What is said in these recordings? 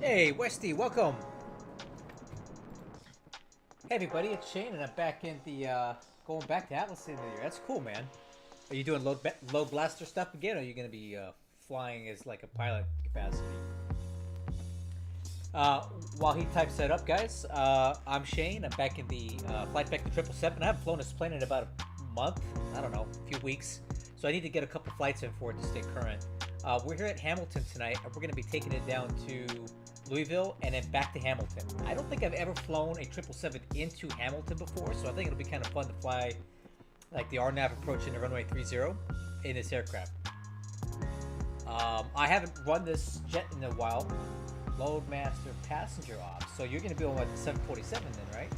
Hey, Westy, welcome. Hey, everybody, it's Shane, and I'm back in the going back to Atlas in the year. That's cool, man. Are you doing load blaster stuff again, or are you gonna be flying as like a pilot capacity? While he types that up, guys, I'm Shane. I'm back in the flight back to 777. I haven't flown this plane in about a month. I don't know, a few weeks. So I need to get a couple flights in for it to stay current. We're here at Hamilton tonight, and we're going to be taking it down to Louisville and then back to Hamilton. I don't think I've ever flown a 777 into Hamilton before, so I think it'll be kind of fun to fly like the RNAV approaching the runway 30 in this aircraft. I haven't run this jet in a while. Loadmaster passenger ops. So you're going to be on like the 747 then, right?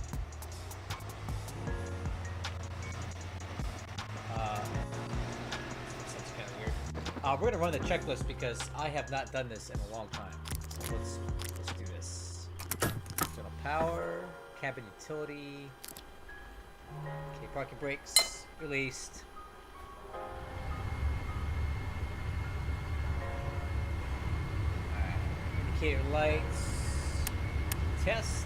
Sounds kind of weird. We're going to run the checklist because I have not done this in a long time. So let's do this. External power, cabin utility. Okay, parking brakes released. Indicator lights. Test.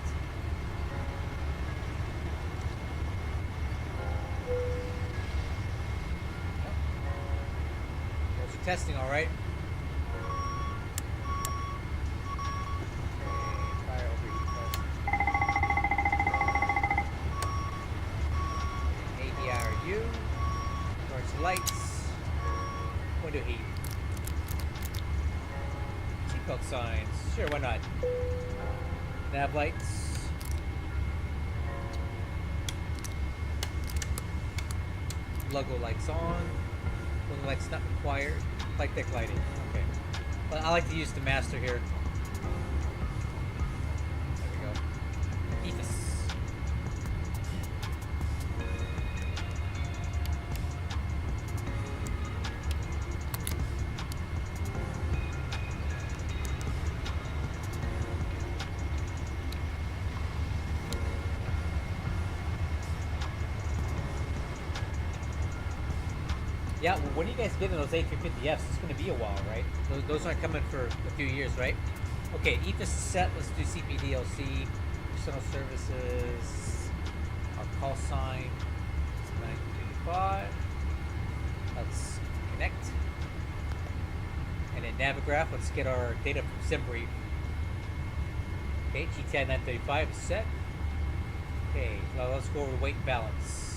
Those are testing, all right. Fire overheat test. ADRU. Emergency lights. Window heat. Seatbelt signs. Sure, why not? Nav lights. Logo lights on. Logo lights not required. Flight deck lighting. Okay. Well, I like to use the master here. There we go. Ethos. Yeah, well, when are you guys getting those A350Fs? It's going to be a while, right? Those aren't coming for a few years, right? Okay, ethos is set. Let's do CPDLC. External services. Our call sign is 955. Let's connect. And then Navigraph, let's get our data from SimBrief. Okay, GTI 935 is set. Okay, well, let's go over weight and balance.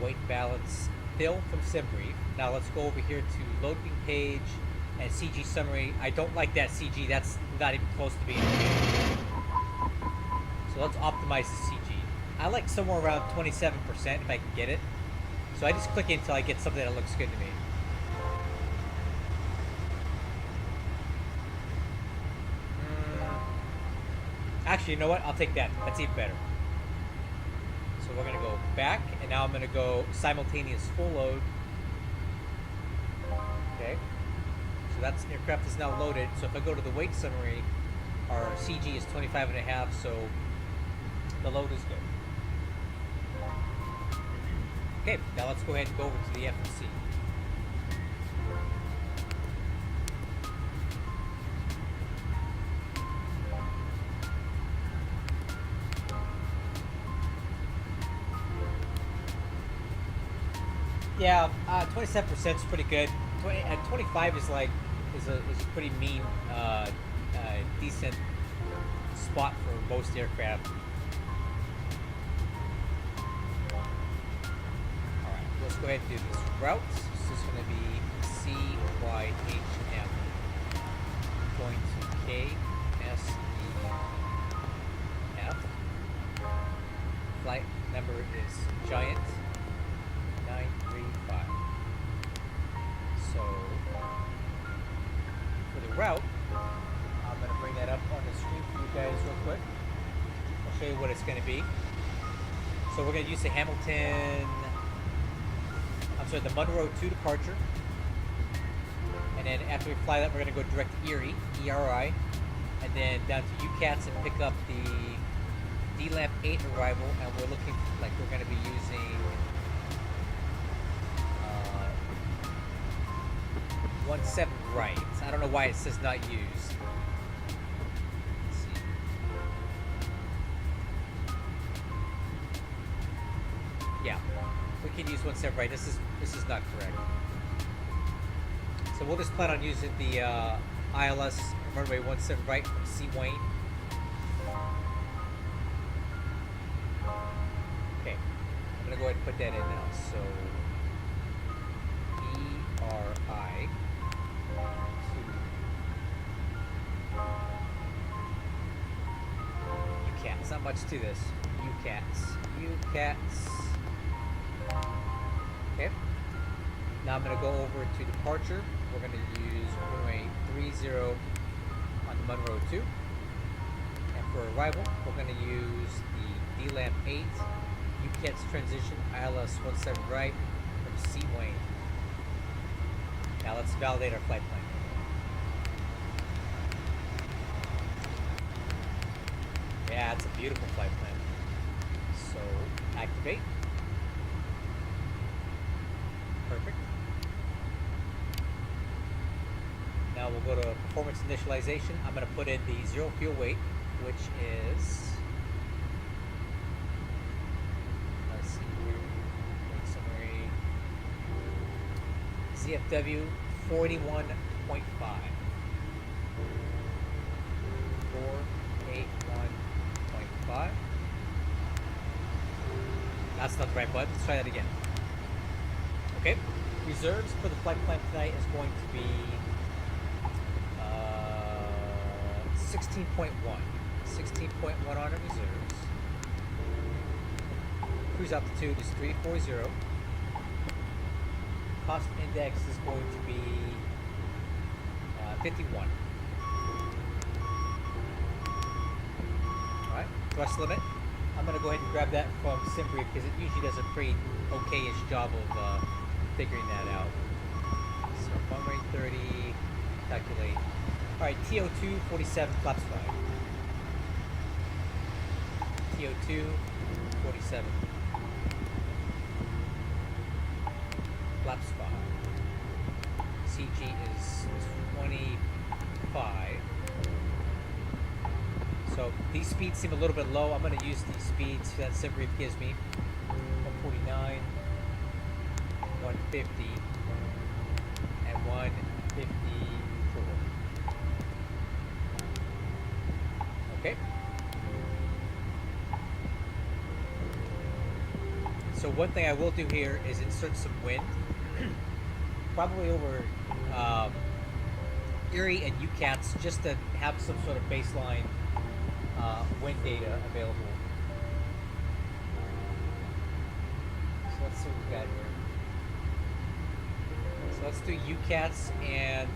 Weight balance fill from SimBrief. Now let's go over here to loading page and CG summary. I don't like that CG. That's not even close to being okay. So let's optimize the CG. I like somewhere around 27% if I can get it. So I just click it until I get something that looks good to me. Actually, you know what? I'll take that. That's even better. So we're going to go back, and now I'm going to go simultaneous full load. Okay. So that's aircraft is now loaded. So if I go to the weight summary, our CG is 25.5, so the load is good. Okay, now let's go ahead and go over to the FMC. Yeah, 27% is pretty good. 25 is like is a pretty mean, decent spot for most aircraft. All right, let's go ahead and do this route. This is going to be CYHM going to KSDF. Flight number is Giant 935. So for the route, I'm going to bring that up on the screen for you guys real quick. I'll show you what it's going to be. So we're going to use the the Monroe 2 departure. And then after we fly that, we're going to go direct to Erie, ERI, and then down to UCATS and pick up the DLAMP 8 arrival. And we're looking like we're going to be using 1.7 right. I don't know why it says not used. Let's see. Yeah, we can use 1.7 right. This is not correct. So we'll just plan on using the ILS runway 1.7 right from C Wayne. Okay, I'm gonna go ahead and put that in now. So ERI to UCATs. Not much to this. UCATs. Okay. Now I'm going to go over to departure. We're going to use runway 30 on the Monroe 2. And for arrival, we're going to use the DLAM 8 UCATS transition ILS 1.7 right from C Wayne. Now let's validate our flight plan. Yeah, it's a beautiful flight plan. So activate. Perfect. Now we'll go to performance initialization. I'm going to put in the zero fuel weight, which is, let's see here, summary, ZFW 41.5. 481.5. That's not the right button. Let's try that again. Okay. Reserves for the flight plan tonight is going to be 16.1. 16.1 on our reserves. Cruise altitude is 340. Cost index is going to be 51. Alright, thrust limit. I'm going to go ahead and grab that from SimBrief because it usually does a pretty okay-ish job of figuring that out. So, runway 30, calculate. Alright, TO2, 47, flaps 5. TO2, 47. Flaps 5. CG is 25. So these speeds seem a little bit low. I'm going to use these speeds that SimBrief gives me. 149, 150, and 154. Okay. So one thing I will do here is insert some wind. Probably over Erie and UCATS just to have some sort of baseline wind data available. So let's see what we got here. So let's do UCATS and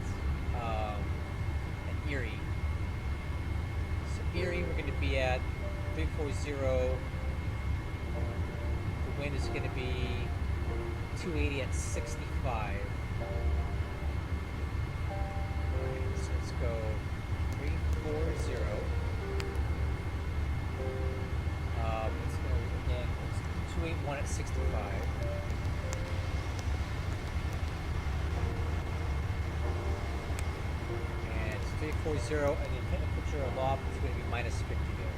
Erie. So Erie, we're going to be at 340. The wind is going to be 280 at 65. Okay, so let's go 340. Let's go again. It's 281 at 65. And it's 340, and the temperature aloft is going to be minus 50 there.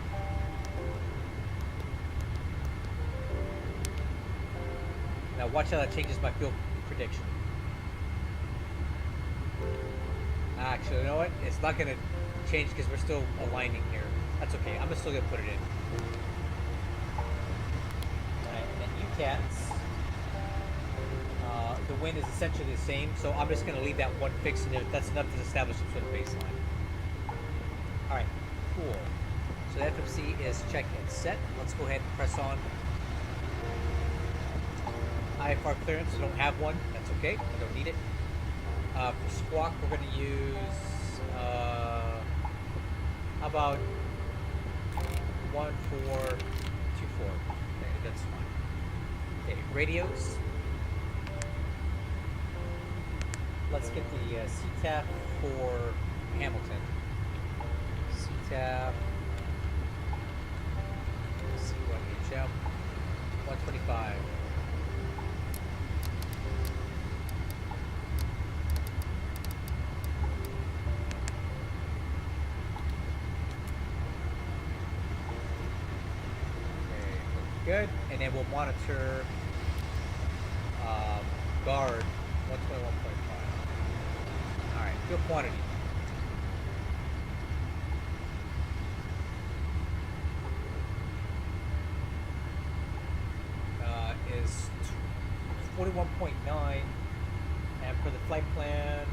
Now watch how that changes my fuel prediction. Actually, you know what? It's not going to change because we're still aligning here. That's okay. I'm still going to put it in. And UCATS, the wind is essentially the same, so I'm just going to leave that one fixed, and that's enough to establish some sort of baseline. Alright, cool. So the FMC is checked and set. Let's go ahead and press on. IFR clearance, I don't have one. That's okay. I don't need it. For squawk, we're going to use, how about 1424? Okay, that's fine. Okay, radios. Let's get the CTAF for Hamilton. CTAF, YHM, 125. Good. And then we'll monitor guard 121.5. Alright, fuel quantity. Is 41.9, and for the flight plan,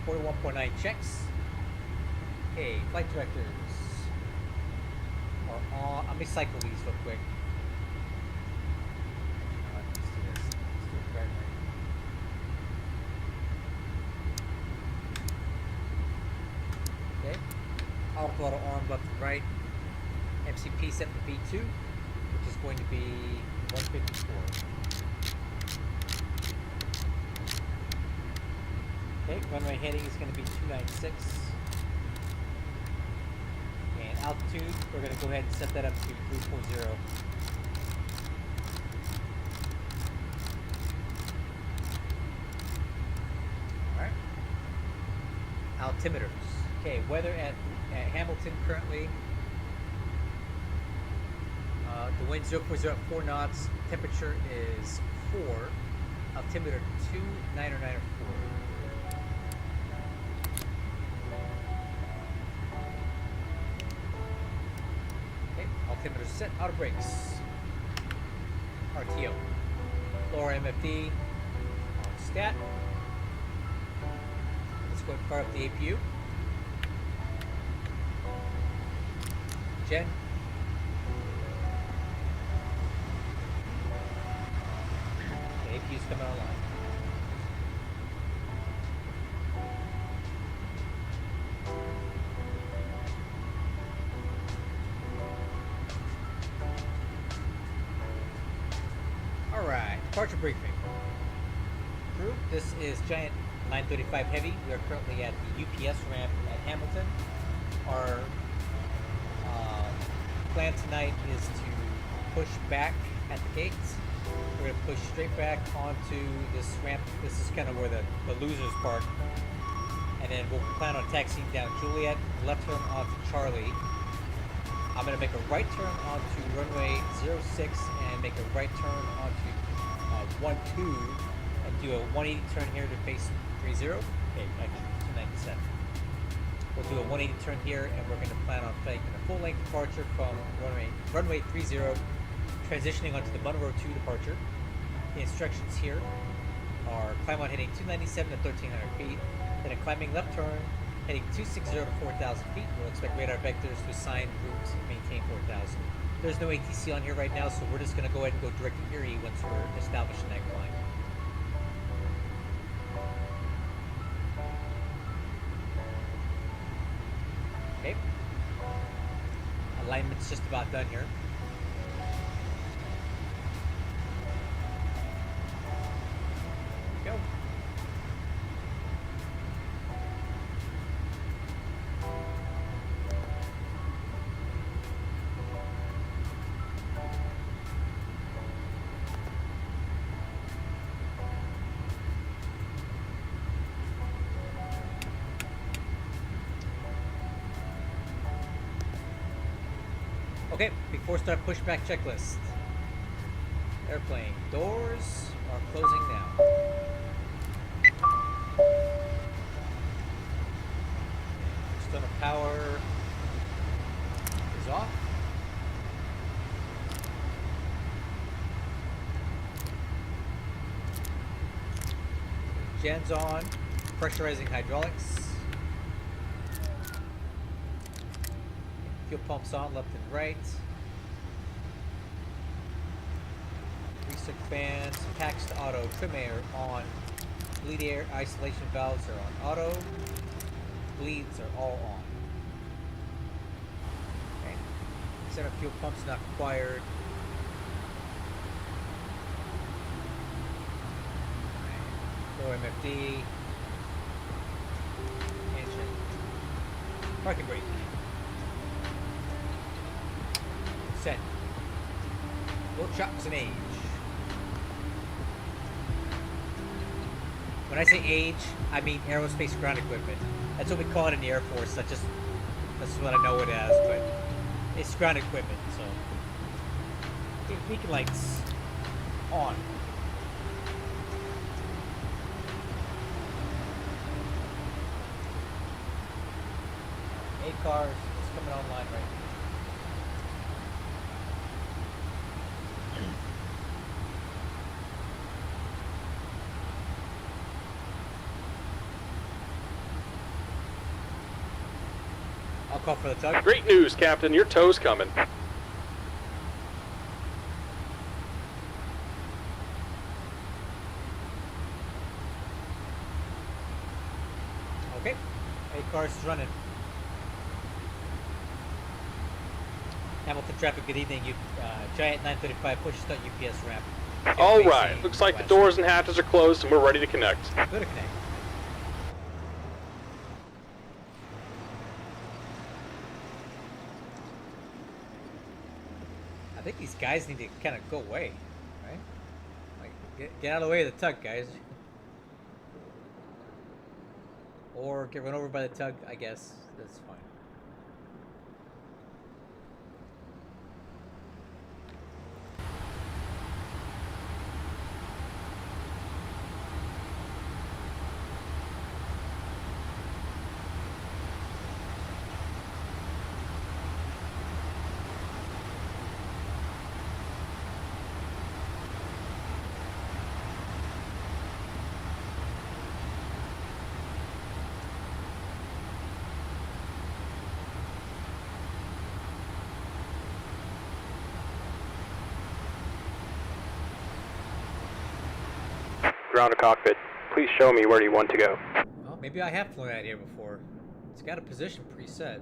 41.9 checks. Okay, flight directors are on. Let me cycle these real quick. Let's do this. Let's do it right now. Okay. Auto arm left and right. MCP set for V2, which is going to be 154. Okay, runway heading is going to be 296. And altitude, we're going to go ahead and set that up to 3.0. Alright. Altimeters. Okay, weather at Hamilton currently. The wind 0.04 knots. Temperature is 4. Altimeter 2994. Okay, altimeter set. Auto brakes. RTO. Lower MFD. On stat. Let's go and fire up the APU. Gen. APU's coming online. Alright, departure briefing. Crew, this is Giant 935 Heavy. We are currently at the UPS ramp at Hamilton. Our plan tonight is to push back at the gates. We're going to push straight back onto this ramp. This is kind of where the losers park. And then we'll plan on taxiing down Juliet, left turn onto Charlie. I'm going to make a right turn onto runway 06 and make a right turn onto 12 and do a 180 turn here to face 30. Okay, actually 297. We'll do a 180 turn here, and we're going to plan on taking a full-length departure from runway 30, transitioning onto the Motherboard 2 departure. The instructions here are climb on heading 297 to 1300 feet, then a climbing left turn heading 260 to 4000 feet. We'll expect radar vectors to assign route and maintain 4000. There's no ATC on here right now, so we're just going to go ahead and go direct to Erie once we're establishing that climb. Okay. Alignment's just about done here. Go. Okay, before start pushback checklist. Airplane doors are closing now. External power is off. Gen's on. Pressurizing hydraulics. Fuel pumps on left and right. Recirc fans, packs to auto, trim air on. Bleed air isolation valves are on auto. Bleeds are all on. Okay. Center fuel pumps not required. Low MFD. Engine. Parking brake. Set. Workshops and age. When I say age, I mean aerospace ground equipment. That's what we call it in the Air Force. That's what I know it as, but It's ground equipment, so beacon lights on. 8 cars is coming online right now. I'll call for the tug. Great news, Captain. Your tow's coming. Okay. 8 cars is running. Hamilton traffic, good evening. Giant 935, push start UPS ramp. All right. Looks like the doors and hatches are closed and we're ready to connect. Good to connect. I think these guys need to kind of go away, right? Like, get out of the way of the tug, guys. Or get run over by the tug, I guess. That's fine. Ground to cockpit. Please show me where you want to go. Well, maybe I have flown out here before. It's got a position preset.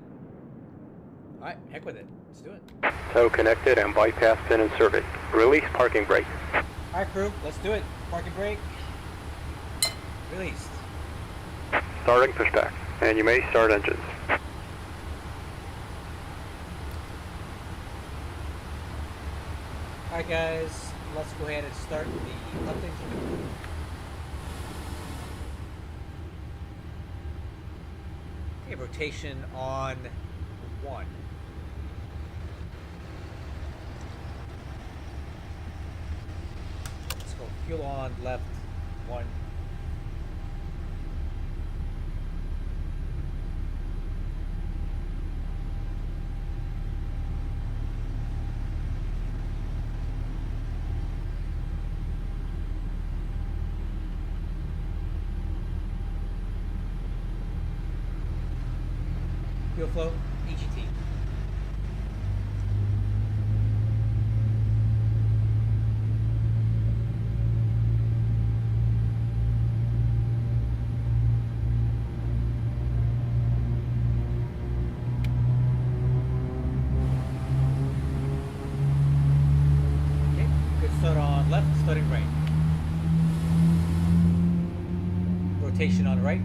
Alright, heck with it. Let's do it. Tow connected and bypass pin inserted. Release parking brake. Alright, crew, let's do it. Parking brake. Released. Starting pushback. And you may start engines. Alright, guys, let's go ahead and start the left engine. Okay, rotation on 1. Let's go fuel on left 1. Fuel flow, EGT. Okay, good start on left, starting right. Rotation on right.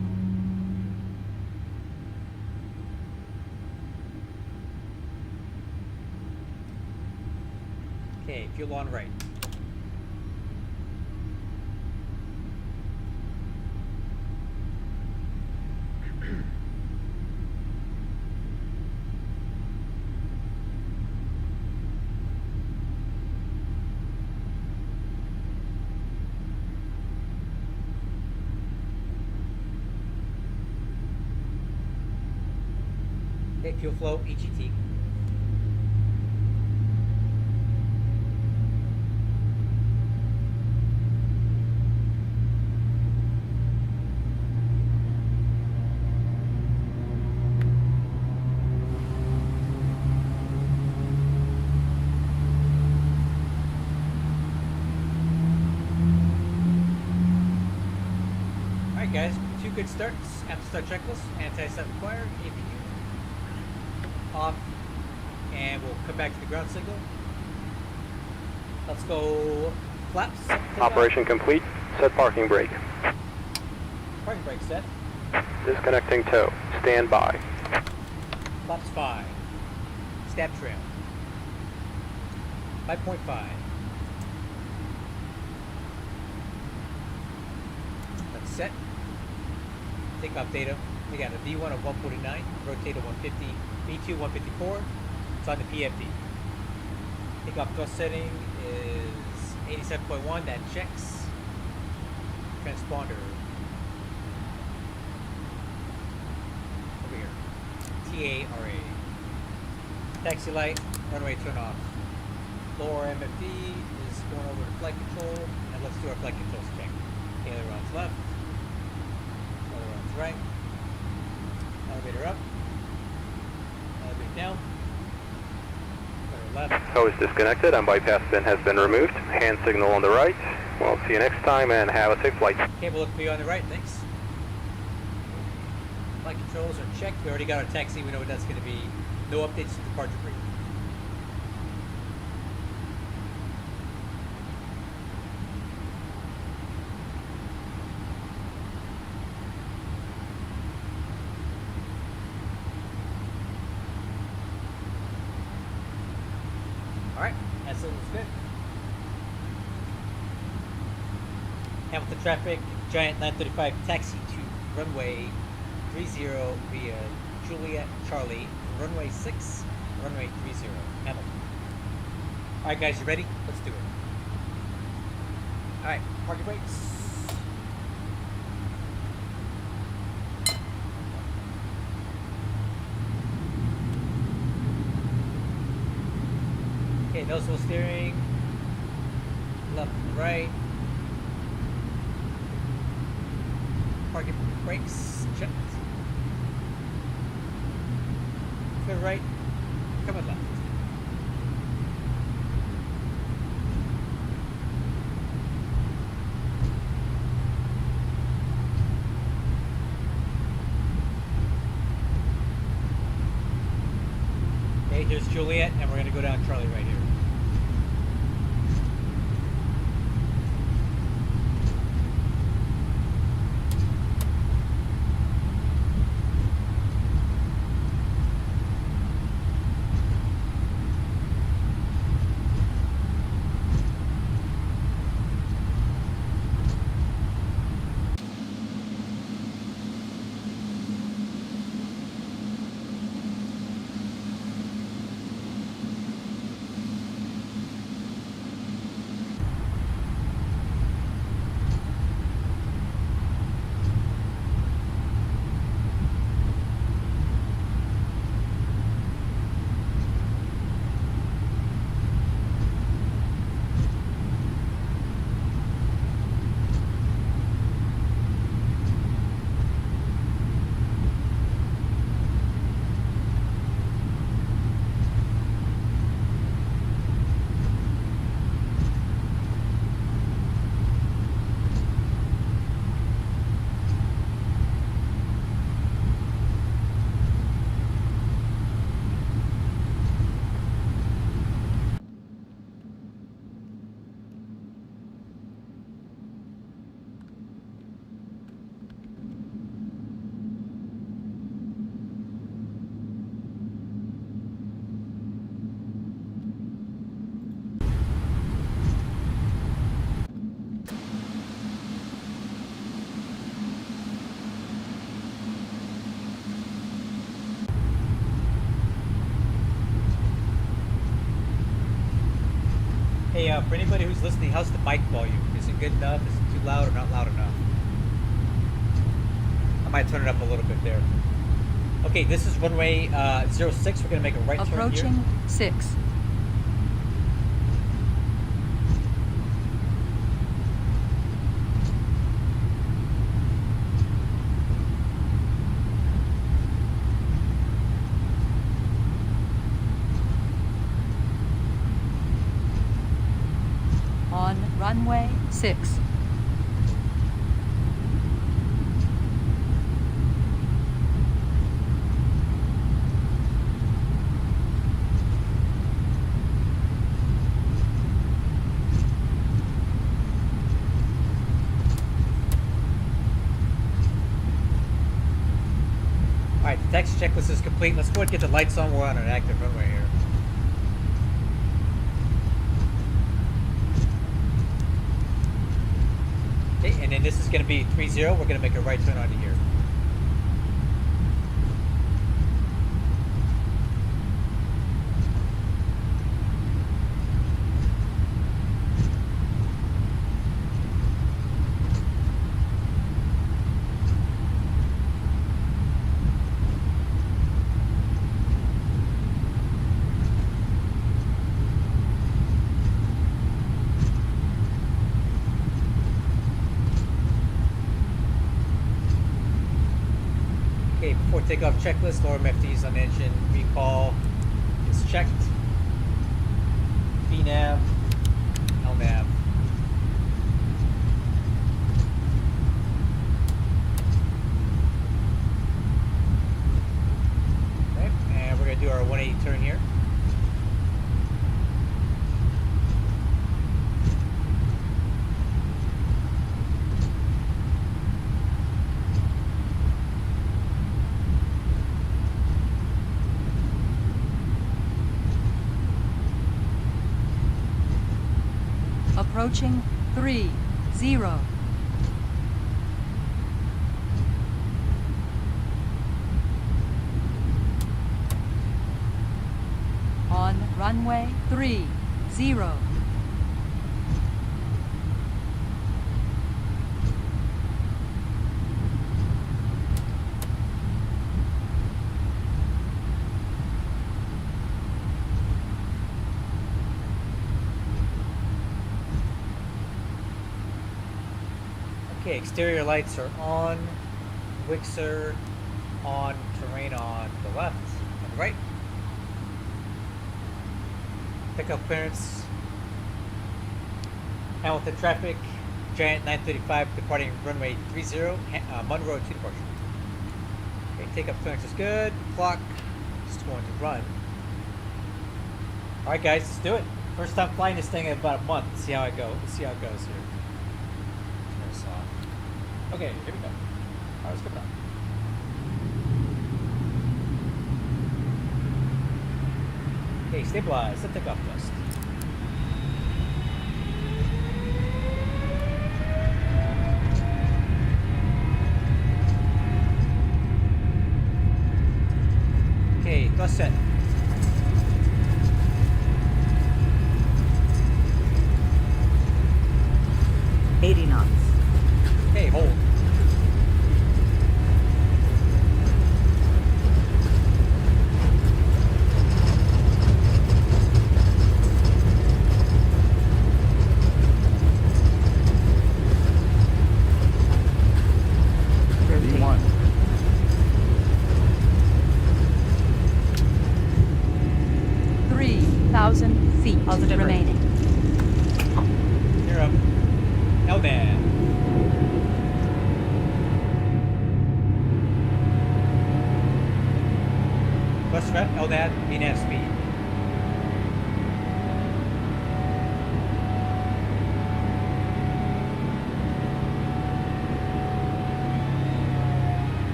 Okay, fuel on right. Okay, fuel flow, EGT. Alright guys, 2 good starts. After start checklist, anti-set required, APU off, and we'll come back to the ground signal. Let's go flaps. Operation complete. Set parking brake. Parking brake set. Disconnecting tow. Stand by. Flaps 5. Stab trail. 5.5. That's set. Takeoff data. We got a V1 of 149, rotate to 150, V2 154, It's on the PFD. Takeoff thrust setting is 87.1. That checks. Transponder. Over here. TARA. Taxi light. Runway turn off. Lower MFD is going over to flight control. And let's do our flight controls check. Ailerons left. Ailerons right. Elevator up. Elevator down. Elevator left. Hose disconnected and bypass pin has been removed. Hand signal on the right. We'll see you next time and have a safe flight. Cable look for you on the right, thanks. Flight controls are checked. We already got our taxi. We know what that's going to be. No updates to departure brief. Alright, that still looks good. Hamilton traffic, Giant 935 taxi to runway 30 via Juliet Charlie, runway 6, runway 30, Hamilton. Alright guys, you ready? Let's do it. Alright, park your brakes. Okay, noticeable steering, left and right. Parking brakes, checked. Go right, come on left. Okay, here's Juliet, and we're going to go down Charlie right here. Hey, for anybody who's listening, how's the mic volume? Is it good enough? Is it too loud or not loud enough? I might turn it up a little bit there. Okay, this is runway 06. We're going to make a right turn here. Approaching 6. On runway 6. Alright, the taxi checklist is complete. Let's go ahead and get the lights on. We're on an active runway here. Okay, and then this is going to be 30. We're going to make a right turn onto here. takeoff checklist, lower MFDs on engine, recall is checked. VNAV, LNAV. Okay, and we're going to do our 180 turn here. Approaching 30. On runway 30. Okay, exterior lights are on, Wixer on, terrain on the left and right. Pickup clearance. Hamilton traffic, Giant 935 departing runway 30, Monroe to departure. Okay, take-up clearance is good. Clock is going to run. Alright guys, let's do it. First time flying this thing in about a month. Let's see how it goes. Let's see how it goes here. Okay, here we go. Alright, let's go down. Okay, stabilize. Set takeoff thrust. Okay, thrust set. Okay, hold. V1. 3,000 feet remaining. You're up. LNAV. Plus threat, LNAV, VNAV speed.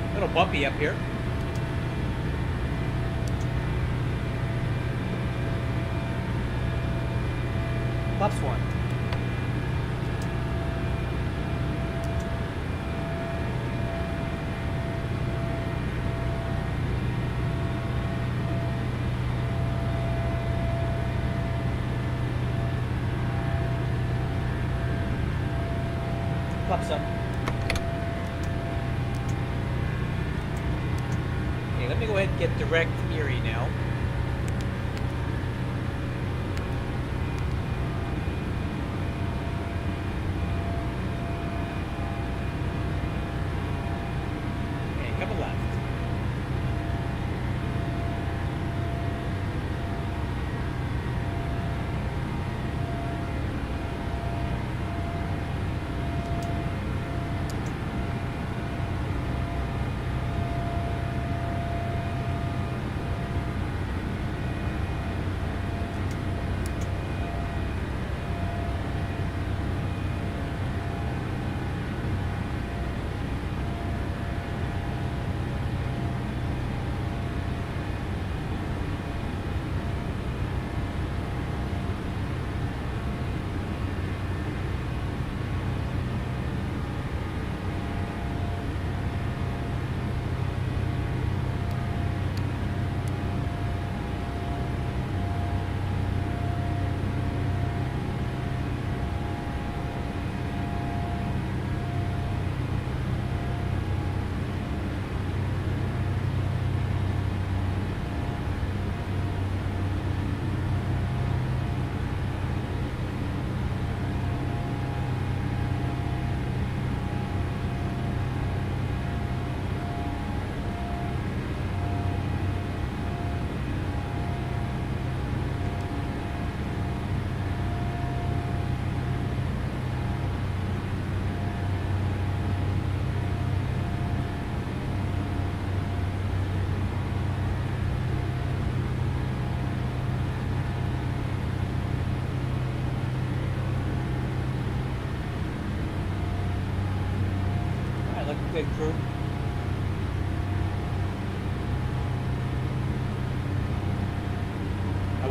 A little bumpy up here. Flaps one. Flaps up. Okay, let me go ahead and get direct Erie now. Okay, coming left.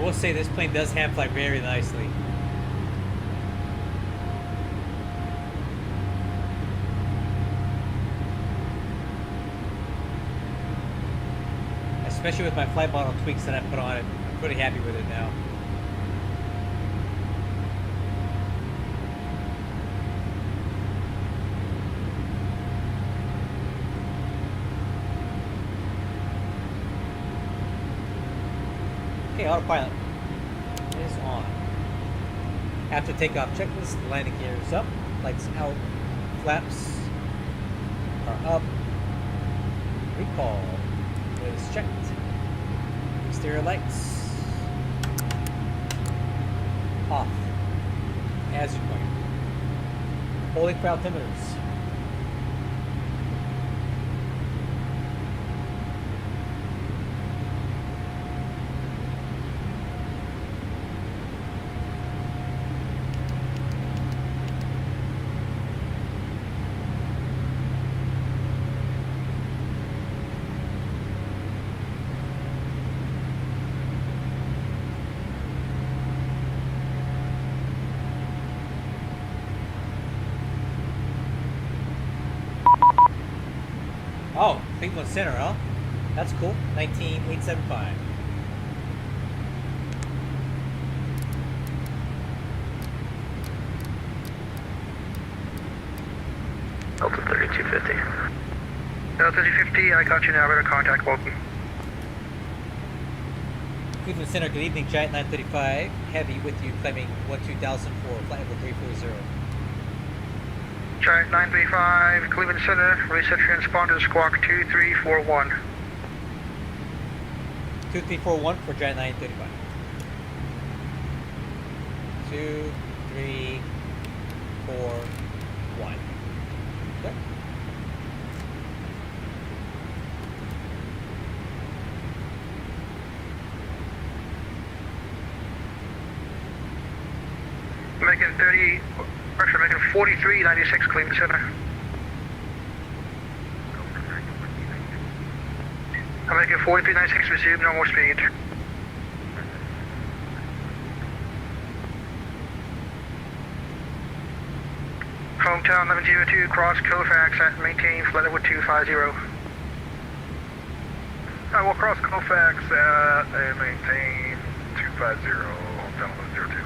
will say this plane does hand fly very nicely. Especially with my flight model tweaks that I put on it. I'm pretty happy with it now. Okay, autopilot is on. After takeoff checklist, landing gear is up, lights out, flaps are up, recall is checked, exterior lights off, as you point. Holding for altimeters. Oh, Cleveland Center, huh? That's cool. 19875. Delta 3250. Delta 250, I got you now. Better contact welcome. Cleveland Center, good evening. Giant 935, heavy with you, claiming 12000 for flight level 340. Giant 935, Cleveland Center, reset transponder squawk 2341. 2341 for Giant 935. 2, 3, 4, 1. Okay. Making 30, actually making 4396 Cleveland Center. I'm making 4396, resume normal speed. Hometown 1102, cross Kofax at maintain flight level 250. I will cross Kofax at and maintain 250, hometown 1102.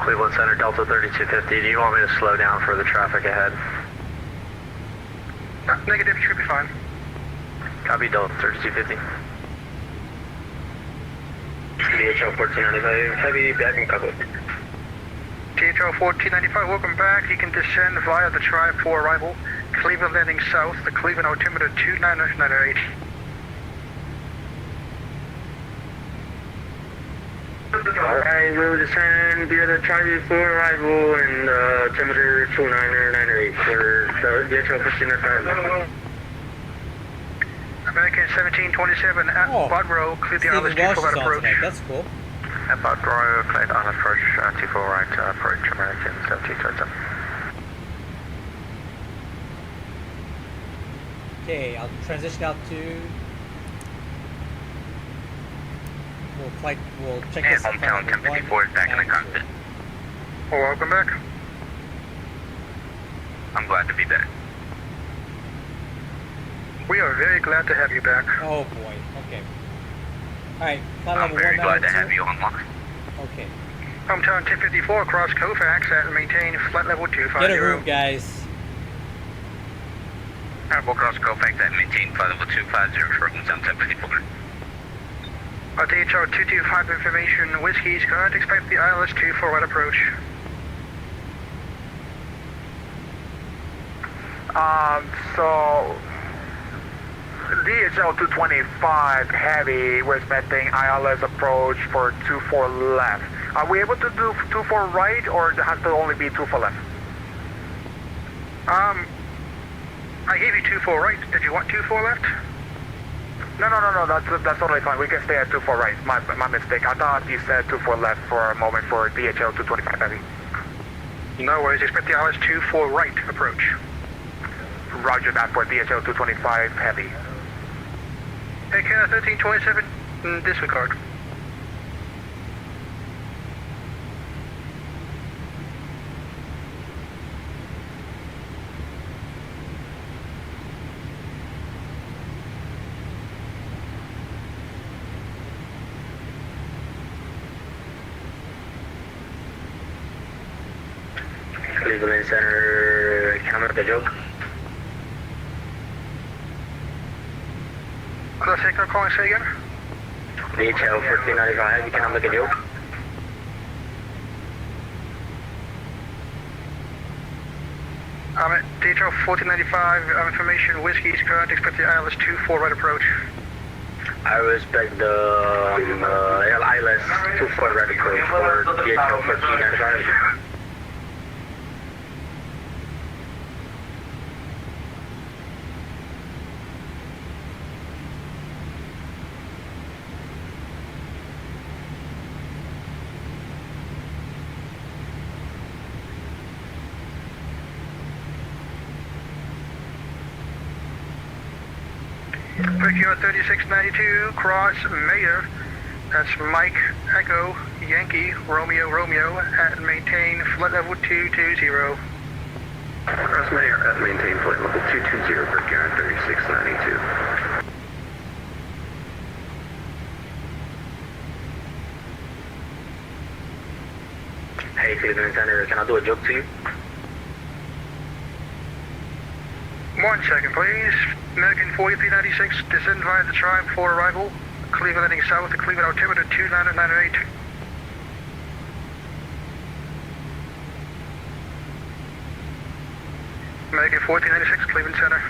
Cleveland Center, Delta 3250. Do you want me to slow down for the traffic ahead? Negative, you should be fine. Copy, Delta 3250. DHL 1495, heavy, back and cover. DHL 1495, welcome back. You can descend via the Tribe for arrival. Cleveland landing south, the Cleveland altimeter 2998. Alright, we'll descend via the Tribe for arrival and altimeter 2998 for DHL 1495. American 1727 at Bodrow, clear the Isles 2 for that approach. That's cool. At Bodrow, clear the Isles approach, 24 right, approach American 1727. Okay, I'll transition out to. We'll check this out. Hometown 1054 is back in the cockpit. Well, welcome back. I'm glad to be back. We are very glad to have you back. Oh boy. Okay. All right. I'm very glad to have you online. Okay. Hometown 1054, cross Kofax at maintain flight level 250. Get a room, guys. We'll cross Kofax at maintain flight level 250 for hometown 1054. DHL 225 information, Whiskey's current, expect the ILS 2 for right approach. So DHL 225 heavy, we're expecting ILS approach for 24 left. Are we able to do 24 right, or it has to only be 24 left? I gave you 24 right. Did you want 24 left? No, that's totally fine. We can stay at 24 right. My mistake. I thought you said 24 left for a moment for DHL 225 heavy. No worries. Expect the ILS 2 for right approach. Roger that for DHL 225 heavy. Canada 1327, disregard. Cleveland Center, can I make a joke? Let's take our calling, say again. DHL 1495, can I make a joke? I'm at DHL 1495, information, Whiskey's current, expect the ILS 24 right approach. I respect the ILS 24 right approach for DHL 1495. Brickyard 3692, cross Mayor. That's Mike, Echo, Yankee, Romeo, Romeo, at maintain flight level 220. Cross Mayor at maintain flight level 220, Brickyard 3692. Hey, Cleveland Center, can I do a joke to you? 1 second, please. American 4396, descend via the tribe for arrival. Cleveland heading south to Cleveland altimeter 2998. American 1496, Cleveland Center.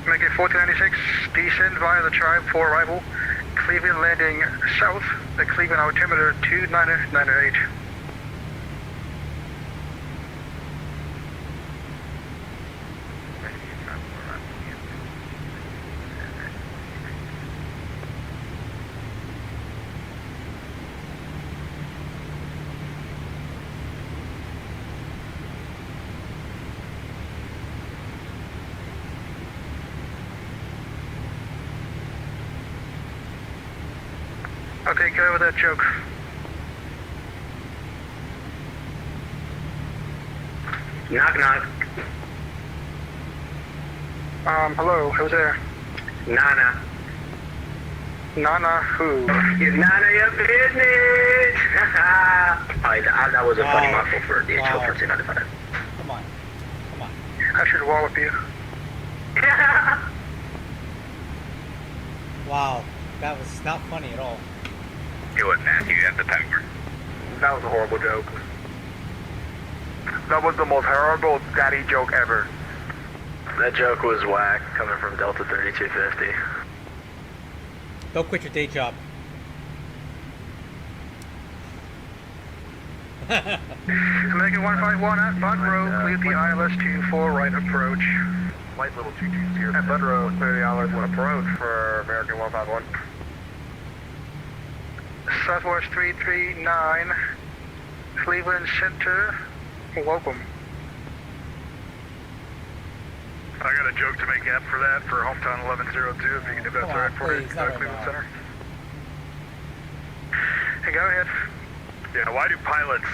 American 1496, descend via the tribe for arrival. Cleveland landing south to Cleveland altimeter 2998. Okay, get over that joke. Knock knock. Hello, who's there? Nana. Nana who? It's none of your business. Alright, that was a funny mouthful for DHL 1495. Come on. Come on. I should wallop you. Wow. That was not funny at all. Do it, Matthew, at the timer. That was a horrible joke. That was the most horrible daddy joke ever. That joke was whack coming from Delta 3250. Don't quit your day job. American 151 at Bud Road, clear the ILS 24 right approach. Flight level 220 at Bud Road, clear the ILS 1 approach for American 151. Southwest 339, Cleveland Center, welcome. I got a joke to make up for that for hometown 1102, if you can do that right for you, Cleveland Center. Hey, go ahead. Yeah, why do pilots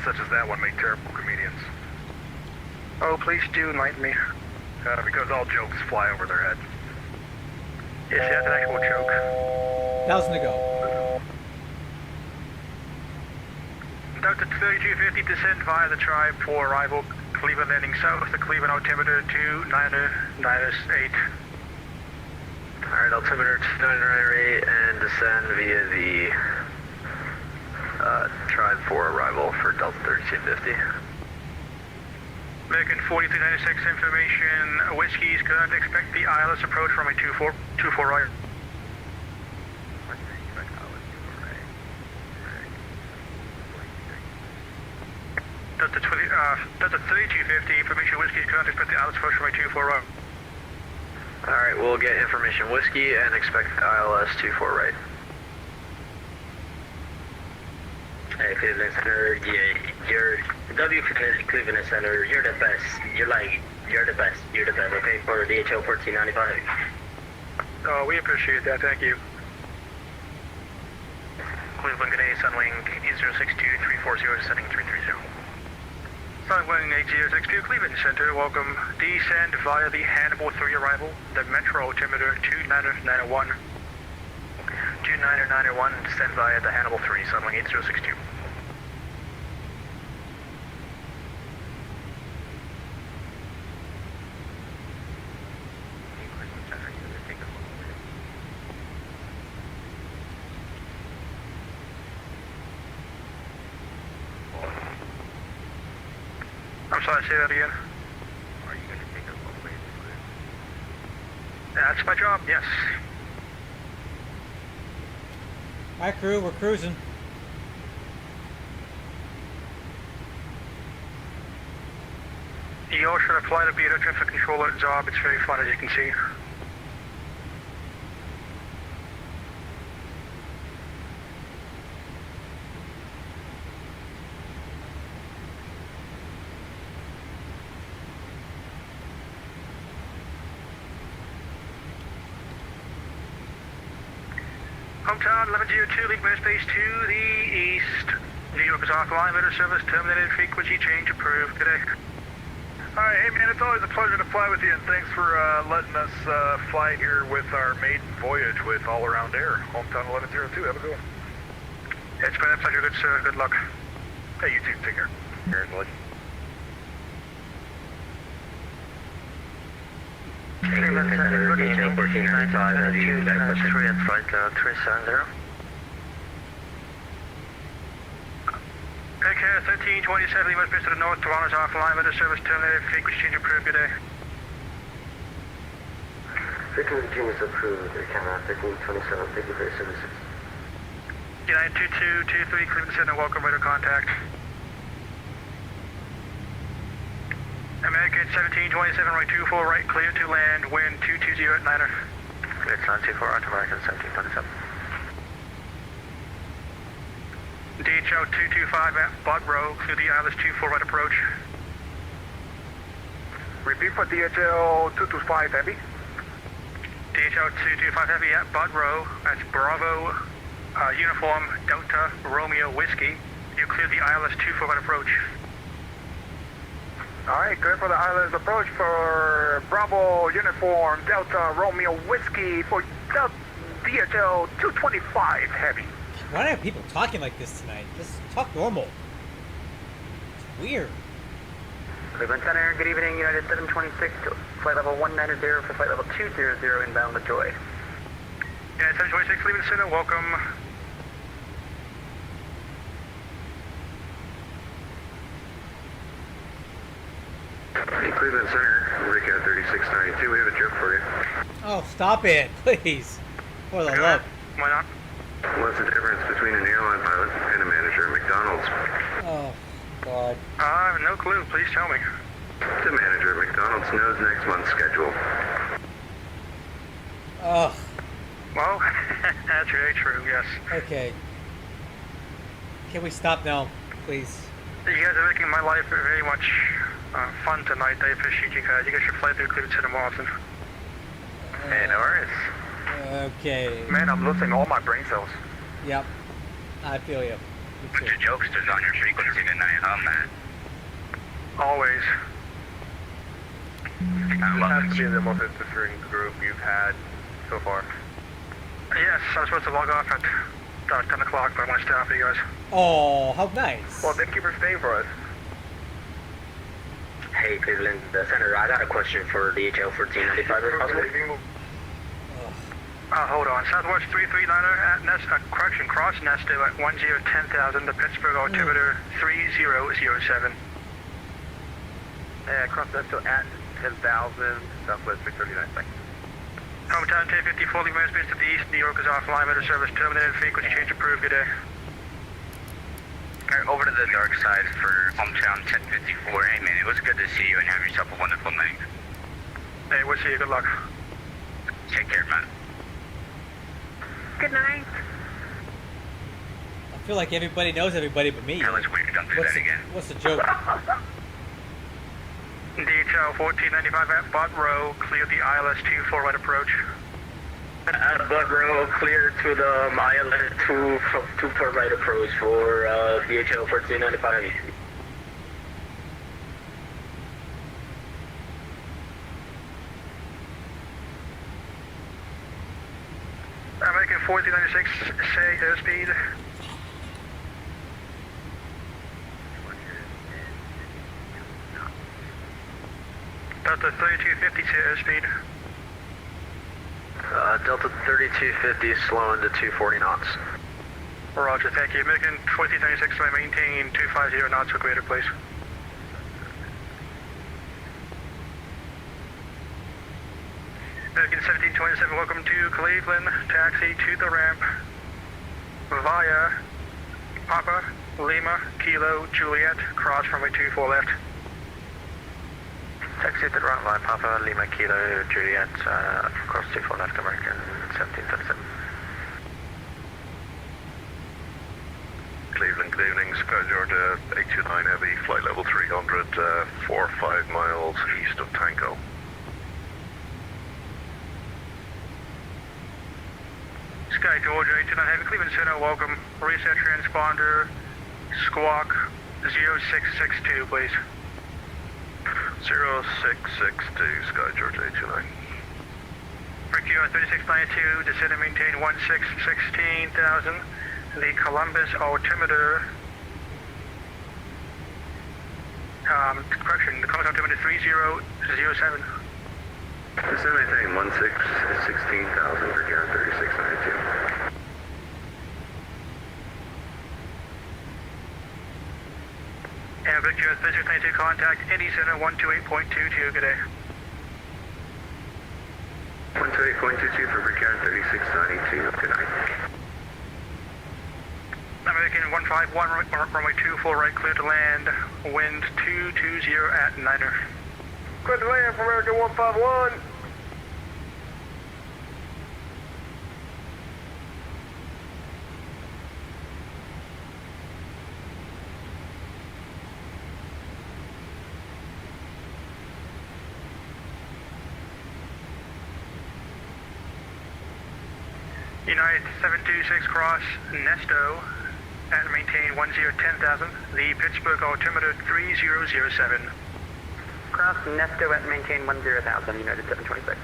such as that one make terrible comedians? Oh, please do enlighten me. Because all jokes fly over their head. Yes, that's an actual joke. 1,000 to go. Delta 3250, descend via the tribe for arrival. Cleveland landing south to Cleveland altimeter 2998. Alright, altimeter 2998 and descend via the tribe for arrival for Delta 3250. American 4396 information, Whiskey's current, expect the ILS approach from a 24 right. Delta 3250 information, Whiskey's current, expect the ILS approach from a 24 right. Alright, we'll get information Whiskey and expect ILS 24 right. Hey, Cleveland Center, yeah, you're Cleveland Center, you're the best. You're the best. You're the best, okay, for DHL 1495. Oh, we appreciate that, thank you. Cleveland, good day, Sunwing 8062-340, setting 330. Sunwing 8062, Cleveland Center, welcome. Descend via the Hannibal 3 arrival, the Metro altimeter 29901. 29901, descend via the Hannibal 3, Sunwing 8062. I'm sorry, say that again. Are you going to take us all the way to That's my job, yes. Alright, crew, we're cruising. You all should apply to be an air traffic controller job. It's very fun, as you can see. Hometown 1102, lead airspace to the east. New York is offline, better service terminated, frequency change approved. Good day. Alright, hey man, it's always a pleasure to fly with you, and thanks for letting us fly here with our maiden voyage with All Around Air. Hometown 1102, have a good one. It's been a pleasure, good sir. Good luck. Hey, you too, take care. Here's Lee. Cleveland Center, DHL 1495, you back with 3 at flight 370. Take care, 1327, West Base to the north, Toronto's offline, better service terminated, frequency change approved. Good day. Frequency change is approved, camera 1327, thank you for your services. United 2223, Cleveland Center, welcome, radar contact. American 1727, right 24, right, clear to land, wind 220 at Niner. Clear to land 24, out American 1727. DHL 225 at Bud Row, clear the Atlas 24, right approach. Repeat for DHL 225 Heavy. DHL 225 Heavy at Bud Row, that's Bravo, Uniform, Delta, Romeo, Whiskey. You clear the ILS 24 right approach. Alright, good for the islands approach for Bravo, Uniform, Delta, Romeo, Whiskey for DHL 225 Heavy. Why do I have people talking like this tonight? Just talk normal. It's weird. Cleveland Center, good evening, United 726 to flight level 190 for flight level 200 inbound to Joy. Yeah, 726 Cleveland Center, welcome. Hey, Cleveland Center, Ripjaws 3692, we have a joke for you. Oh, stop it, please. For the love. Why not? What's the difference between an airline pilot and a manager at McDonald's? Oh, God. I have no clue, please tell me. The manager at McDonald's knows next month's schedule. Oh, Well, that's very true, yes. okay. Can we stop now, please? You guys are making my life very much fun tonight. I appreciate you guys. You guys should fly through Cleveland Center more often. Hey, no worries. Okay. Man, I'm losing all my brain cells. Yep. I feel you. Put your jokesters on your frequency tonight, huh, Matt? Always. I love Has to it. be the most interesting group you've had so far. Yes, I was supposed to log off at 10 o'clock, but I want to stay out for you guys. Oh, how nice. Well, thank you for staying for us. Hey, Cleveland Center, I got a question for DHL 1495 if possible. Hold on. Southwest 339er at cross Nesto at 1010,000 to Pittsburgh altimeter 3007. Yeah, cross Nesto at 10,000, Southwest 339, thanks. Hometown 1054, leaving airspace to the east. New York is offline, better service terminated, frequency change approved. Good day. Alright, over to the dark side for Hometown 1054. Hey man, it was good to see you and have yourself a wonderful night. Hey, we'll see you. Good luck. Take care, man. Good night. feel like everybody knows everybody but me. Let's wait, don't do that again. What's the joke? DHL 1495 at Bud Row, clear the ILS 24 right approach. At Bud Row, clear to the ILS 24 right approach for DHL 1495. American 1496, say airspeed. Delta 3250, say airspeed. Delta 3250, slowing to 240 knots. Roger, thank you. American 1496, maintain 250 knots or greater, please. American 1727, welcome to Cleveland. Taxi to the ramp via Papa, Lima, Kilo, Juliet, cross runway 24 left. Taxi to the ramp via Papa, Lima, Kilo, Juliet, cross 24 left, American 1727. Cleveland, good evening. Sky Georgia 829 Heavy, flight level 300, 4 or 5 miles east of Tango. Sky Georgia 829 Heavy, Cleveland Center, welcome. Reset transponder, squawk 0662, please. 0662, Sky Georgia 829. Brickyard 3692, descend and maintain 16,000. The Columbus altimeter, correction, the Columbus altimeter 3007. Descend maintain 16,000 for Karen 3692. And Victor 3692, contact Indy Center 128.22, good day. 128.22 for Brickyard 3692, good night. American 151, runway 24 right, clear to land, wind 220 at Niner. Clear to land for American 151. United 726 cross Nesto and maintain 10,000. The Pittsburgh altimeter 3007. Cross Nesto at maintain 10,000, United 726.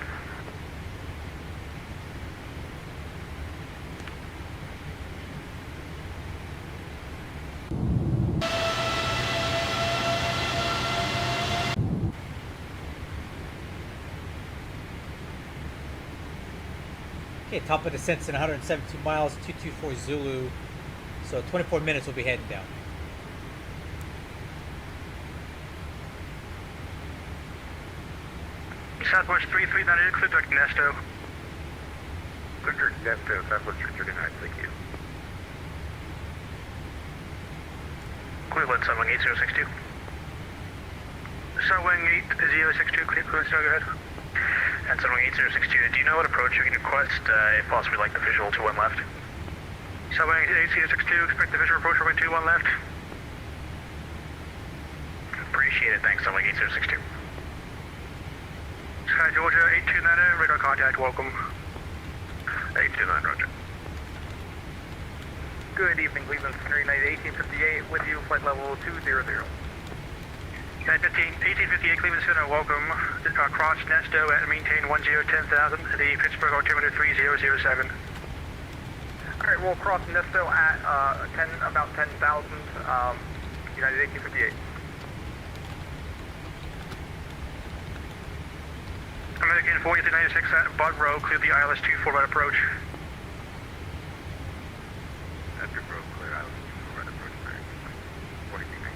Okay, top of descent's in 172 miles, 224 Zulu. So 24 minutes we'll be heading down. Southwest 3398, clear direct Nesto. Clear direct Nesto, Southwest 339, thank you. Cleveland, Sunwing 8062. Sunwing 8062, Cleveland, go ahead. And Sunwing 8062, do you know what approach you can request, if possibly like the visual to one left? Sunwing 8062, expect the visual approach runway 21 left. Appreciate it, thanks, Sunwing 8062. Sky Georgia 829, radar contact, welcome. 829, roger. Good evening, Cleveland, Center United 1858, with you, flight level 200. 1858, Cleveland Center, welcome. Cross Nesto and maintain 10,000. The Pittsburgh altimeter 3007. Alright, we'll cross Nesto at about 10,000, United 1858. American 4396 at Bud Row, clear the ILS 24 right approach. At Big Road, clear ILS 24 right approach, 4396.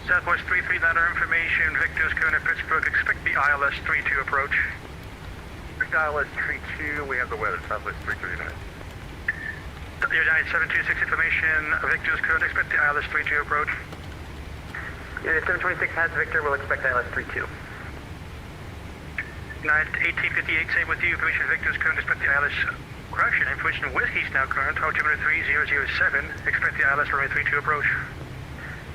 Southwest 339 information, Victor's Kona, Pittsburgh, expect the ILS 32 approach. ILS 32, we have the weather, Southwest 339. Unit 726 information, Victor's code, expect the ILS 32 approach. Unit 726 has Victor, will expect ILS 32. Unit 1858, same with you, information Victor's code, expect the ILS, correction, information Whiskey's now current, altimeter 3007, expect the ILS runway 32 approach.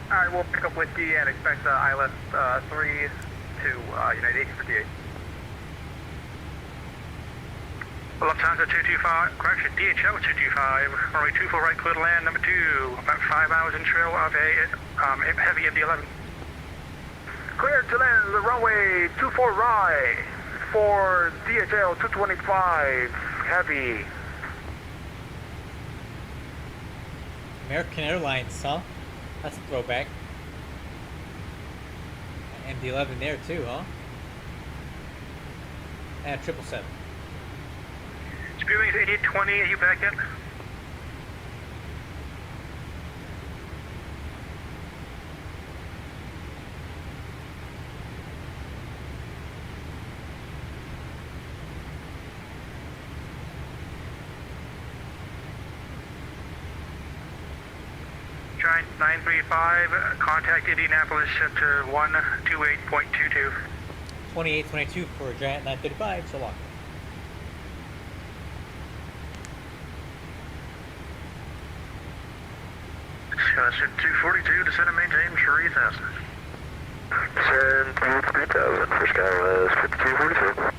Alright, we'll pick up Whiskey and expect ILS 3 to Unit 1858. Lufthansa 225, correction, DHL 225, runway 24 right, clear to land, number 2, about 5 hours in trail of a heavy MD-11. Clear to land the runway 24 right for DHL 225 heavy. American Airlines, huh? That's a throwback. MD-11 there too, huh? And 777. Spewing is 8820, are you back yet? Giant 935, contact Indianapolis Center 128.22. 2822 for Giant 935, so long. Skyset 242, descend and maintain 3000. Descend 3000 for Skywest 5242.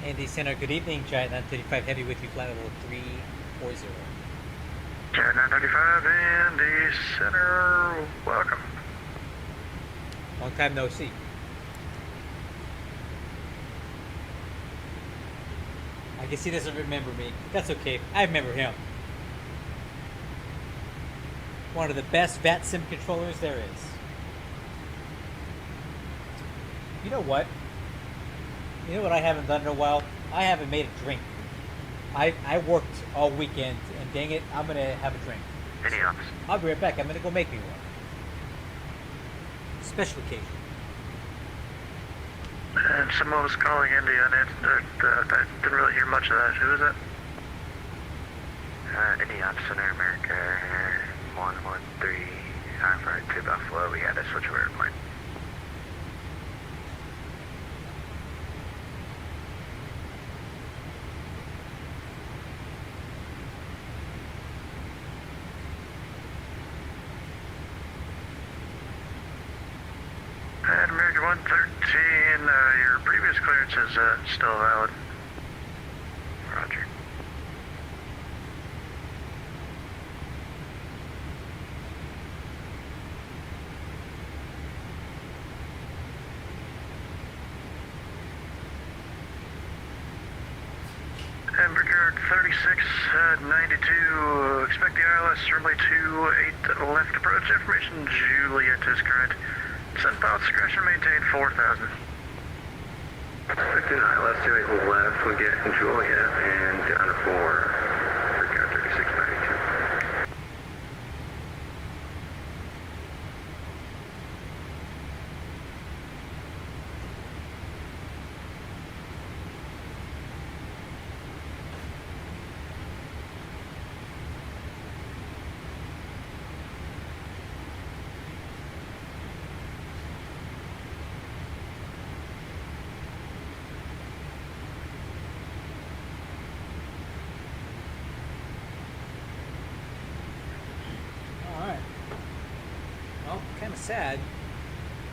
Andy Center, good evening. Giant 935 Heavy with you, flight level 340. Giant 935 and the center, welcome. Long time no see. I guess he doesn't remember me. That's okay. I remember him. One of the best VAT sim controllers there is. You know what? You know what I haven't done in a while? I haven't made a drink. I worked all weekend, and dang it, I'm gonna have a drink. Any ops? I'll be right back. I'm gonna go make me one. Special occasion. And someone was calling India, and I didn't really hear much of that. Who is it? India Ops Center, America 113, Alpha to Buffalo. We had a switch over airplane. And American 113, your previous clearance is still valid. Roger. And Brickyard 36, 92, expect the ILS runway 28 left approach. Information Juliet is current. Send pilot discretion, maintain 4000. Expecting ILS 28 left, we get Juliet and down to 4, Brickyard 3692. Kind of sad.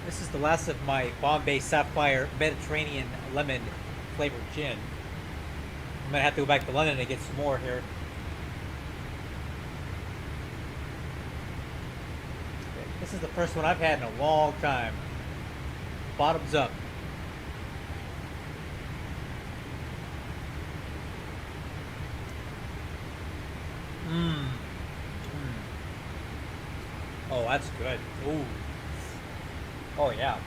This is the last of my Bombay Sapphire Mediterranean lemon flavored gin. I'm gonna have to go back to London and get some more here. This is the first one I've had in a long time. Bottoms up. Oh, that's good. Ooh. Oh, yeah.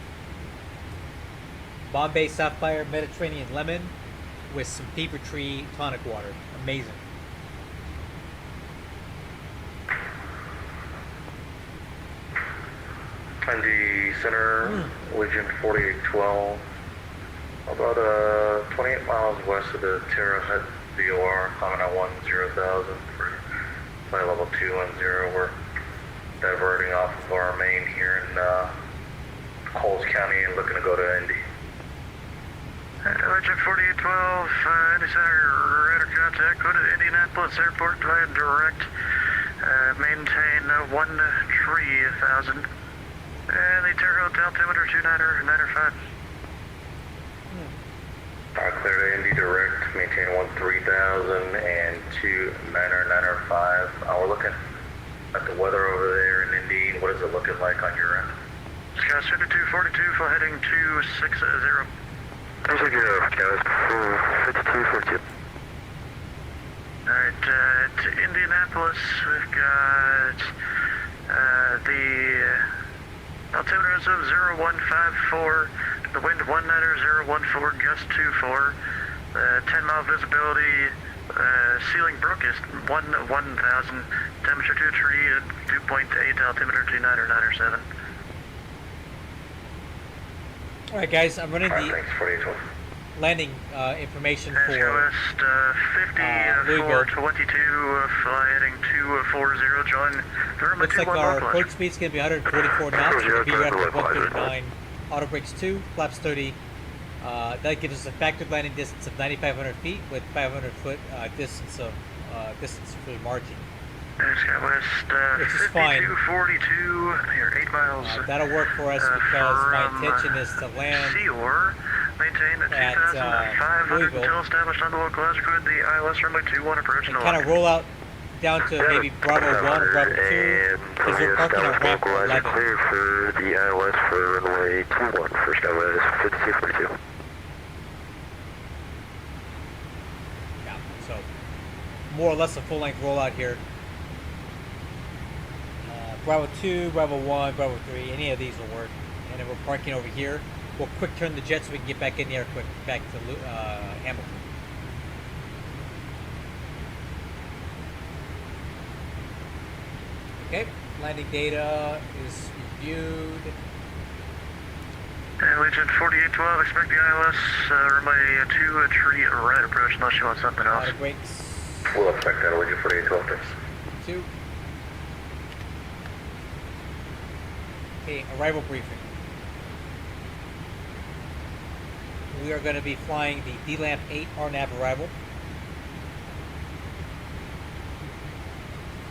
Bombay Sapphire Mediterranean Lemon with some Fever Tree tonic water. Amazing. Andy Center, Legion 4812, About 28 miles west of the Terra Hut VOR, climbing at 10,000 for flight level 210. We're diverting off of our main here in Coles County and looking to go to Indy. YHM 4812, Indy Center, radar contact, go to Indianapolis Airport via direct, maintain 13,000, and the Terra Hotel altimeter 2995. Clear to Indy direct, maintain 13,000 and 2995. We're looking at the weather over there in Indy. What is it looking like on your end? Scout 5242, full heading 260. 260, Scout 5242. Alright, to Indianapolis, we've got the altimeter is of 0154, the wind 19014, gust 24, 10-mile visibility, ceiling brook is 1,000, temperature to tree at 2.8, altimeter 2997. Alright guys, I'm running Alright, the thanks, 4812. landing information Go for west 5422, fly heading 240, join the room at looks like 21 our localizer. approach speed is going to be 144 knots. We're going to be right at 139. Auto brakes 2, flaps 30. That gives us a factored landing distance of 9,500 feet with 500 foot distance for the margin. Sky West Which is fine. 5242, you're 8 miles. That'll work for us because my intention is to land Seor, maintain at at, 2,500 Louisville. until established on the localizer grid, the ILS runway 21 approaching the kind of roll out down to maybe Bravo 1 or Bravo 2 because we're parking on ramp 11. Clear for the ILS for runway 21 for Skywest 5242. Yeah, so more or less a full-length rollout here. Bravo 2, Bravo 1, Bravo 3, any of these will work. And then we're parking over here. We'll quick turn the jet so we can get back in the air quick, back to Hamilton. Okay, landing data is reviewed. And Legion 4812, expect the ILS runway 2 tree right approach unless you want something else. Auto brakes. We'll expect that, Legion 4812, thanks. 2. Okay, arrival briefing. We are going to be flying the D-Lamp 8 RNAV arrival.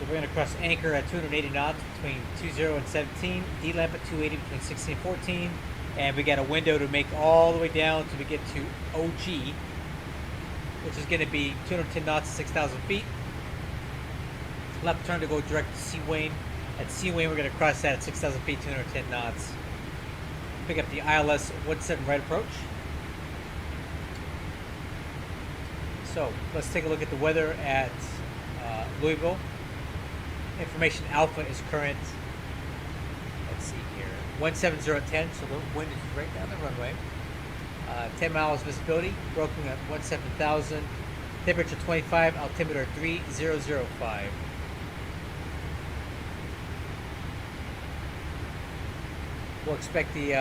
So we're going to cross anchor at 280 knots between 20 and 17, D-Lamp at 280 between 16 and 14, and we got a window to make all the way down until we get to OG, which is going to be 210 knots, 6,000 feet. Left turn to go direct to Seawain. At Seawain, we're going to cross that at 6,000 feet, 210 knots. Pick up the ILS 17 right approach. So let's take a look at the weather at Louisville. Information alpha is current. Let's see here, 17010. So the wind is right down the runway. 10 miles visibility, broken at 17,000. Temperature 25, altimeter 3005. We'll expect the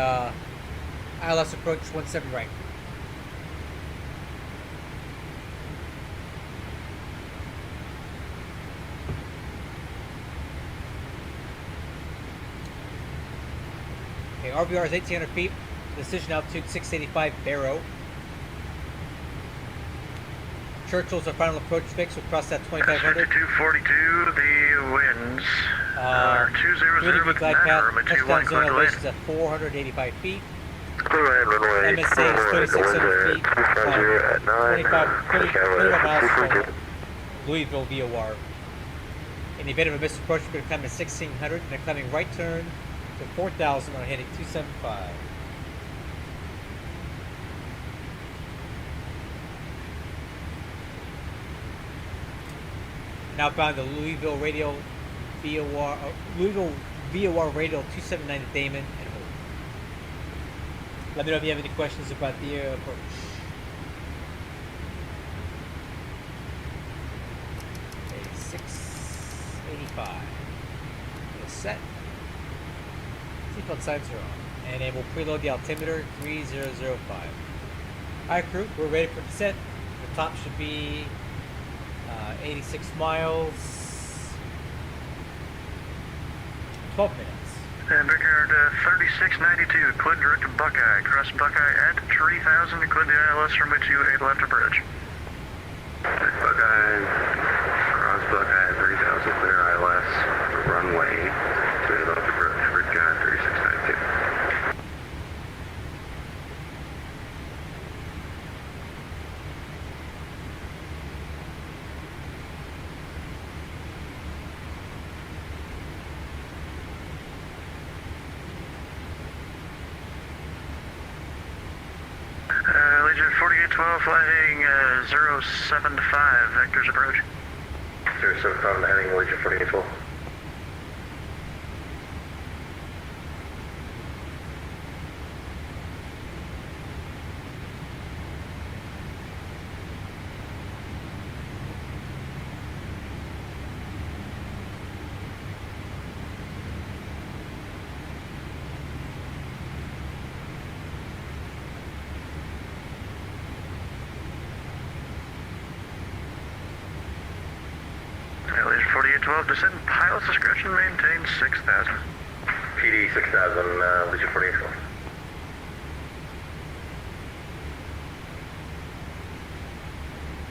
ILS approach 17 right. Okay, RVR is 1,800 feet. Decision altitude 685 Barrow. Churchill's our final approach fix. We'll cross that 2,500. 5242, the winds are 200 with glide NAND, path. runway Touchdown 21, zone quick elevation is land. at 485 feet. Clear land runway MSA is 2,600 feet. 250 at 9. 25 miles from Louisville VOR. In the event of a missed approach, we're going to climb at 1,600 and then climbing right turn to 4,000 on heading 275. Now found the Louisville radio VOR, Louisville VOR radio 279 to Damon and hold. Let me know if you have any questions about the approach. Okay, 685. It's set. Seatbelt signs are on. And then we'll preload the altimeter 3005. Alright crew, we're ready for descent. The top should be 86 miles, 12 minutes. And Brickyard 3692, clear direct to Buckeye. Cross Buckeye at 3000, clear the ILS runway 28 left of bridge. Buckeye, cross Buckeye, 30,000, clear ILS, runway 28 left of bridge, Ripjaws 3692. Legion 4812 flying 075, vectors approach. 075 heading Legion 4812. Legion 4812, descend pilot's discretion, maintain 6000. PD 6000, Legion 4812.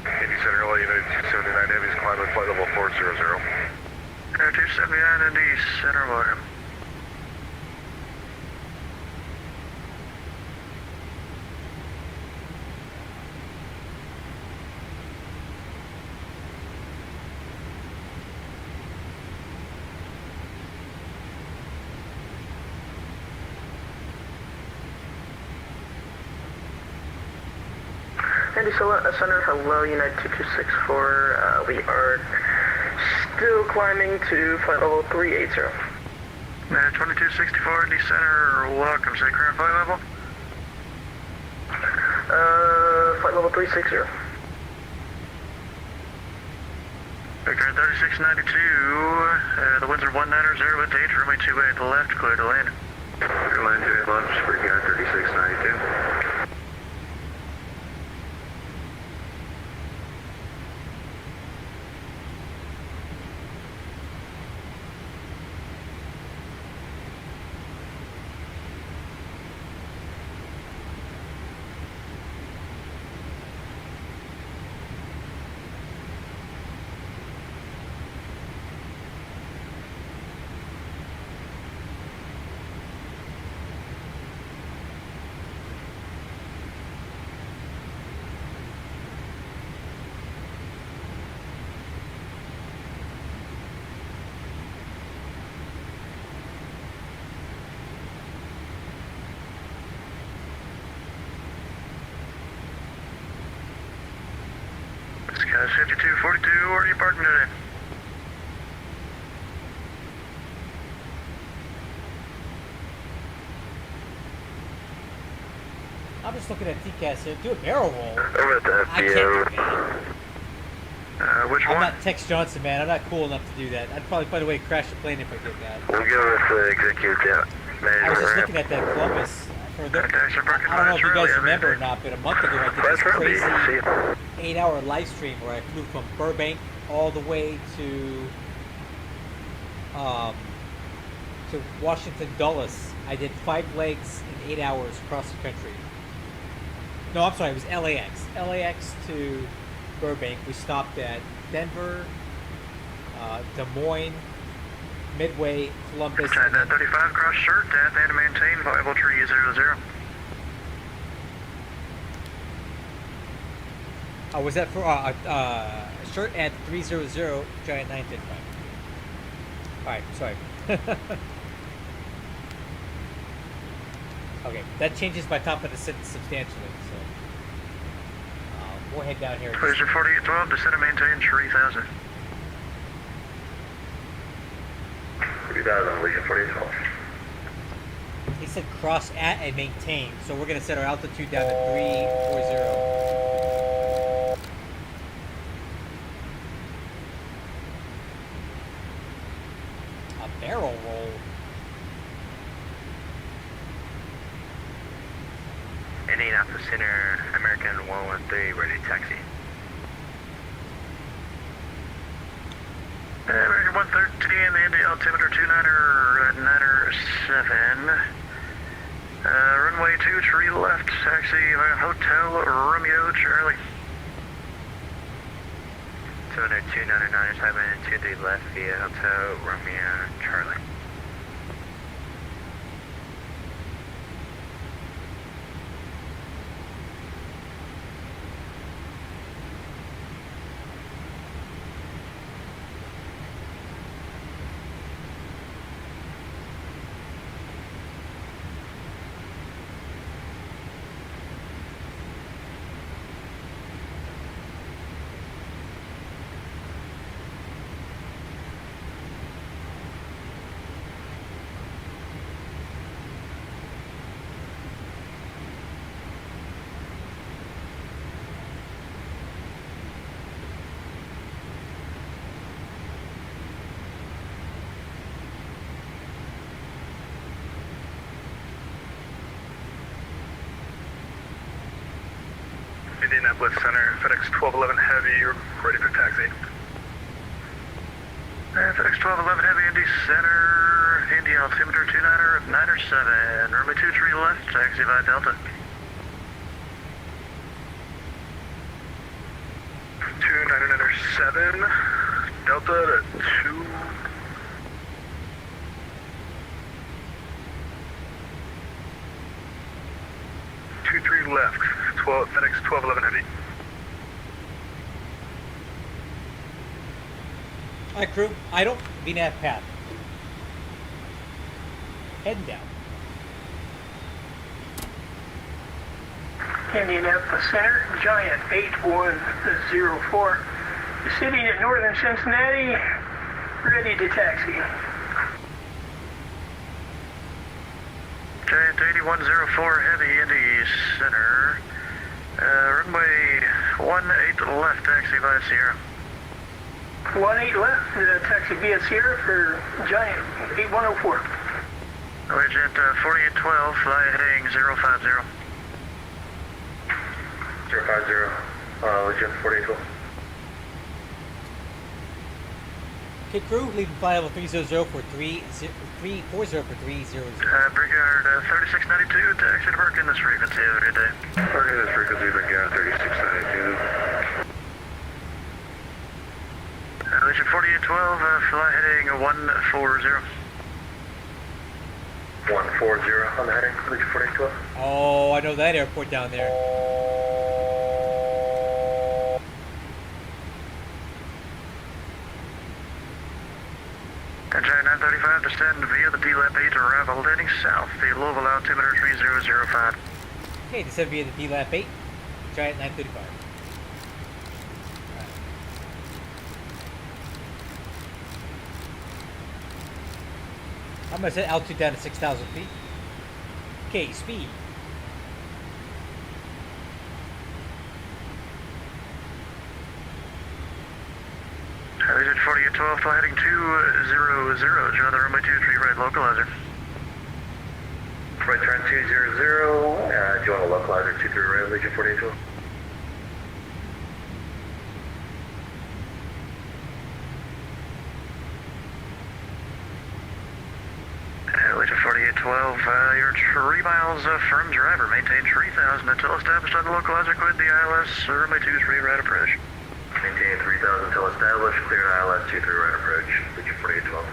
Center United 279 Heavy's climbing flight level 400. 279 ND, center welcome. Andy Center, hello, United 2264. We are still climbing to flight level 380. 2264 ND center, welcome. Say current flight level. Flight level 360. Victor 3692, the winds are 190 with H, runway 28 left, clear to land. Clear line 28 left, Ripjaws 3692. Sky 5242, where are you parking today? I'm just looking at TCAS here. Do a barrel roll. Over at the I can't, FBO. man. Which I'm one? not Tex Johnson, man. I'm not cool enough to do that. I'd probably find a way to crash the plane if I did that. We'll go with the executive jet. I was just looking at that Columbus. For the, Okay, so Broken I don't know if you Lines guys really remember or everything. not, but a month ago I did this That's right. crazy See, 8-hour live stream where I flew from Burbank all the way to Washington Dulles. I did 5 legs in 8 hours across the country. No, I'm sorry, it was LAX. LAX to Burbank. We stopped at Denver, Des Moines, Midway, Columbus. Try 935 cross shirt, and maintain viable tree 00. Oh, was that for shirt at 300, giant 935. Alright, sorry. Okay, that changes my top of the sentence substantially, so we'll head down here. Legion 4812, descend and maintain 3000. 3000, Legion 4812. He said cross at and maintain, so we're going to set our altitude down to 340. A barrel roll. Indianapolis Center, American 113, ready to taxi. American 113, the India altimeter 29er, 97. Runway 2, tree left, taxi Hotel Romeo Charlie. 20299, assignment to the left via Hotel Romeo Charlie. Indianapolis Center, FedEx 1211 Heavy, you're ready for taxi. FedEx 1211 Heavy, Indy Center, Indy altimeter 29er, 97, runway 2, tree left, taxi by Delta. 2997, Delta to 2. Left, FedEx 1211 Heavy. Alright, crew, idle, VNAV path. Heading down. Indianapolis Center, Giant 8104. Sitting at northern Cincinnati, ready to taxi. Giant 8104 Heavy, Indy Center. Runway 18 left, taxi by Sierra. 18 left, taxi via Sierra for Giant 8104. Agent 4812, fly heading 050. 050, Agent 4812. Okay, crew, leaving flight level 300 for 340 for 300. Brigade 3692, taxi to work in this frequency. Have a good day. Working this frequency, Brigade 3692. Agent 4812, fly heading 140. 140 on the heading, Agent 4812. Oh, I know that airport down there. Giant 935, descend via the D-Lap 8, arrival heading south, the Louisville altimeter 3005. Okay, descend via the D-Lap 8, Giant 935. I'm going to set altitude down to 6,000 feet. Okay, speed. Agent 4812, fly heading 200, join the runway 23 right localizer. Right turn 200, join the localizer 23 right, Agent 4812. Agent 4812, you're 3 miles from driver, maintain 3000 until established on the localizer, quit the ILS, runway 23 right approach. Maintain 3000 until established, clear ILS 23 right approach, Agent 4812.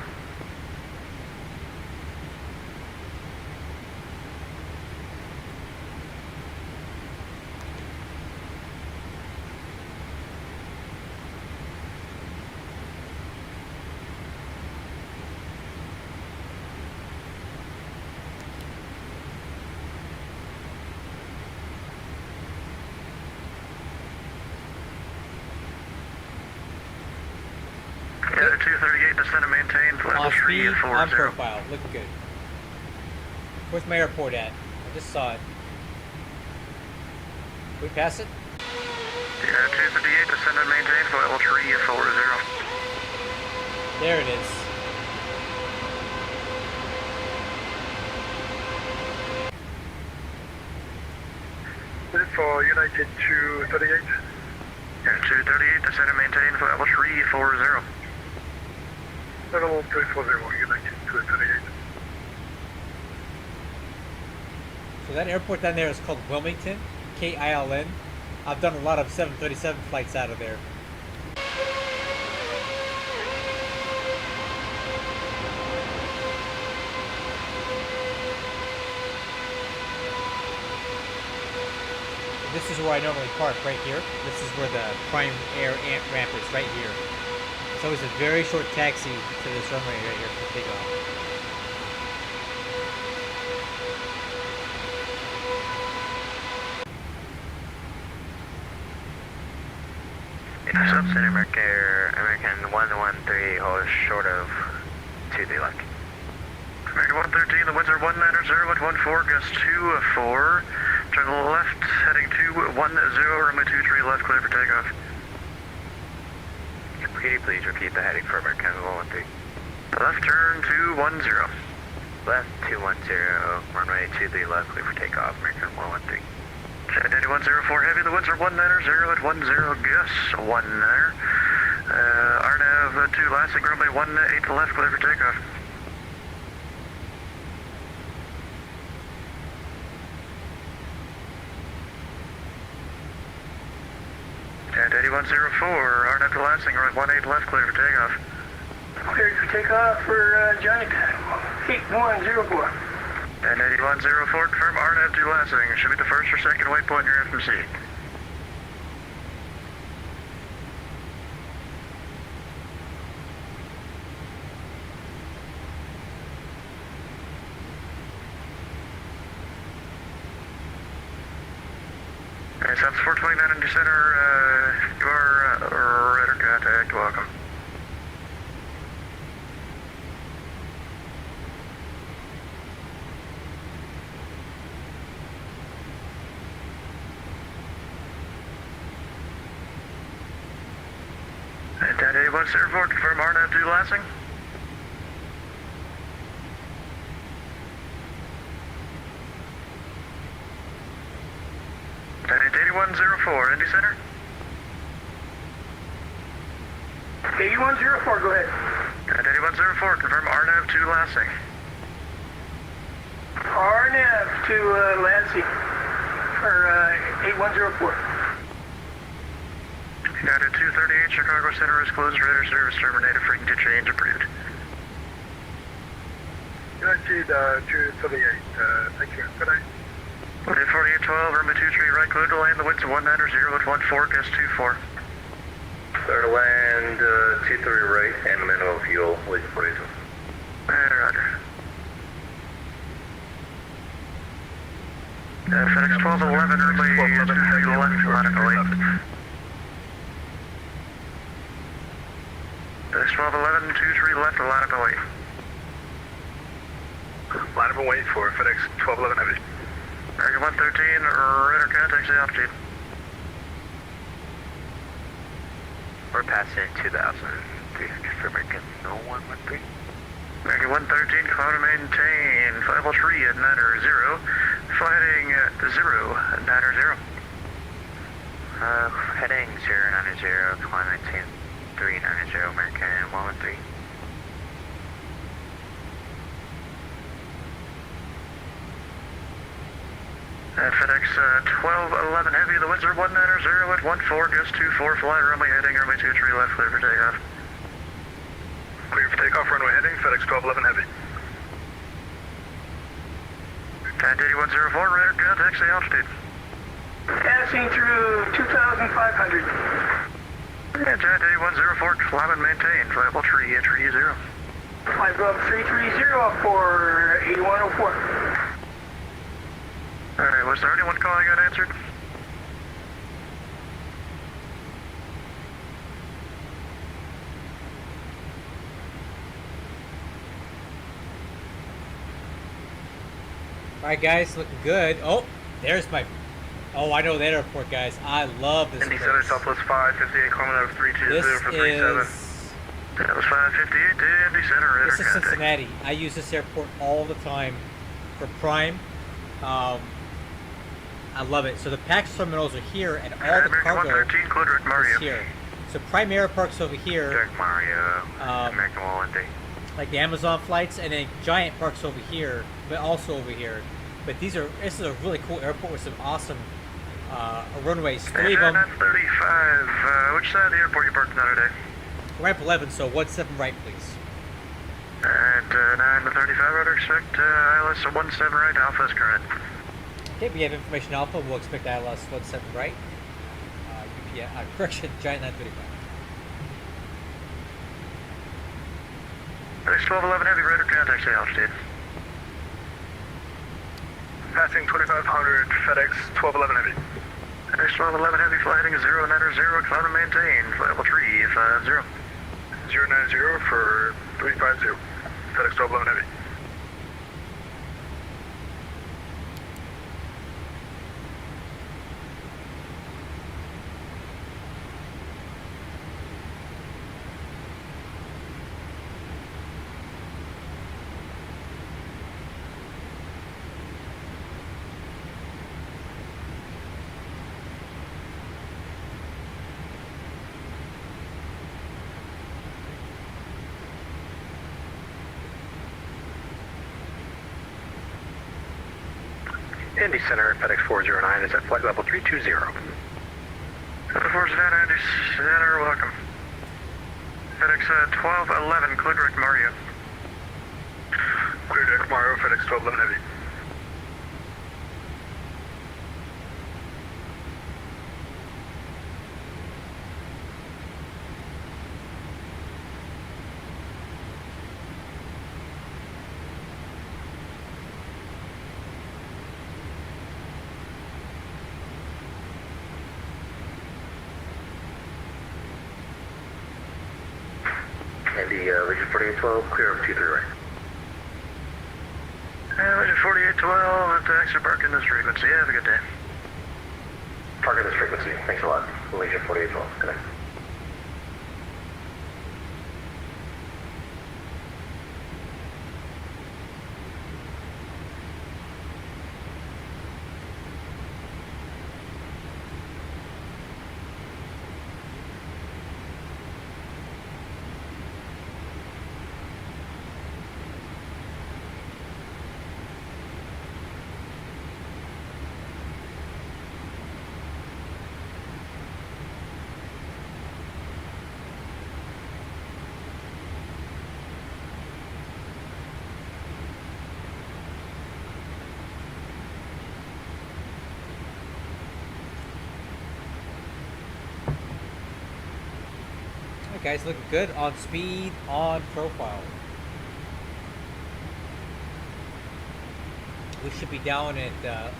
Yeah, 238, descend and maintain, level On speed, 340. on profile. Looking good. Where's my airport at? I just saw it. We pass it? Yeah, 258, descend and maintain, level 340. There it is. United 238. Yeah, 238, descend and maintain for level 340. Level 340, United 238. So that airport down there is called Wilmington, KILN. I've done a lot of 737 flights out of there. This is where I normally park, right here. This is where the prime air ramp is, right here. It's always a very short taxi to this runway right here for takeoff. Subcenter American 113 holds short of 2 left. American 113, the winds are 190 at 14, gust 24. Turn to the left, heading 210, runway 23 left, clear for takeoff. Could you please repeat the heading for American 113? Left turn 210. Left 210, runway 23 left, clear for takeoff, American 113. Jet 8104 heavy, the winds are 190 at 10, gusts 19. RNAV 2 lasting, runway 18 left, clear for takeoff. Jet 8104, RNAV 2 lasting, runway 18 left, clear for takeoff. Cleared for takeoff for Giant 8104. And 8104, confirm RNAV 2 lasting. Should be the first or second waypoint in your FMC. Alright, South 429 in the center, you are radar contact, welcome. And 8104, confirm RNAV 2 lasting. And 8104, Indy Center. 8104, go ahead. And 8104, confirm RNAV 2 lasting. RNAV to Lansing for 8104. United 238, Chicago Center is closed, radar service terminated, frequency change approved. United 238, thank you. Good night. United 4812, runway 23 right, clear to land, the winds are 190 at 14, gust 24. Clear to land, 23 right, and minimum fuel, leaving 42. Roger. FedEx 1211, runway 23 left, line away. FedEx 1211, 23 left, line up and wait. Line up and wait for FedEx 1211 heavy. American 113, radar contact, the altitude. We're passing 2000. For American 0113. American 113, climb and maintain, flight level 3 at 900. Flighting at 090. Heading 090, climb maintain 390, American 113. FedEx 1211 heavy, the winds are 190 at 14, gust 24, fly runway heading, runway 23 left, clear for takeoff. Clear for takeoff, runway heading, FedEx 1211 heavy. Cat 8104, radar contact, the altitude. Passing through 2,500. And Cat 8104, climb and maintain, flight level 330. Flight level 330 for 8104. Alright, was there anyone calling unanswered? Alright guys, looking good. Oh, there's my... Oh, I know that airport, guys. I love this Indy place. Center, Southwest 558, kilometer 320 This for 37. is... That was 558 to Indy Center, radar This is contact. Cincinnati. I use this airport all the time for Prime. I love it. So the PAX terminals are here, and all the American cargo 113, clear direct Mario. is here. So Primera parks over here, Direct Mario, American 113. like the Amazon flights, and then Giant parks over here, but also over here. But this is a really cool airport with some awesome runways. 3 of them. That's 35. Which side of the airport you parked on today? Ramp 11, so 17 right, please. At 9 to 35, I'd expect ILS 17 right, Alpha is current. Okay, we have information Alpha. We'll expect ILS 17 right. Correction, Giant 935. FedEx 1211 Heavy, radar contact, say altitude. Passing 2500, FedEx 1211 Heavy. FedEx 1211 Heavy, flight heading 090, climb and maintain, flight level 350. 090 for 350, FedEx 1211 Heavy. Indy Center, FedEx 409 is at flight level 320. FedEx 409, Indy Center, welcome. FedEx 1211, clear direct Mario. Clear direct Mario, FedEx 1211 Heavy. Indy, Legion 4812, clear of 23 right. Legion 4812, thanks for parking this frequency. Have a good day. Target this frequency. Thanks a lot. Legion 4812, connect. Guys, looking good on speed, on profile. We should be down at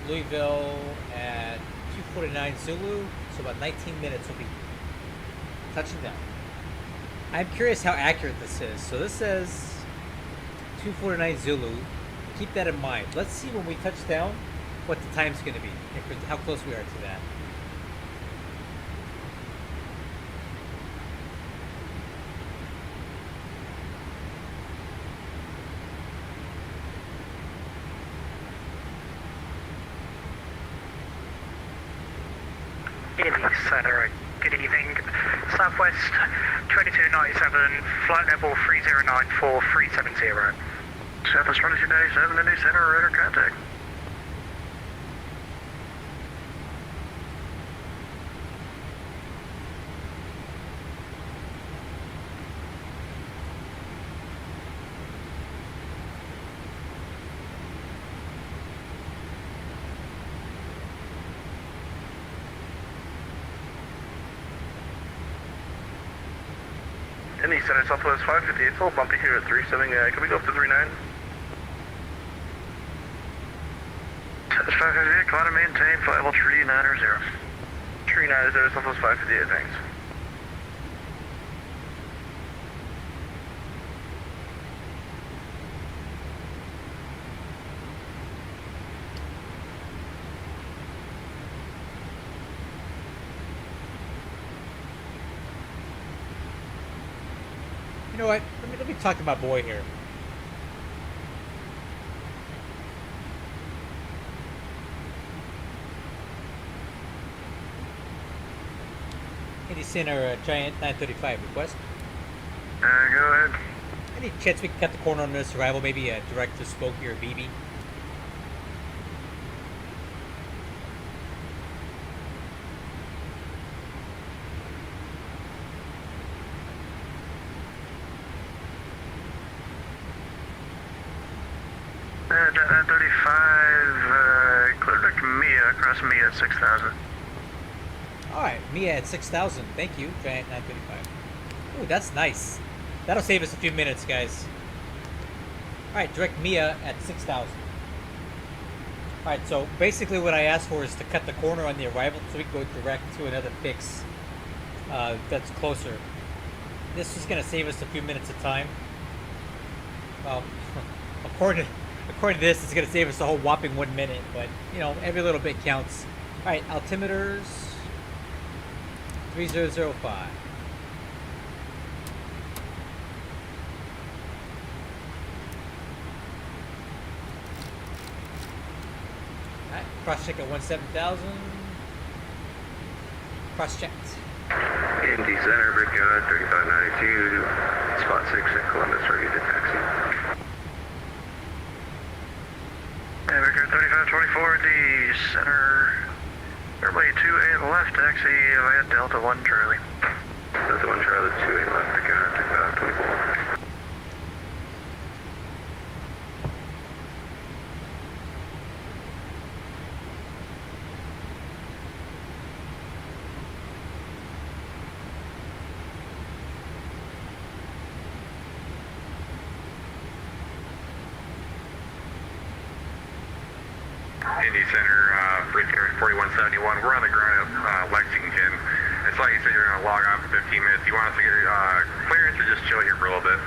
Louisville at 249 Zulu, so about 19 minutes will be touching down. I'm curious how accurate this is. So this says 249 Zulu. Keep that in mind. Let's see when we touch down what the time's going to be, how close we are to that. Indy Center, good evening. Southwest 2297, flight level 3094 370. Southwest 2297, Indy Center, radar contact. Indy Center, Southwest 558, it's a little bumpy here at 37. Can we go up to 39? Southwest 558, climb and maintain, flight level 390. 390, Southwest 558, thanks. You know what? Let me talk to my boy here. Any Center Giant 935 request. Go ahead. Any chance we can cut the corner on this arrival? Maybe a direct to Spokey or BB? Jet 935, clear direct to Mia, across Mia at 6,000. Alright, Mia at 6,000. Thank you, Giant 935. Ooh, that's nice. That'll save us a few minutes, guys. Alright, direct Mia at 6,000. Alright, so basically what I asked for is to cut the corner on the arrival so we can go direct to another fix that's closer. This is going to save us a few minutes of time. Well, according to this, it's going to save us a whole whopping 1 minute, but, you know, every little bit counts. Alright, altimeters 3005. Alright, cross check at 17,000. Cross checked. AMD Center, Ripjaws 3592, spot 6 at Columbus, ready to taxi. American 3524, the center, airway 28 left, taxi via Delta 1 Charlie. Delta 1 Charlie, 28 left, Ripjaws 24. Indy Center, Bridgecar 4171. We're on the ground at Lexington. It's like you said you're going to log on for 15 minutes. Do you want us to get clearance or just chill here for a little bit?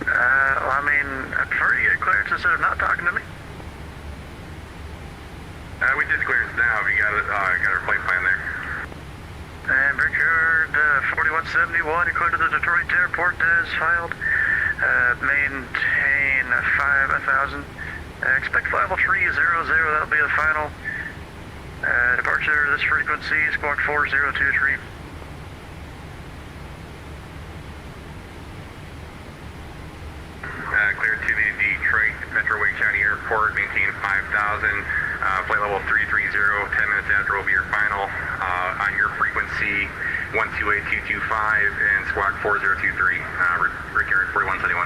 Well, I mean, I prefer you get clearance instead of not talking to me. We did clearance now. We got our flight plan there. And Brickyard 4171, you clear to the Detroit airport as filed. Maintain 5,000. Expect flight level 300, that'll be the final. Departure this frequency, squawk 4023. Clear to the Detroit Metro Wake County Airport, maintain 5,000. Flight level 330, 10 minutes after will be your final. On your frequency, 128225 and squawk 4023. Brickyard 4171.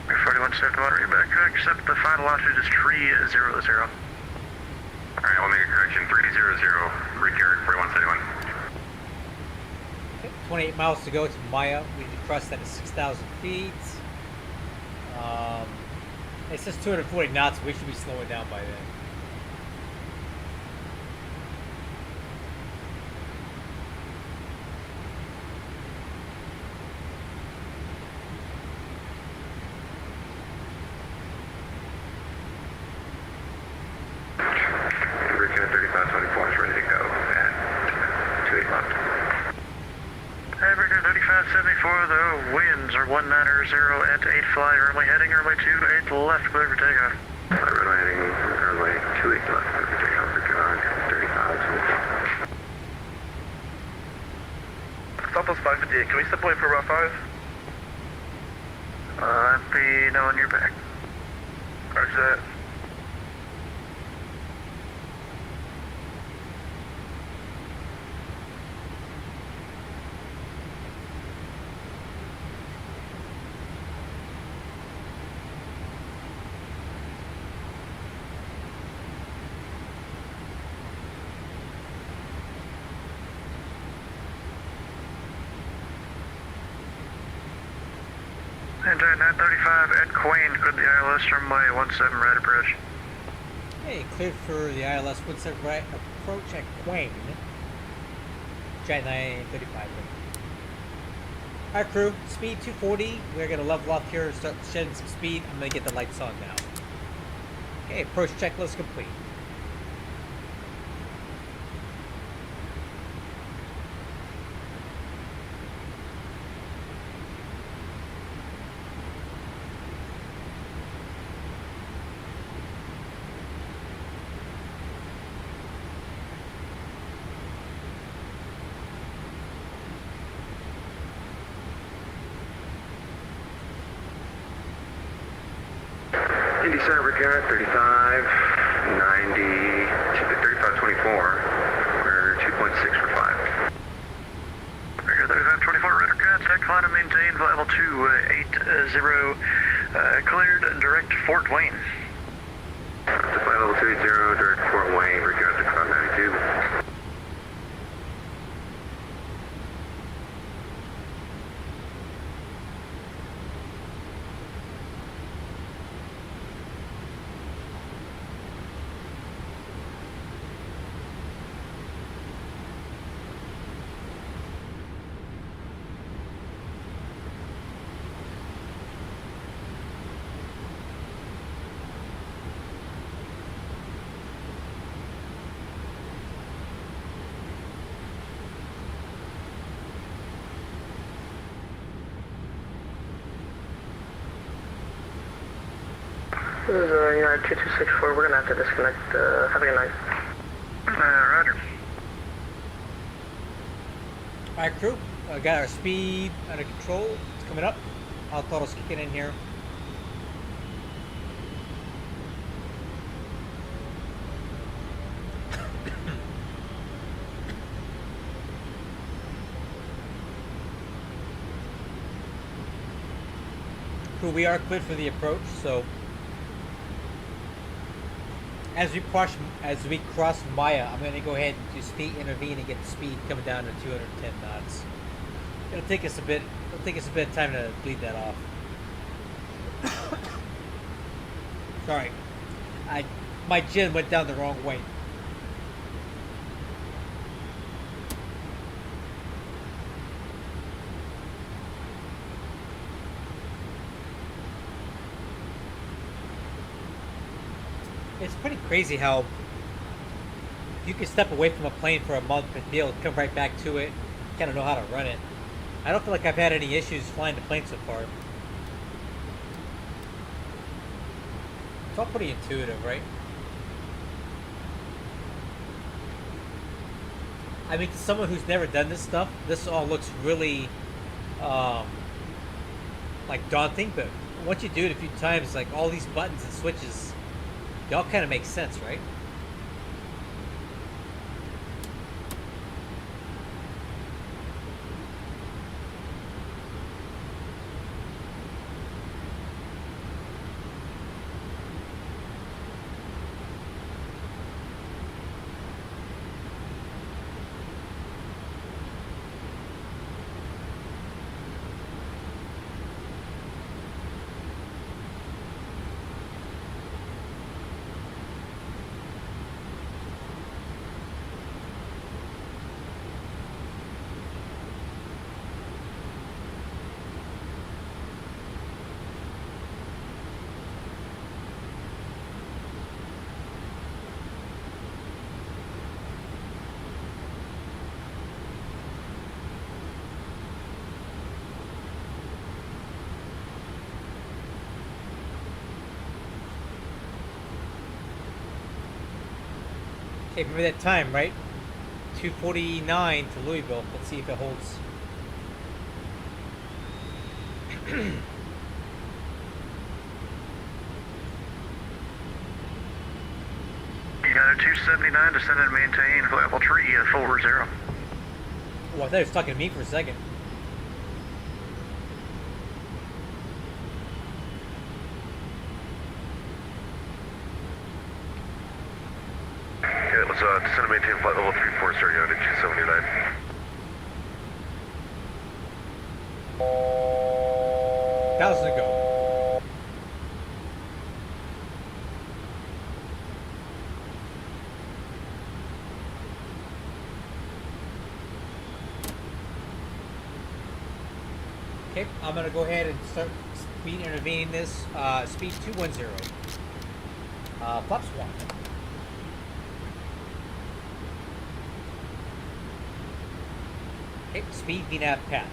4171, read back correct, except the final altitude is 300. Alright, we'll make a correction, 300, Brickyard 4171. Okay, 28 miles to go to Maya. We need to cross that at 6,000 feet. It says 240 knots. We should be slowing down by then. Bridgecar 3524 is ready to go at 28 left. Average 3574, the winds are 190 at 8 fly, runway heading, runway 28 left, clear for takeoff. Runway heading, runway 28 left, clear for takeoff, Bridgecar 30,000. Southwest 558, can we step away for route 5? Let me know when you're back. Roger that. And 935 at Queen, cleared the ILS from my 17 right approach. Okay, cleared for the ILS 17 right approach at Quain. Giant 935. Alright, crew, speed 240. We're going to level off here and start shedding some speed. I'm going to get the lights on now. Okay, approach checklist complete. Indy Center, Brigade 35, 90, 3524. We're 2.6 for 5. Brigade 3524, Red Brigade, set climb and maintain level 280, cleared and direct Fort Wayne. Flight level 280, direct Fort Wayne, Brigade to Cloud 92. This is United 2264. We're going to have to disconnect. Have a good night. Roger. Alright, crew. Got our speed under control. It's coming up. Auto's kicking in here. Crew, we are cleared for the approach, so as we cross Maya, I'm gonna go ahead and do speed intervene and get the speed coming down to 210 knots. It'll take us a bit of time to bleed that off. Sorry, my gin went down the wrong way. It's pretty crazy how you can step away from a plane for a month and be able to come right back to it, kind of know how to run it. I don't feel like I've had any issues flying the plane so far. It's all pretty intuitive, right? I mean, to someone who's never done this stuff, this all looks really like daunting, but once you do it a few times, like all these buttons and switches, they all kind of make sense, right? Okay, remember that time, right? 2:49 to Louisville. Let's see if it holds. United 279, descend and maintain level 340. Oh, I thought he was talking to me for a second. Okay, let's descend and maintain flight level 34, sir, United 279. Thousand to go. Okay, I'm gonna go ahead and start speed intervening this. Speed 210. Flaps 1. Okay, speed VNAV path.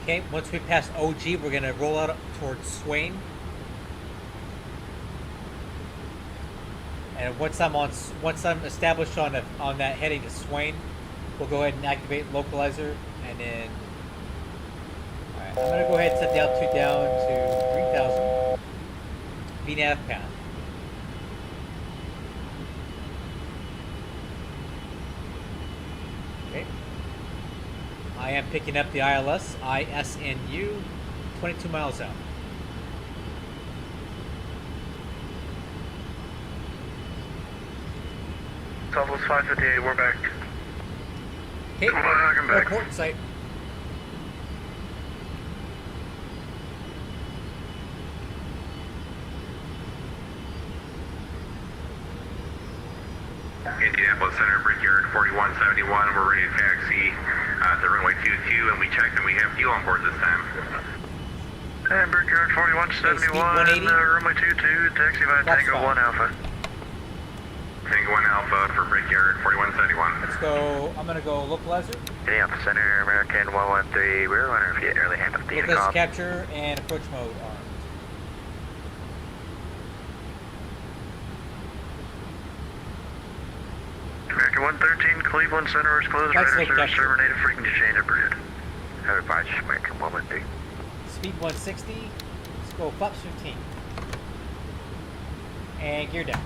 Okay, once we pass OG, we're gonna roll out towards Swain. And once I'm established on that heading to Swain, we'll go ahead and activate localizer, and then. All right, I'm gonna go ahead and set the altitude down to 3,000. VNAV path. Okay. I am picking up the ISNU, 22 miles out. Southwest 558, we're back. Okay, Welcome back. airport site. Indianapolis Center, Brickyard 4171. We're ready to taxi to runway 22, and we checked and we have fuel on board this time. And Brickyard 4171, runway 22, taxi via Tango 1 Alpha. Tango 1 Alpha for Brickyard 4171. Let's go. I'm gonna go localizer. Indianapolis Center, American 113, we're running for early hand of the Localizer intercom. capture and approach mode armed. American 113, Cleveland Center is closed, Nice radar look, service capture. terminated, frequency change approved. Have a American 113. Speed 160. Let's go flaps 15. And gear down.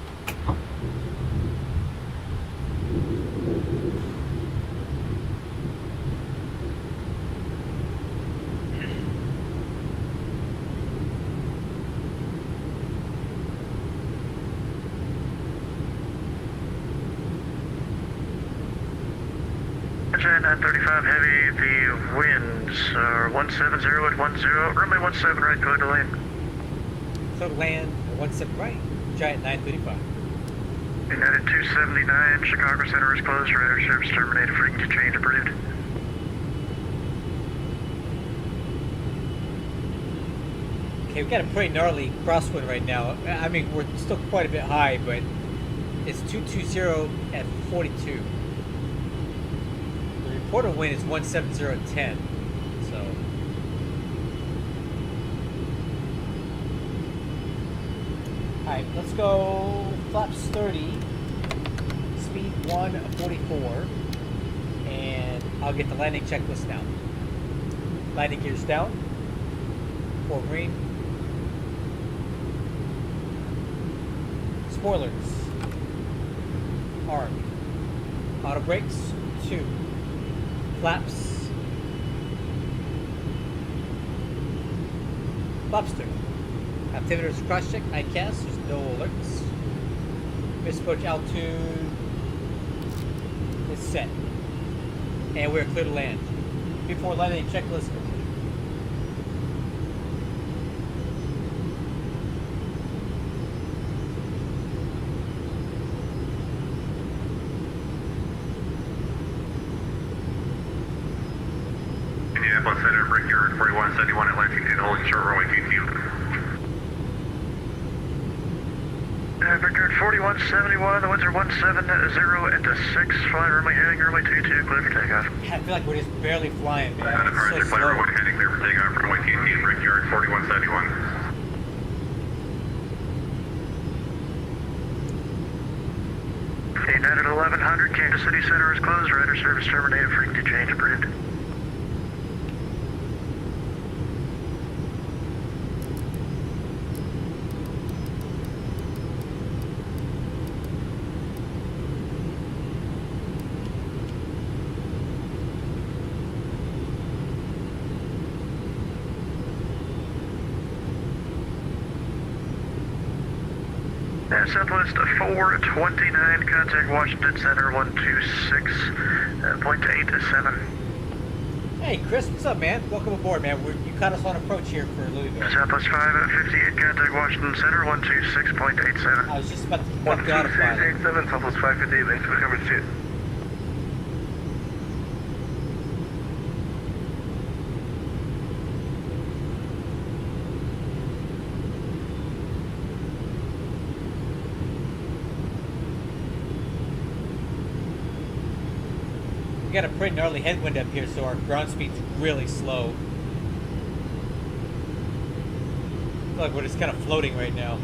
Jet 935 heavy, the winds are 170 at 10, runway 17 right, clear to lane. So to land, 17 right, Giant 935. United 279, Chicago Center is closed, radar service terminated, frequency change approved. Okay, we've got a pretty gnarly crosswind right now. I mean, we're still quite a bit high, but it's 220 at 42. The reported wind is 170 at 10. So. Alright, let's go flaps 30, speed 144, and I'll get the landing checklist down. Landing gears down, 4 green. Spoilers, armed. Auto brakes, 2. Flaps. Lobster. Altimeters cross check, ICAS, there's no alerts. Approach altitude is set. And we're clear to land. Before landing checklist complete. Indianapolis Center, Brickyard 4171 at Lexington, holding short runway 22. Brickyard 4171, the winds are 170 at 6, flying runway heading, runway 22, clear for takeoff. I feel like we're just barely flying, man. On It's departure, so flight slow. runway heading clear for takeoff, runway 22, Brickyard 4171. United 1100, Kansas City Center is closed, radar service terminated, frequency change approved. Southwest 429, contact Washington Center 126.87. Hey, Chris, what's up, man? Welcome aboard, man. You caught us on approach here for Louisville. Southwest 558, contact Washington Center 126.87. I was just about to fuck the autopilot. 126.87, Southwest 558, thanks for coming to We got a pretty gnarly headwind up here, so our ground speed's really slow. Look, we're just kind of floating right now.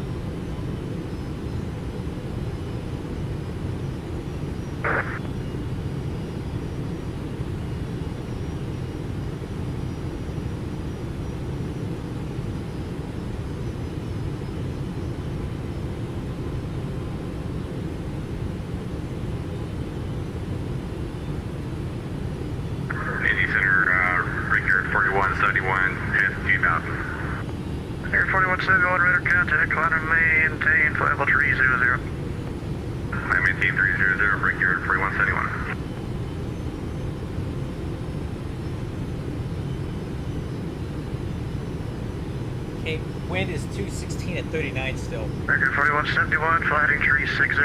Navy Center, right here at 4171, head 2000. Air 4171, radar contact, climb and maintain flight level 300. I maintain 300, right here at 4171. Okay, wind is 216 at 39 still. Record 4171, flight heading 360.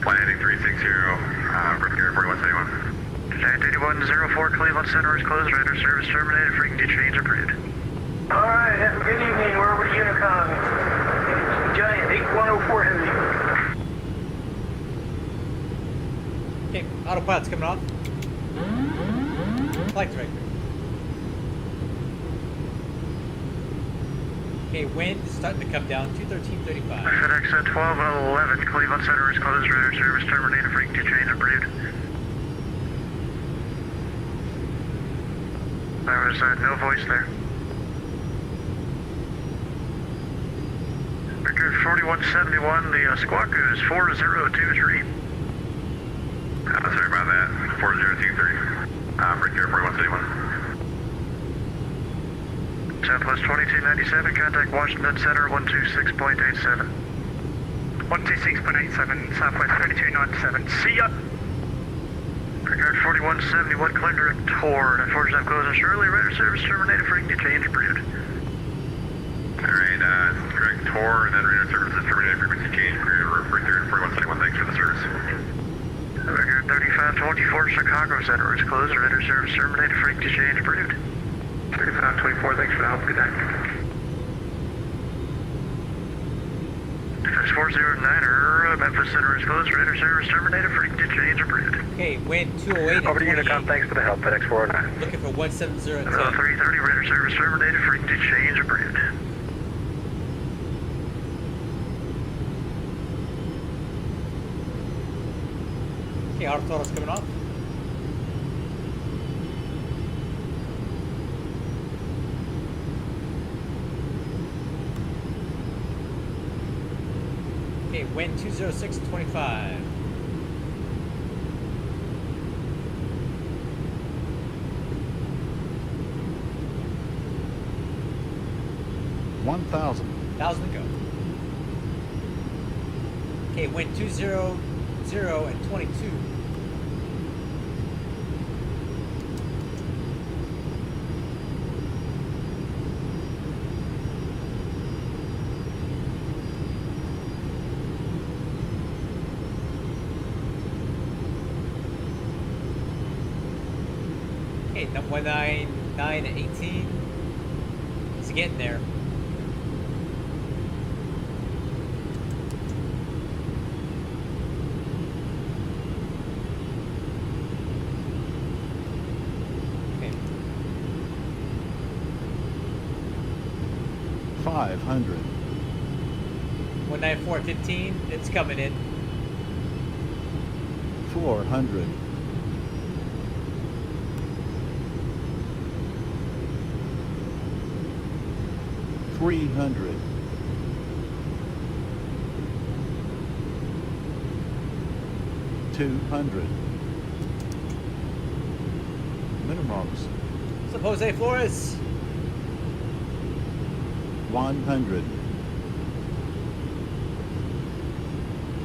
Flight heading 360, right here at 4171. Giant 8104, Cleveland Center is closed, radar service terminated, frequency change approved. Alright, have a good evening. Where were you Unicom? Giant 8104 Heavy. Okay, autopilot's coming off. Flight director. Okay, wind is starting to come down, 213.35. FedEx at 1211, Cleveland Center is closed, radar service terminated, frequency change approved. There was no voice there. Record 4171, the squawk is 4023. Sorry about that, 4023. Right here at 4171. Southwest 2297, contact Washington Center 126.87. 126.87, Southwest 2297. See ya! Record 4171, climb direct toward. Unfortunately, I'm closing shortly. Radar service terminated, frequency change approved. Alright, direct tour and then radar service is terminated, frequency change period. Right here at 4171, thanks for the service. Record 3524, Chicago Center is closed, radar service terminated, frequency change approved. 3524, thanks for the help, good night. Defense 409er, Memphis Center is closed, radar service terminated, frequency change approved. Okay, wind 208 Over to at 28. Unicom, thanks for the help, FedEx 409. Looking for 170 at 10. 330, radar service terminated, frequency change approved. Okay, autothrottle's coming off. Okay, wind 206 at 25. $1,000. 1,000 to go. Okay, wind 200 at 22. Okay, 199 at 18. It's getting there. Okay. 500. 194 at 15. It's coming in. 400. 300. 200. Minimums. What's up, Jose Flores? 100.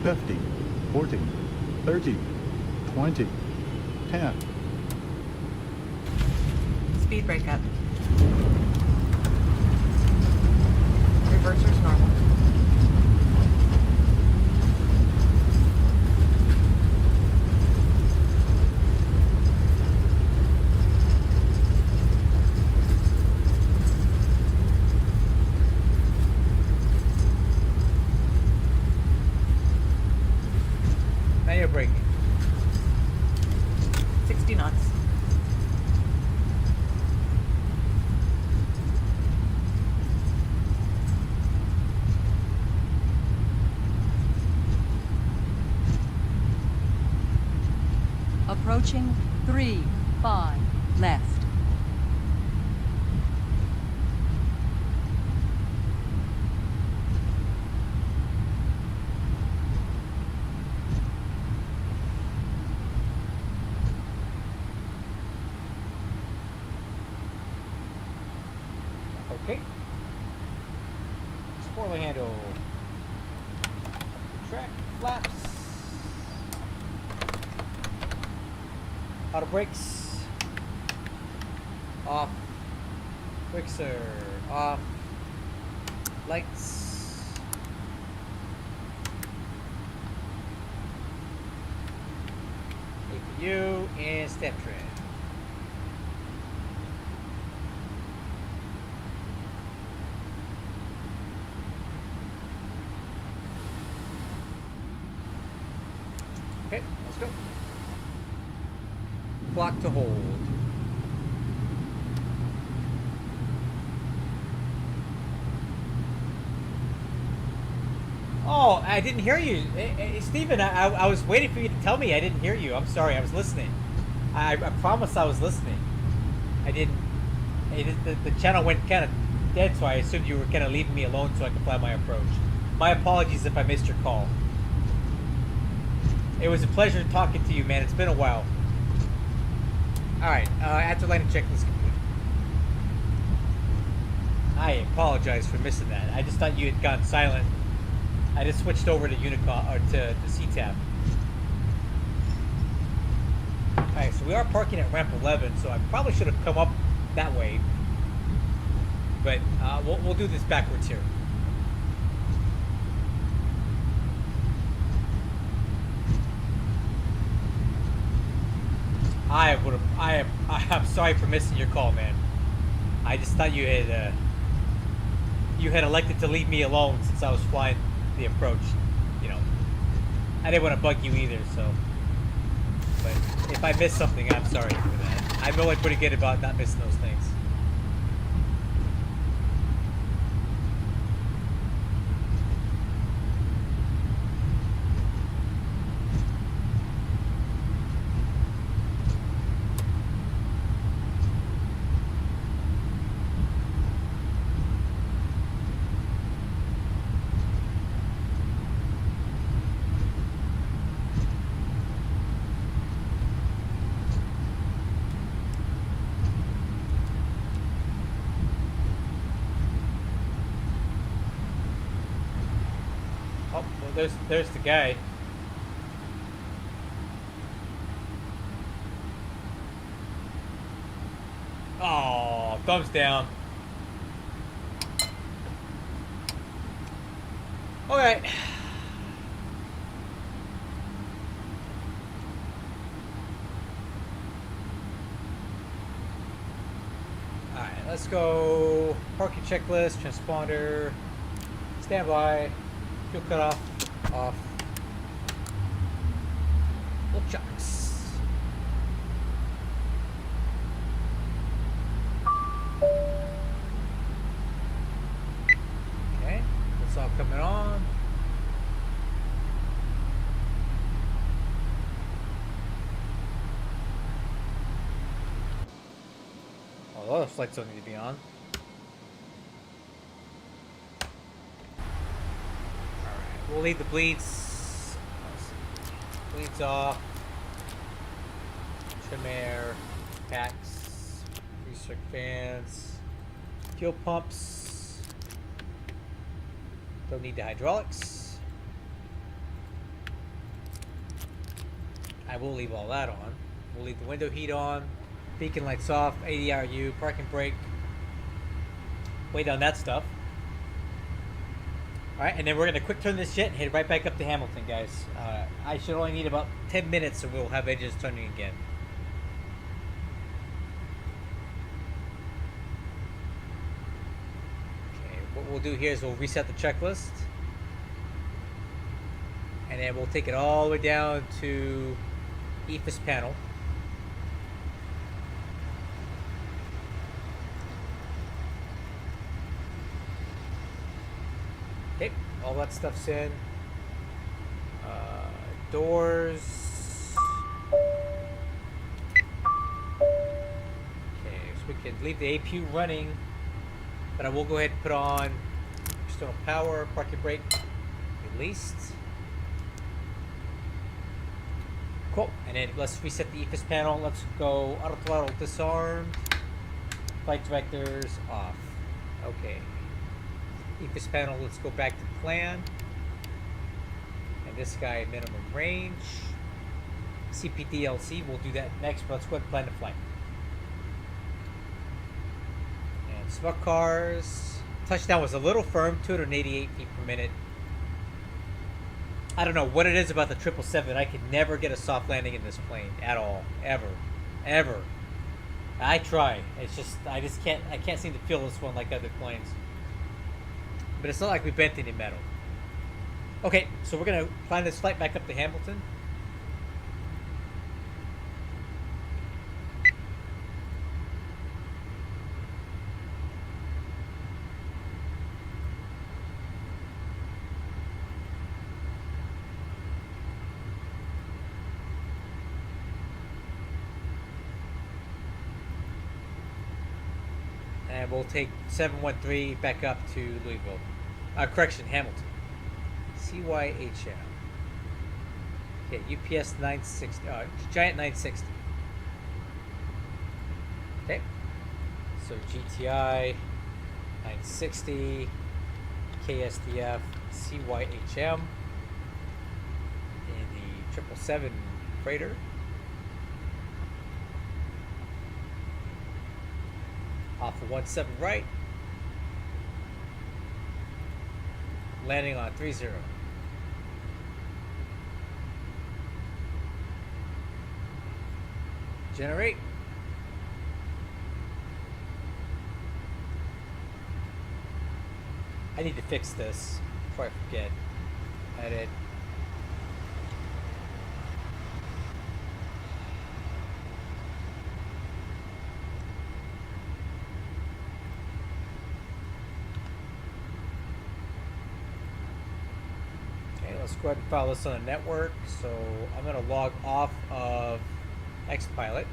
50. 40. 30. 20. 10. Speed breakup. Reverser's normal. Now you're braking. 60 knots. Approaching 3-5 left. Okay. Spoiler handle. Track flaps. Auto brakes. Off. Brakes are off. Lights. APU and step tread. Okay, let's go. Block to hold. Oh, I didn't hear you. Steven, I was waiting for you to tell me I didn't hear you. I'm sorry, I was listening. I promised I was listening. I didn't. The channel went kind of dead, so I assumed you were kind of leaving me alone so I could fly my approach. My apologies if I missed your call. It was a pleasure talking to you, man. It's been a while. Alright, after landing checklist complete. I apologize for missing that. I just thought you had gone silent. I just switched over to Unicom or to the CTAB. Alright, so we are parking at ramp 11, so I probably should have come up that way. But we'll do this backwards here. I'm sorry for missing your call, man. I just thought you had elected to leave me alone since I was flying the approach. You know, I didn't want to bug you either, so. But if I missed something, I'm sorry for that. I'm really pretty good about not missing those things. There's the guy. Oh, thumbs down. All right. All right, let's go. Parking checklist, transponder, standby, fuel cutoff. Off. Little chocks. Okay, that's all coming on. Oh, those lights don't need to be on. We'll leave the bleeds. Bleeds off. Trim air. Packs. Restrict fans. Fuel pumps. Don't need the hydraulics. I will leave all that on. We'll leave the window heat on. Beacon lights off. ADRU. Parking brake. Way down that stuff. Alright, and then we're going to quick turn this jet and head right back up to Hamilton, guys. I should only need about 10 minutes and we'll have engines turning again. Okay, what we'll do here is we'll reset the checklist. And then we'll take it all the way down to EFIS panel. Okay, all that stuff's in. Doors. leave the APU running, but I will go ahead and put on external power, parking brake released. Cool. And then let's reset the EFIS panel. Let's go auto throttle disarmed. Flight directors off. Okay. EFIS panel, let's go back to plan. And this guy, minimum range. CPDLC, we'll do that next, but let's go ahead and plan the flight. And smuck cars. Touchdown was a little firm, 288 feet per minute. I don't know what it is about the 777. I could never get a soft landing in this plane at all, ever. I try. It's just I can't seem to feel this one like other planes. But it's not like we bent any metal. Okay, so we're gonna plan this flight back up to Hamilton. And we'll take 713 back up to Louisville. Correction, Hamilton. CYHM. Okay, UPS 960. Giant 960. Okay. So GTI 960, KSDF, CYHM, and the 777 freighter. Off of 17 right. Landing on 30. Generate. I need to fix this before I forget. Edit. Let's go ahead and file this on a network. So I'm going to log off of XPilot.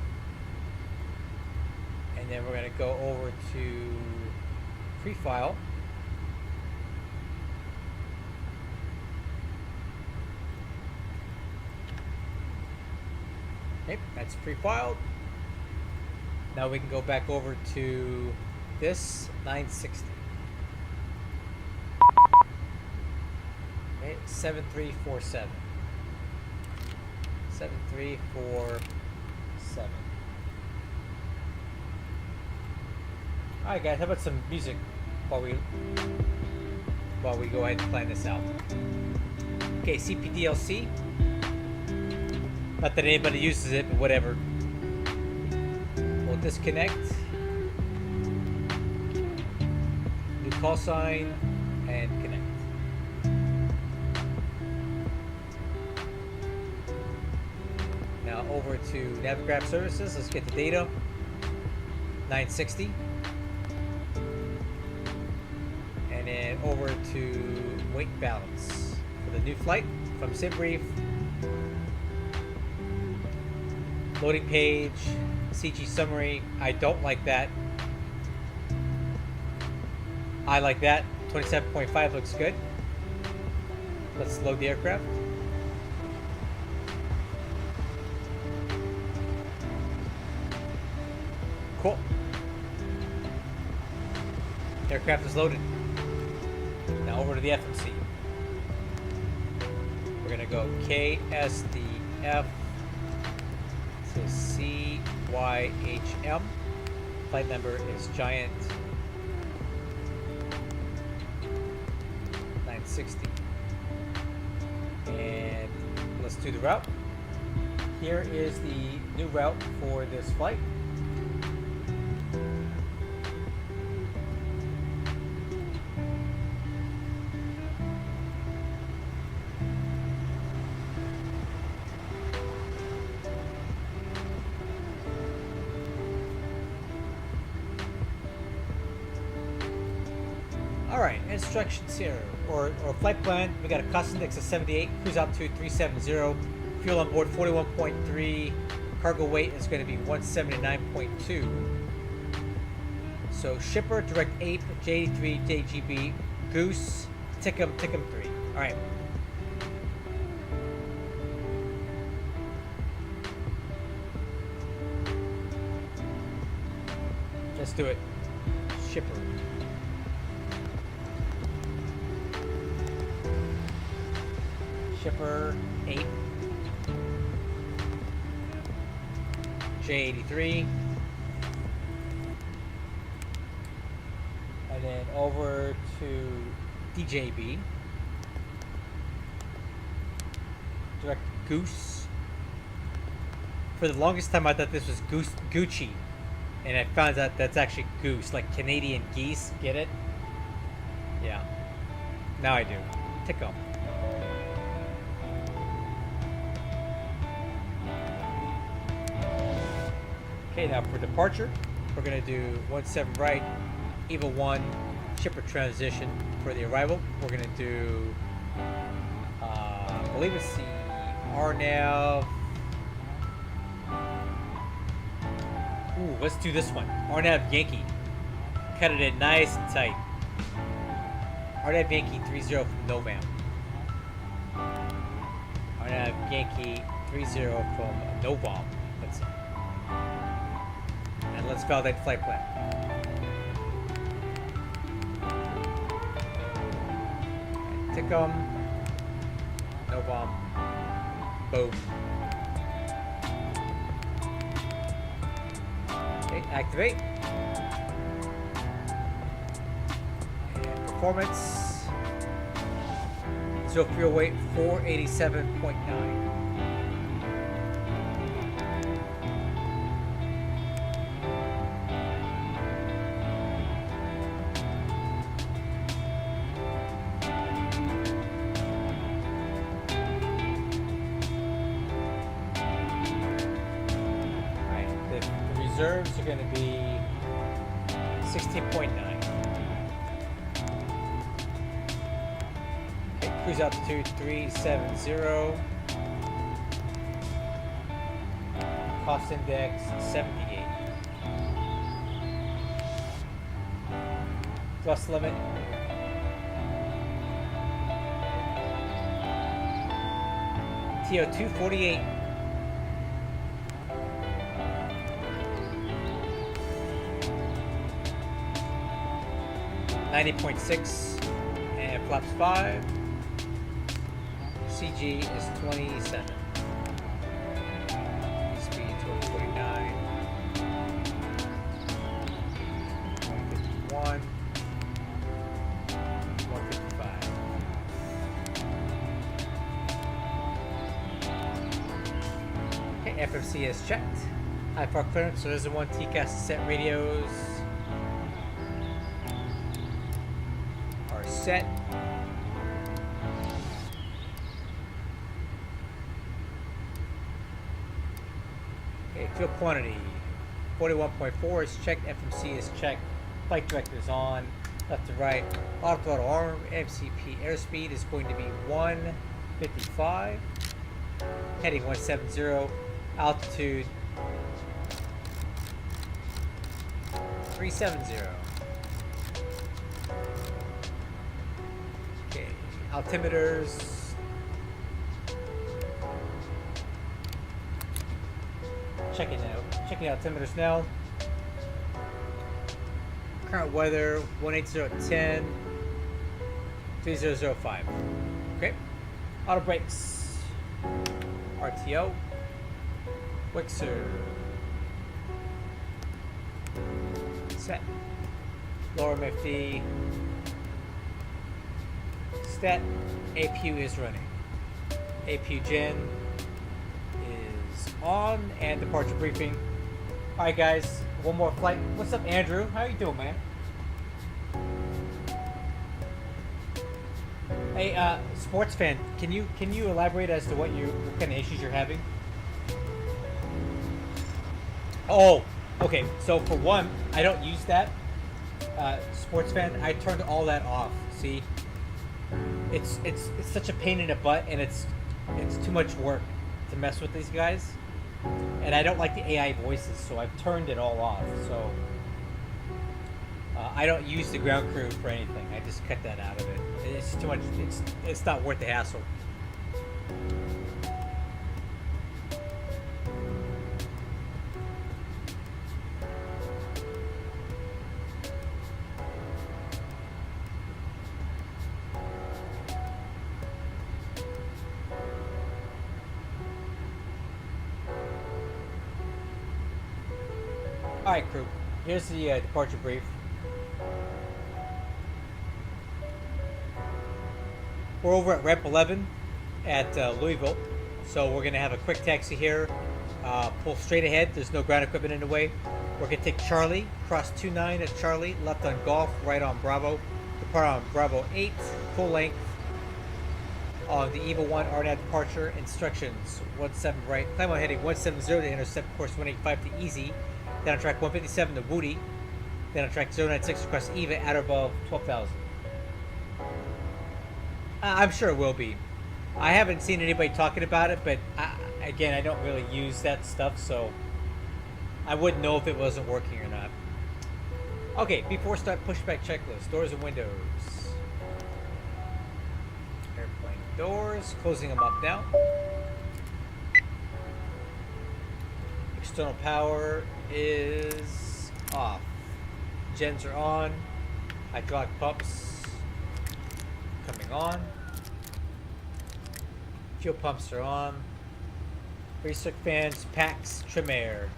And then we're going to go over to pre-file. Okay, that's pre-filed. Now we can go back over to this 960. 7347. 7347. Alright guys, how about some music while we go ahead and plan this out. Okay, CPDLC. Not that anybody uses it, but whatever. We'll disconnect. New call sign and connect. Now over to Navigraph services. Let's get the data. 960. And then over to weight balance for the new flight from SimBrief. Loading page, CG summary. I don't like that. I like that. 27.5 looks good. Let's load the aircraft. Cool. Aircraft is loaded. Now over to the FMC. We're gonna go KSDF to CYHM. Flight number is Giant 960. And let's do the route. Here is the new route for this flight. Alright, instructions here, or flight plan. We got a cost index of 78, cruise altitude 370, fuel on board 41.3, cargo weight is going to be 179.2. So shipper, direct ape, J83, JGB, goose, tickum 3. All right. Let's do it. Shipper. Shipper, ape, J83. And then over to DJB. Direct goose. For the longest time I thought this was Gucci. And I found out that's actually goose, like Canadian geese. Get it? Yeah. Now I do. Tickum. Okay, now for departure, we're going to do 17 right, EVA 1, shipper transition for the arrival. We're going to do, I believe it's the RNAV. Ooh, let's do this one. RNAV Yankee. Cut it in nice and tight. RNAV Yankee 30 from Nomam. RNAV Yankee 30 from Novom. Let's see. And let's validate the flight plan. Tickum. Novom. Boom. Okay, activate. And performance. 0 fuel weight 487.9. Reserves are going to be 16.9. Okay, cruise altitude 370. Cost index 78. Thrust limit. TO2 48. 90.6 and flaps 5. CG is 27. Speed 249. 151. 155. Okay, FFC is checked. IFR clearance, so there's the one TCAS set radios. Set. Okay, fuel quantity 41.4 is checked. FMC is checked. Flight director is on. Left to right. Auto throttle arm. MCP airspeed is going to be 155. Heading 170. Altitude 370. Altimeters. Checking altimeters now. Current weather 18010 3005. Okay. Auto brakes. RTO. Wixer. Set. Lower MFD. Stat. APU is running. APU gen is on, and departure briefing. Alright guys, one more flight. What's up, Andrew? How you doing, man? Hey, sports fan, can you elaborate as to what kind of issues you're having? Oh, okay. So for one, I don't use that. Sports fan, I turned all that off. See, it's such a pain in the butt, and it's too much work to mess with these guys. And I don't like the AI voices, so I've turned it all off. So I don't use the ground crew for anything. I just cut that out of it. It's too much. It's not worth the hassle. All right, crew. Here's the departure brief. We're over at Rep 11 at Louisville, so we're going to have a quick taxi here, pull straight ahead. There's no ground equipment in the way. We're going to take Charlie, cross 29 at Charlie, left on Golf, right on Bravo, depart on Bravo 8, full length on the EVA 1 RNAV departure. Instructions: 17 right, climb on heading 170 to intercept course 185 to Easy, then on track 157 to Woody, then on track 096 across EVA at or above 12,000. I'm sure it will be. I haven't seen anybody talking about it, but again, I don't really use that stuff, so I wouldn't know if it wasn't working or not. Okay, before start, pushback checklist. Doors and windows. Airplane doors, closing them up now. External power is off. Gens are on. Hydraulic pumps coming on. Fuel pumps are on. Recirc fans, packs, trim air.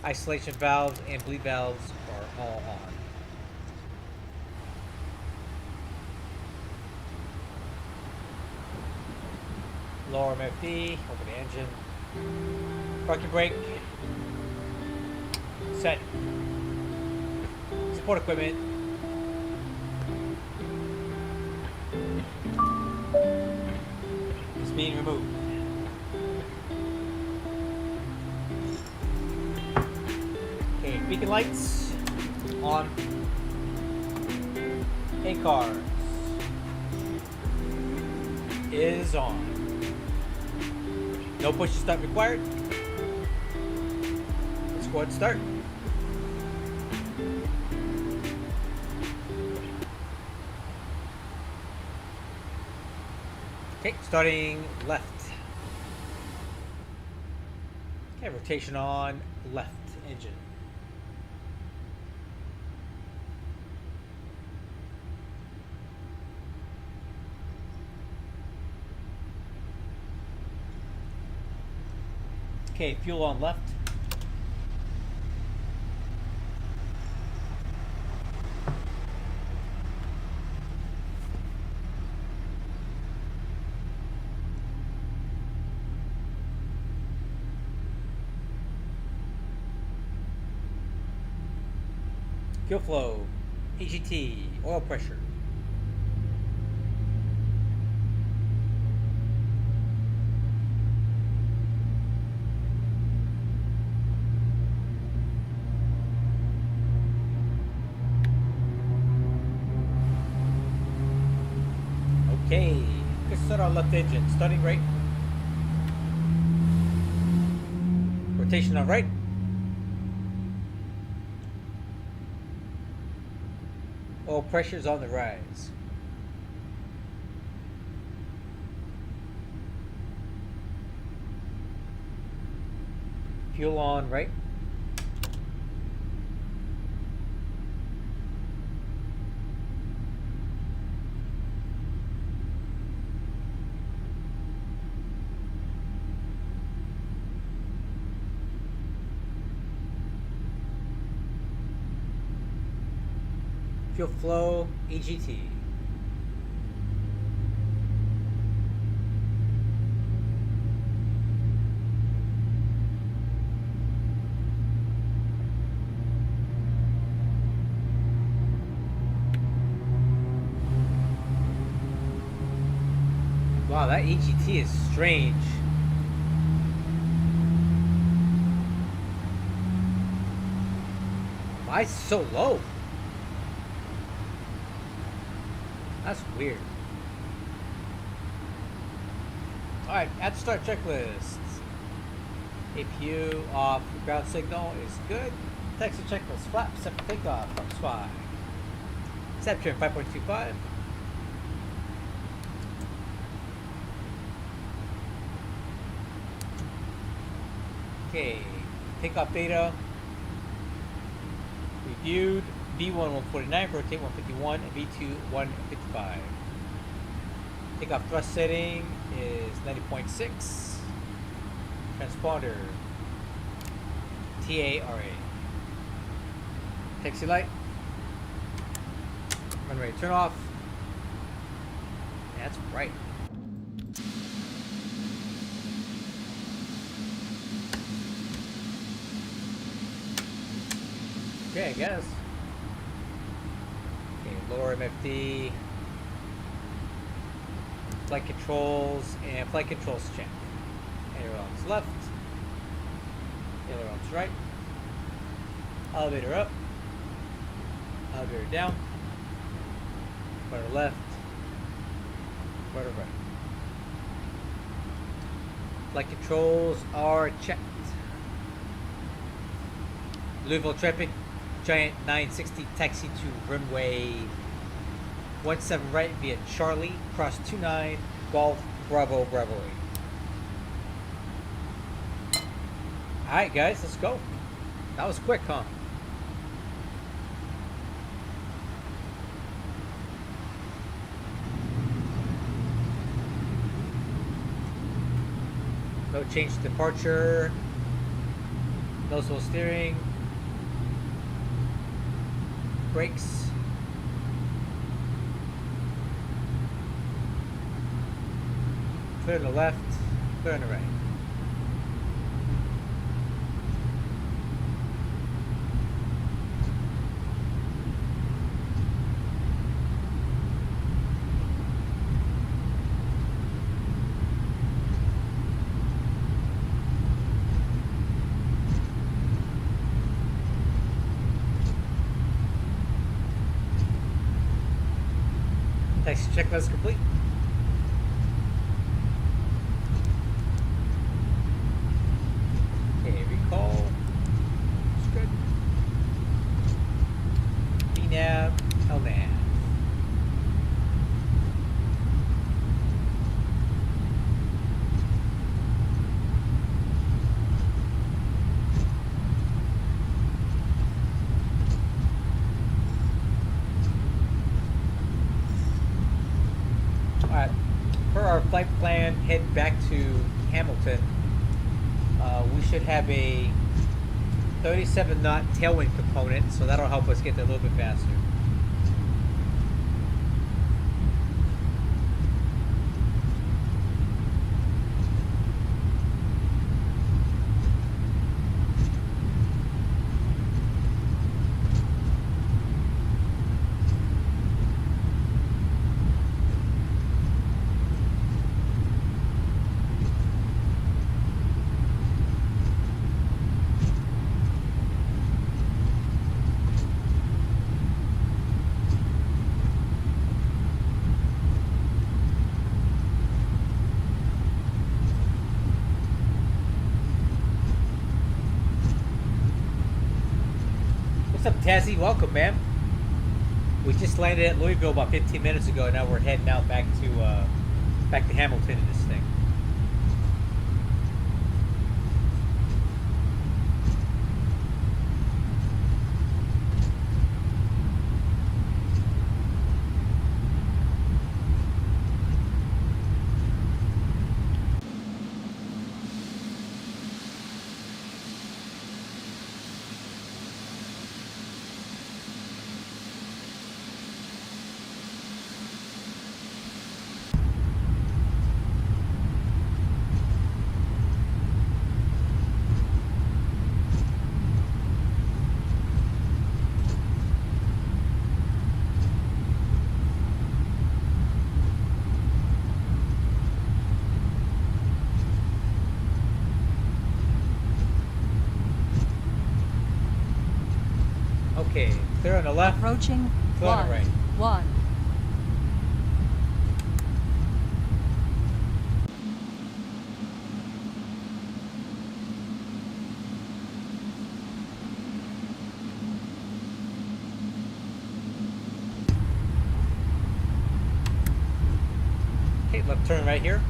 Isolation valves and bleed valves are all on. Lower MFD, open the engine. Parking brake. Set. Support equipment. Is being removed. Okay, beacon lights on. A-cars is on. No push to start required. Let's go ahead and start. Okay, starting left. Okay, rotation on left engine. Okay, fuel on left. Fuel flow, EGT, oil pressure. Okay, let's start on left engine, starting right. Rotation on right. Oil pressure's on the rise. Fuel on right. Fuel flow, EGT. Wow, that EGT is strange. Why is it so low? That's weird. Alright, at the start checklist. APU off, ground signal is good. Taxi checklist, flap, set for takeoff, from SPY. Step trim 5.25. Okay, takeoff data. Reviewed. V1 149, rotate 151, and V2 155. Takeoff thrust setting is 90.6. Transponder TARA. Taxi light. Runway turn off. That's right. Okay, I guess. Okay, lower MFD. Flight controls and flight controls check. Ailerons left. Ailerons right. Elevator up. Elevator down. Rudder left. Rudder right. Flight controls are checked. Louisville traffic. Giant 960 taxi to runway 17 right via Charlie. Cross 29 Golf Bravo Bravo 8. Alright guys, let's go. That was quick, huh? No change to departure. No slow steering. Brakes. Clear to the left. Clear on the right. Taxi checklist complete. Okay, recall. It's good. VNAV, LNAV. Per our flight plan, head back to Hamilton. We should have a 37 knot tailwind component, so that'll help us get there a little bit faster. What's up, Tazzy? Welcome, man. We just landed at Louisville about 15 minutes ago, and now we're heading out back to Hamilton in this thing. Okay, clear on the left. Approaching Clear on the right. 1. left turn right here.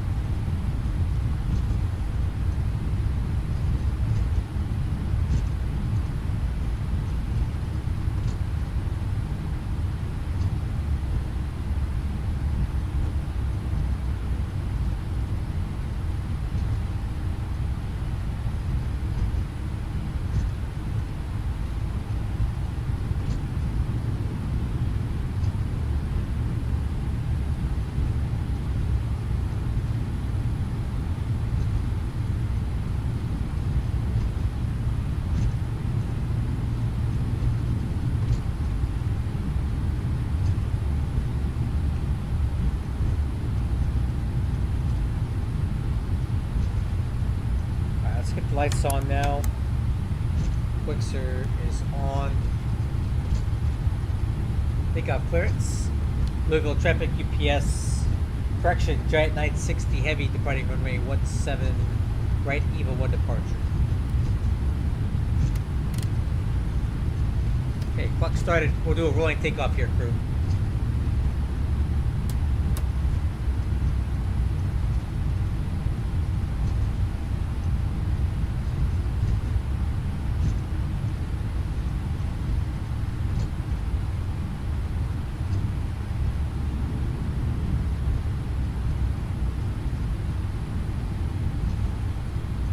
Lights on now. Quixer is on. Takeoff clearance. Louisville traffic UPS. Correction, Giant 960 Heavy departing runway 17 right, EVA 1 departure. Okay, clock started. We'll do a rolling takeoff here, crew.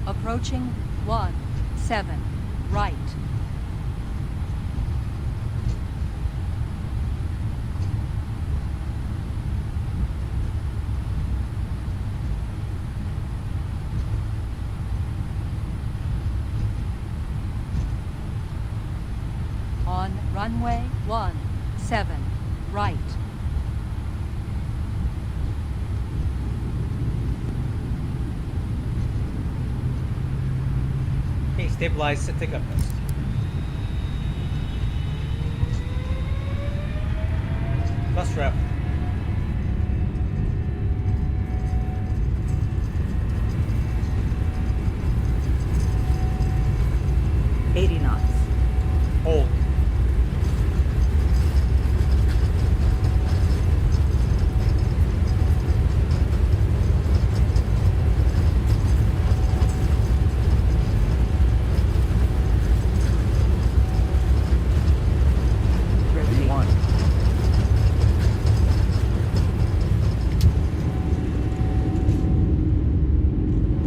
Approaching 17 right. On runway 17 right. Okay, stabilize and take up test. Plus rep. knots. Hold.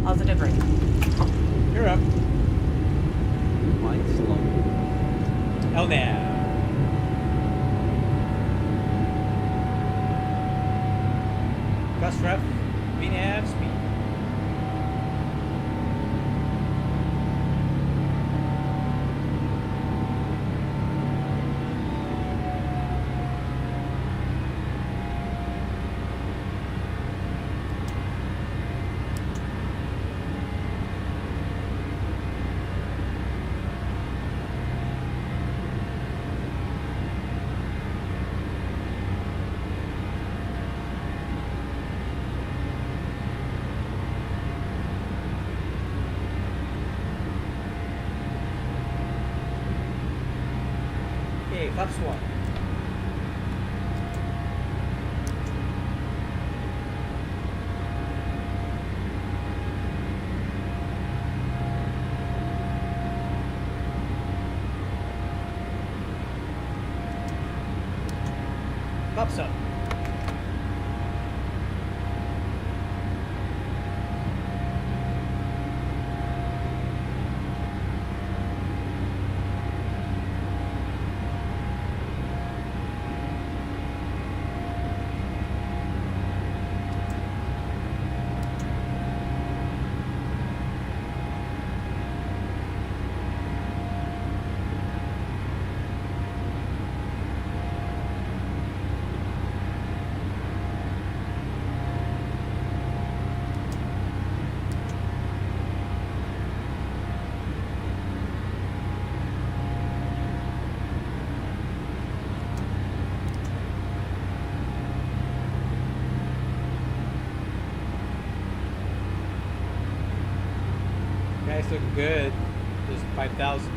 Positive rate. You're up. Flight slow. LNAV. Gus ref. VNAV speed. Okay, flaps one. Flaps up. Guys look good. There's 5,000.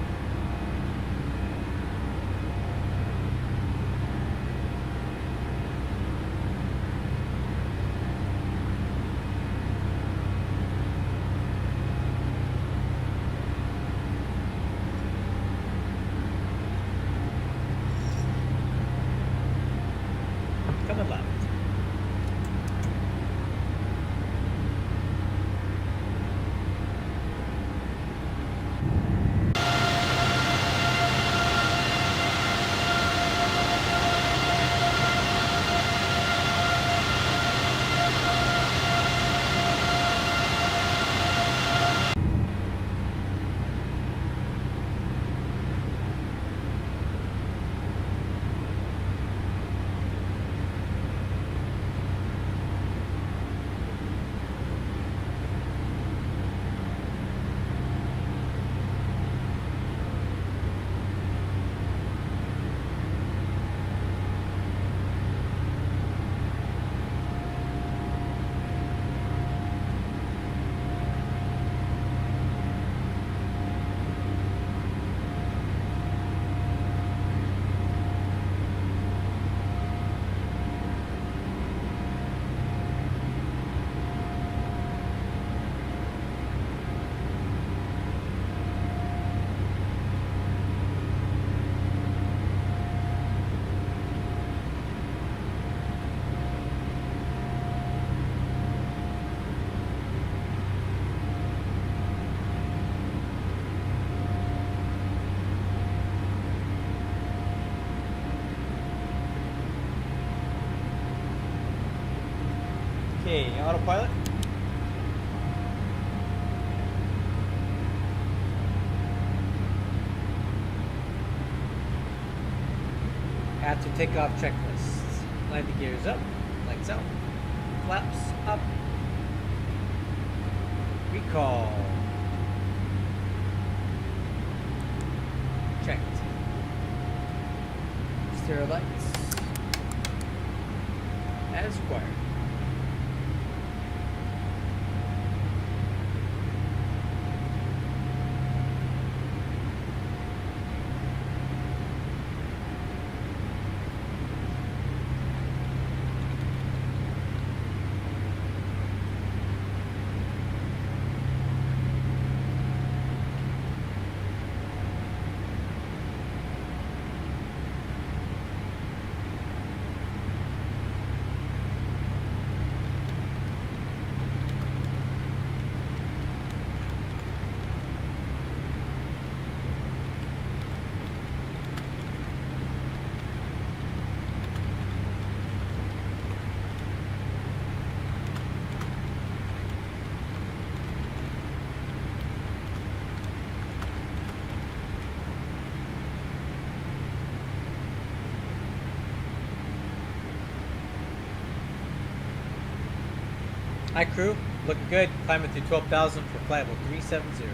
Okay, autopilot. After takeoff checklist. Landing gears up, lights out, flaps up. Recall. Checked. Stereo lights. As required. Hi crew, looking good. Climbing through 12,000 for flight level 370.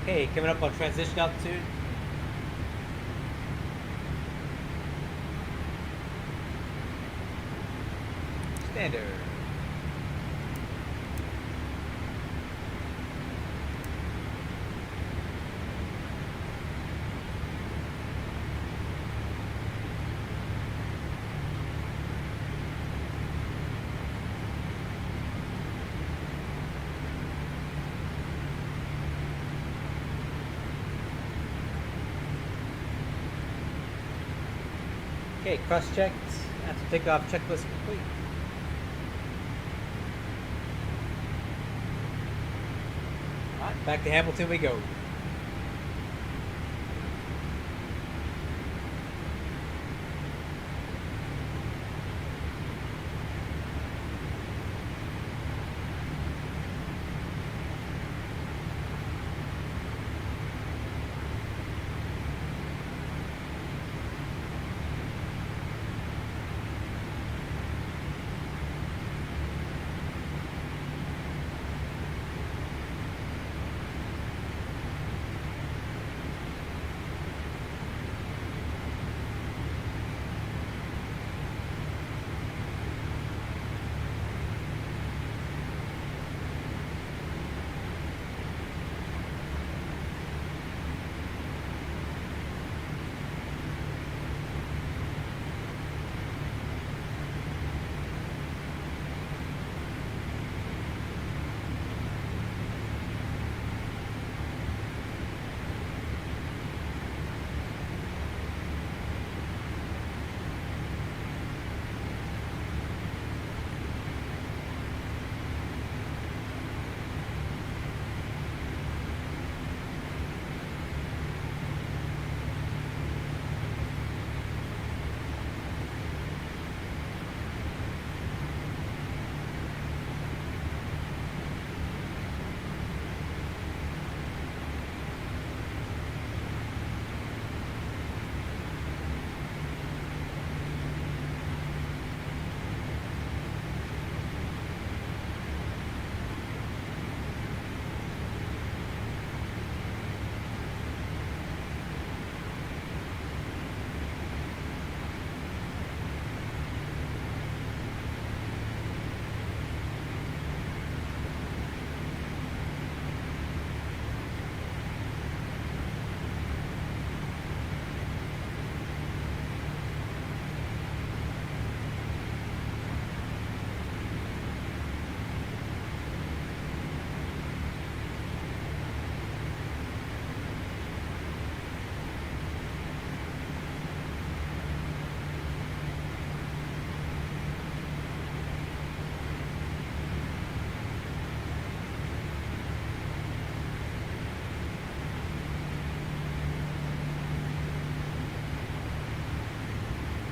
Okay, coming up on transition altitude. Standard. Okay, cross-checked. After takeoff, checklist complete. Alright, back to Hamilton we go.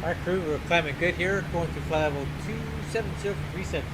Our crew, we're climbing good here, going to flight level 270 for 370.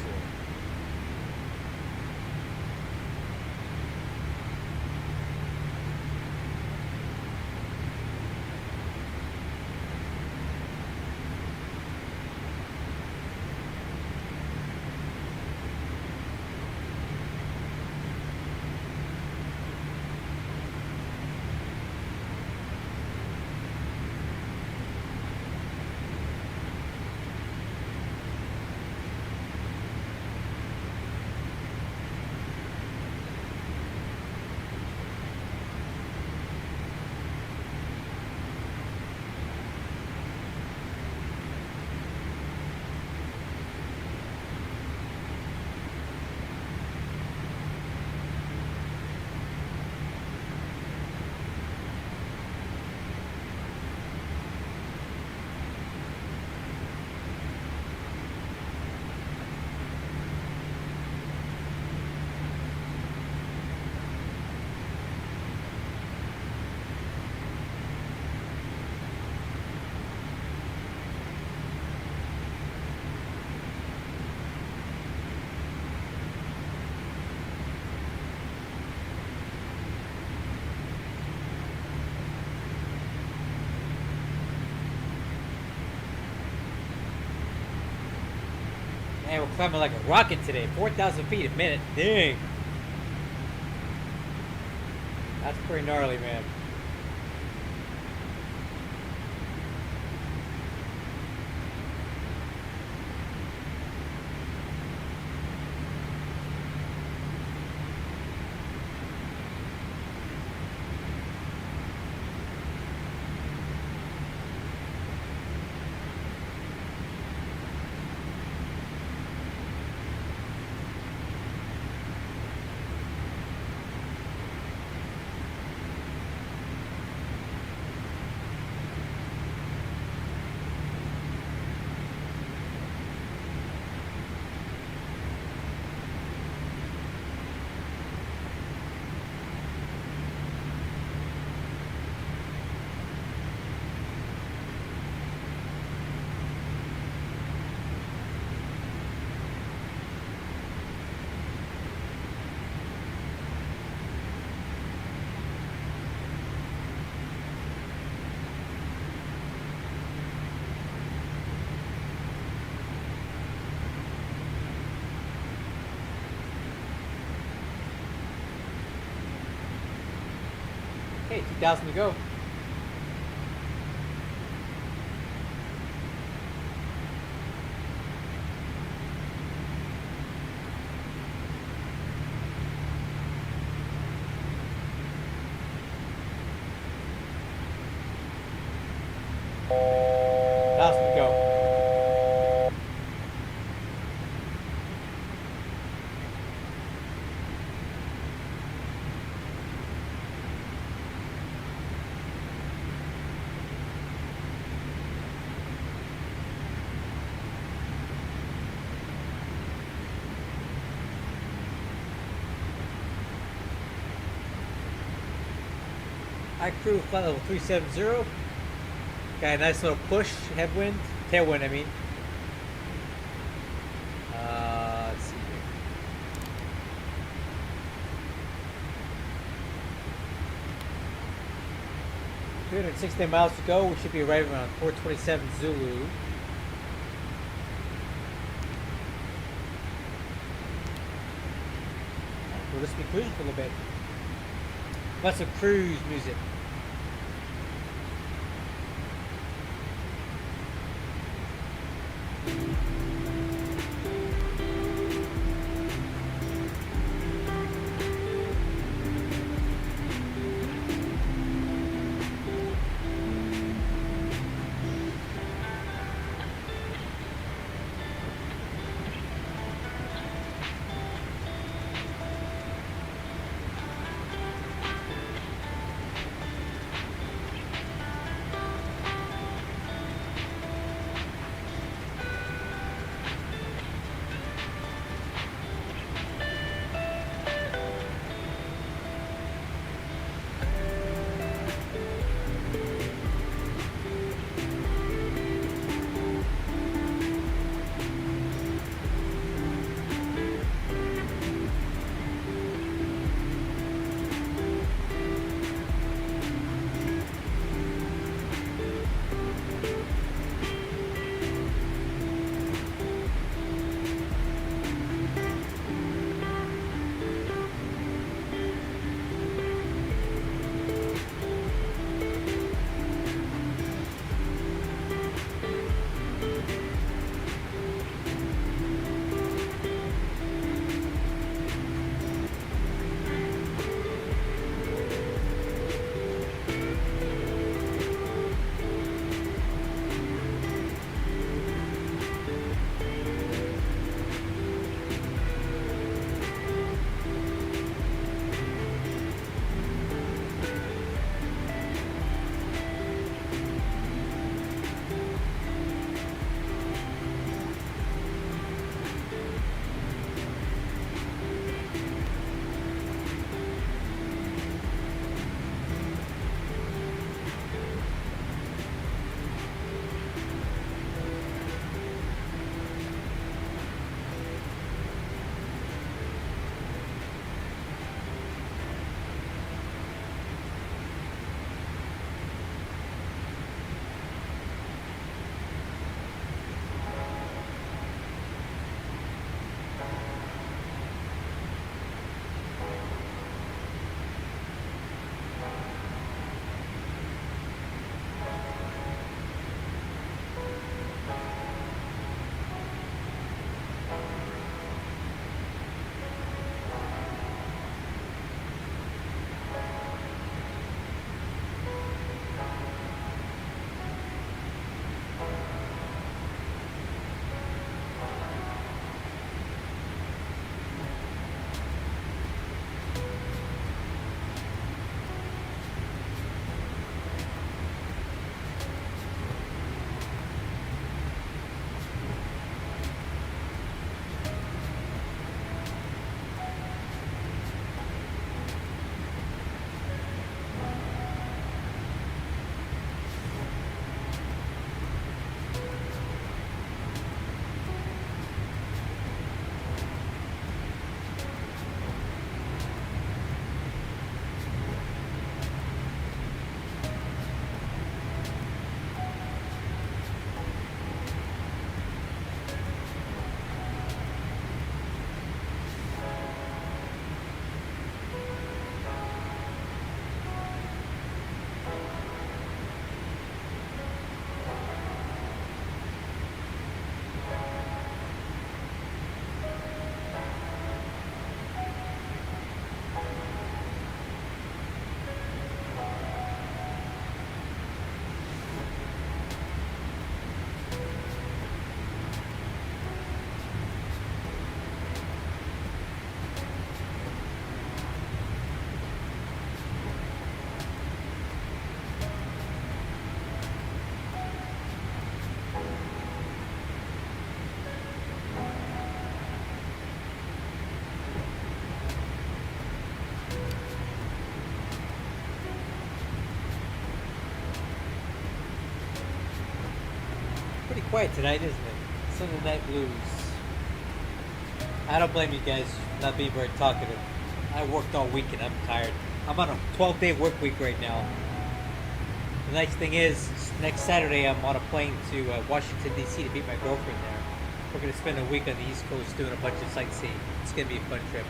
Man, we're climbing like a rocket today. 4,000 feet a minute. Dang. That's pretty gnarly, man. Okay, 2,000 to go. I crew flight level 370. Got a nice little push, headwind, tailwind, I mean. Let's see here. 360 miles to go. We should be arriving around 427 Zulu. We'll just be cruising for a little bit. Lots of cruise music. quiet tonight, isn't it? Sunday night blues. I don't blame you guys for not being very talkative. I worked all week and I'm tired. I'm on a 12-day work week right now. The nice thing is, next Saturday I'm on a plane to Washington, D.C. to meet my girlfriend there. We're going to spend a week on the East Coast doing a bunch of sightseeing. It's going to be a fun trip.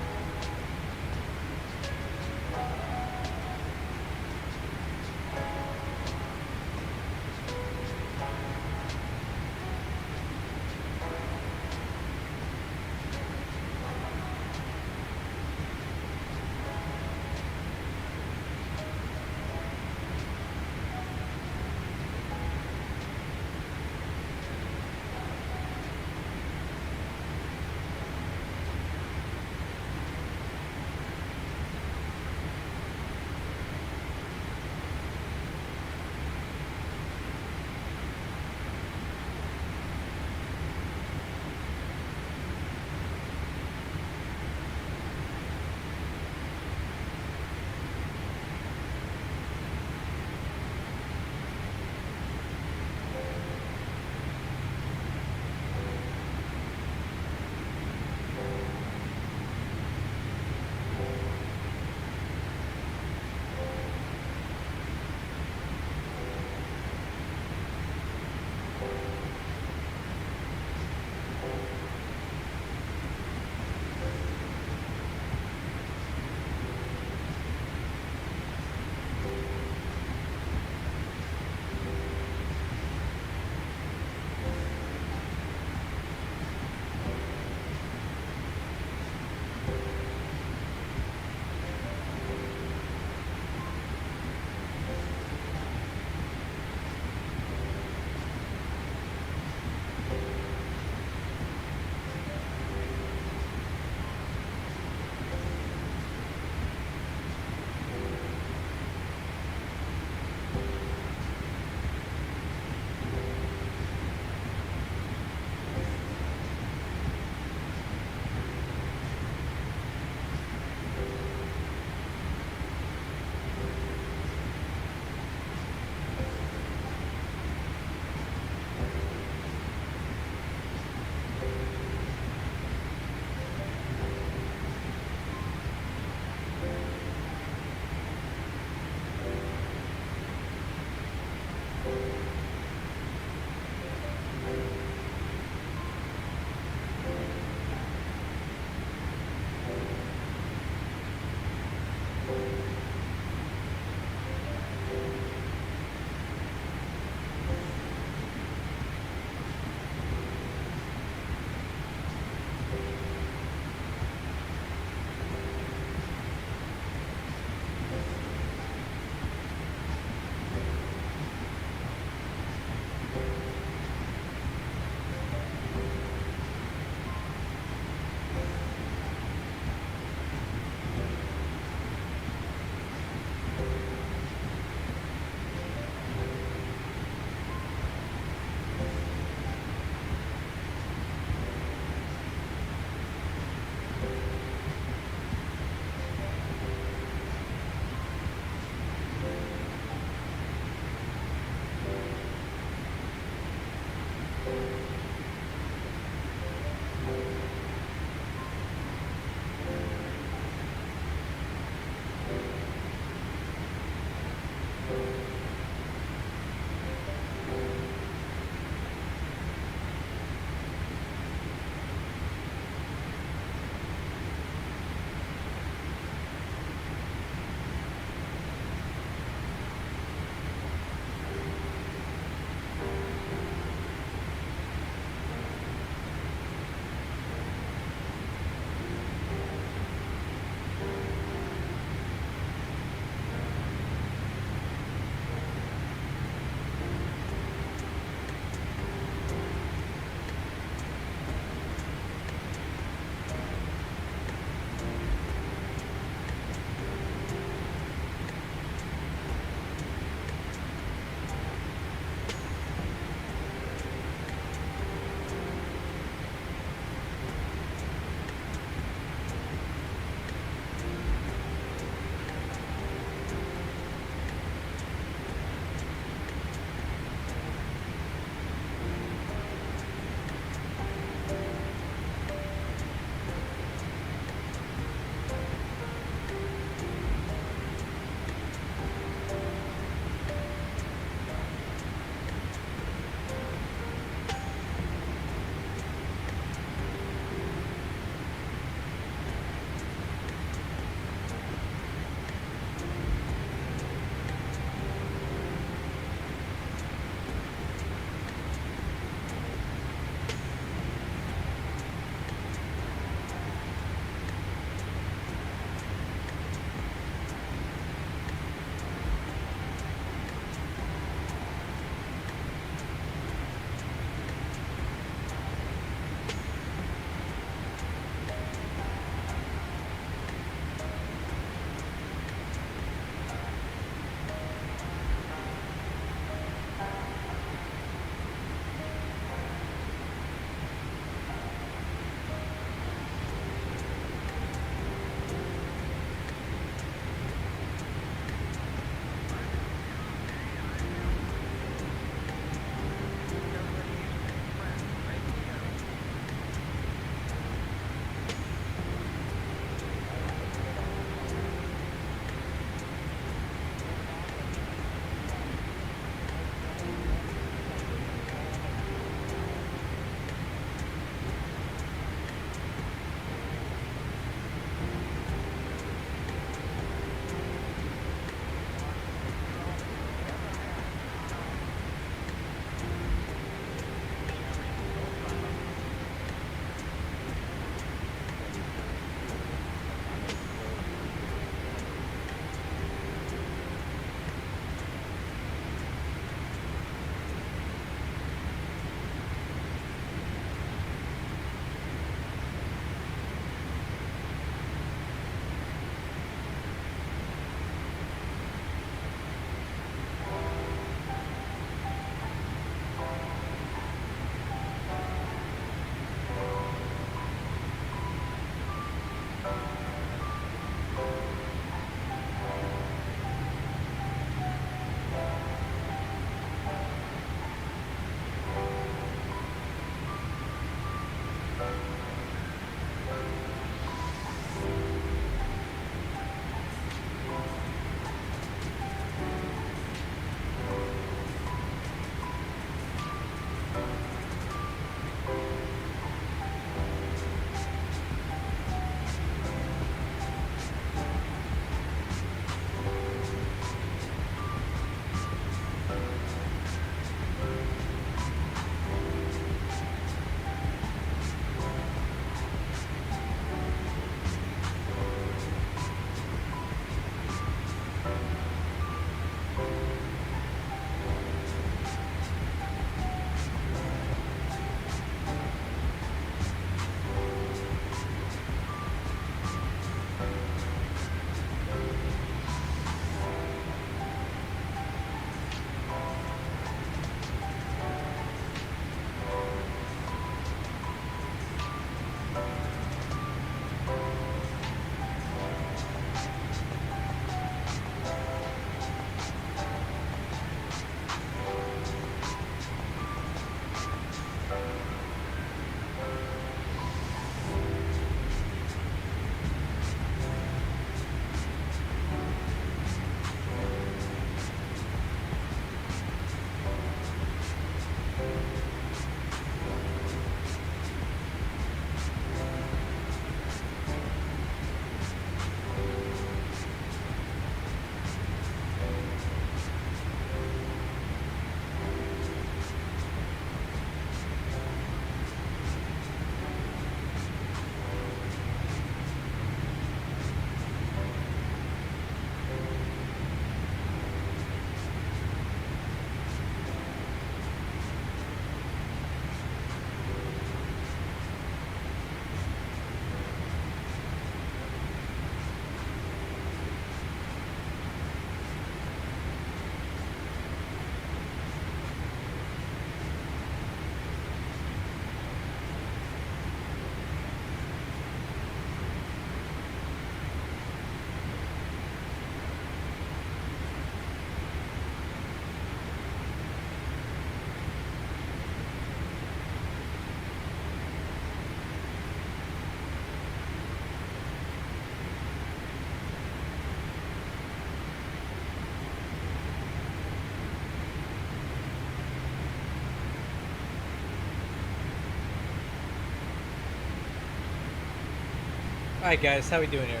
Alright guys, how we doing here?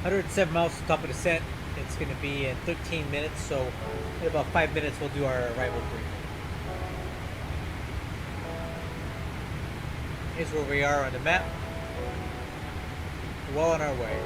107 miles to the top of the descent. It's going to be in 13 minutes, so in about 5 minutes we'll do our arrival briefing. Here's where we are on the map. We're well on our way.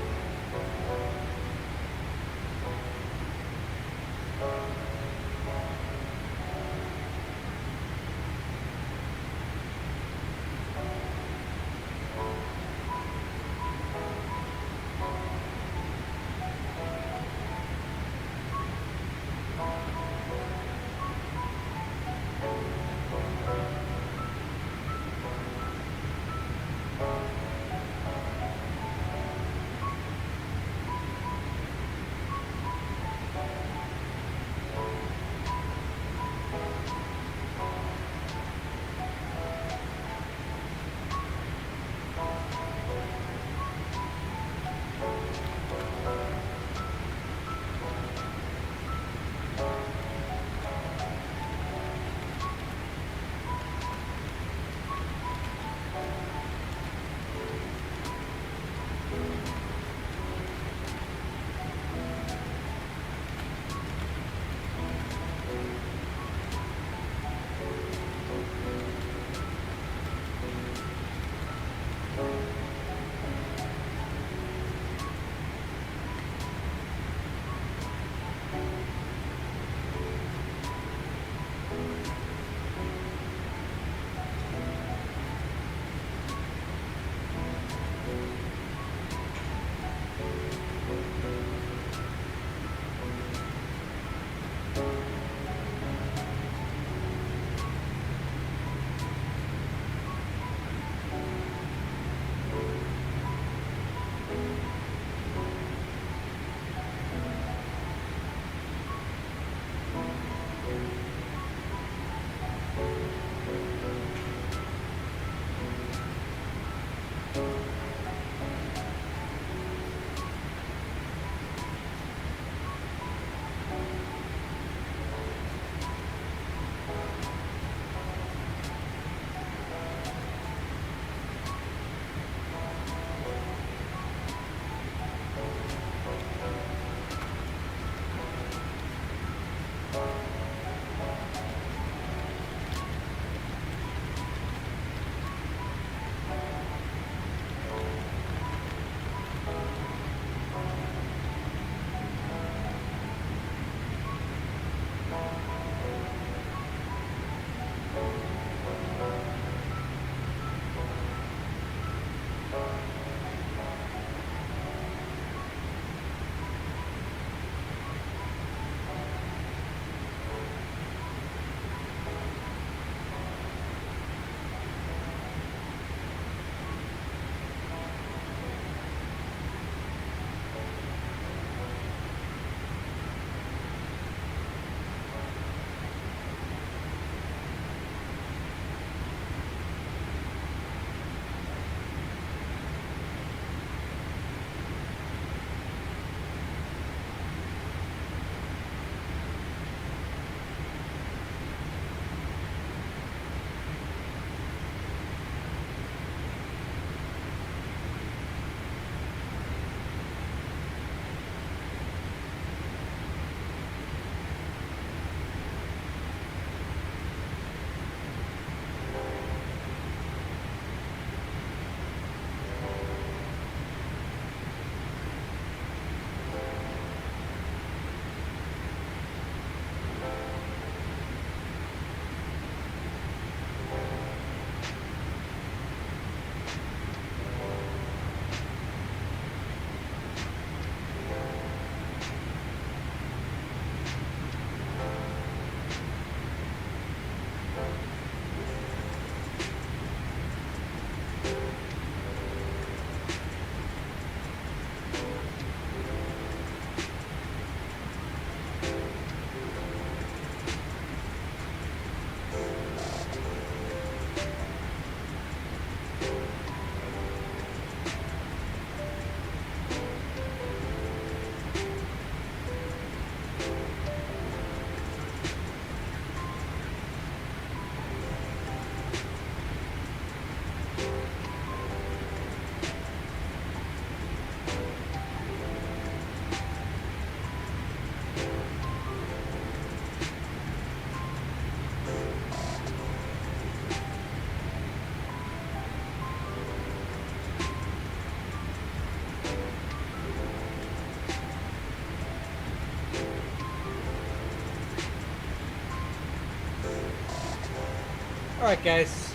Alright guys,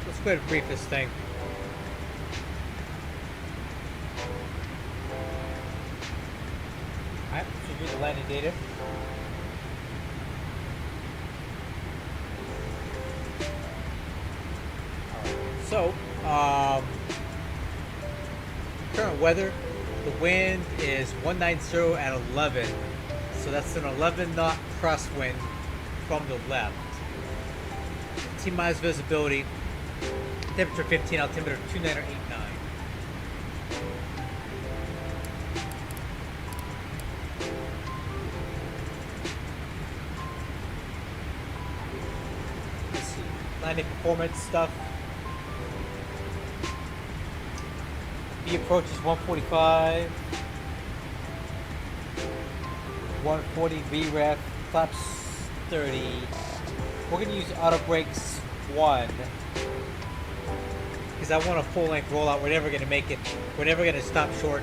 let's go ahead and brief this thing. Alright, let's review the landing data. So, current weather, the wind is 190 at 11. So that's an 11 knot crosswind from the left. T-minus visibility, temperature 15, altimeter 2989. Let's see, landing performance stuff. V approach is 145, 140 VREF, flaps 30. We're going to use auto brakes 1 because I want a full length rollout. We're never going to make it. We're never going to stop short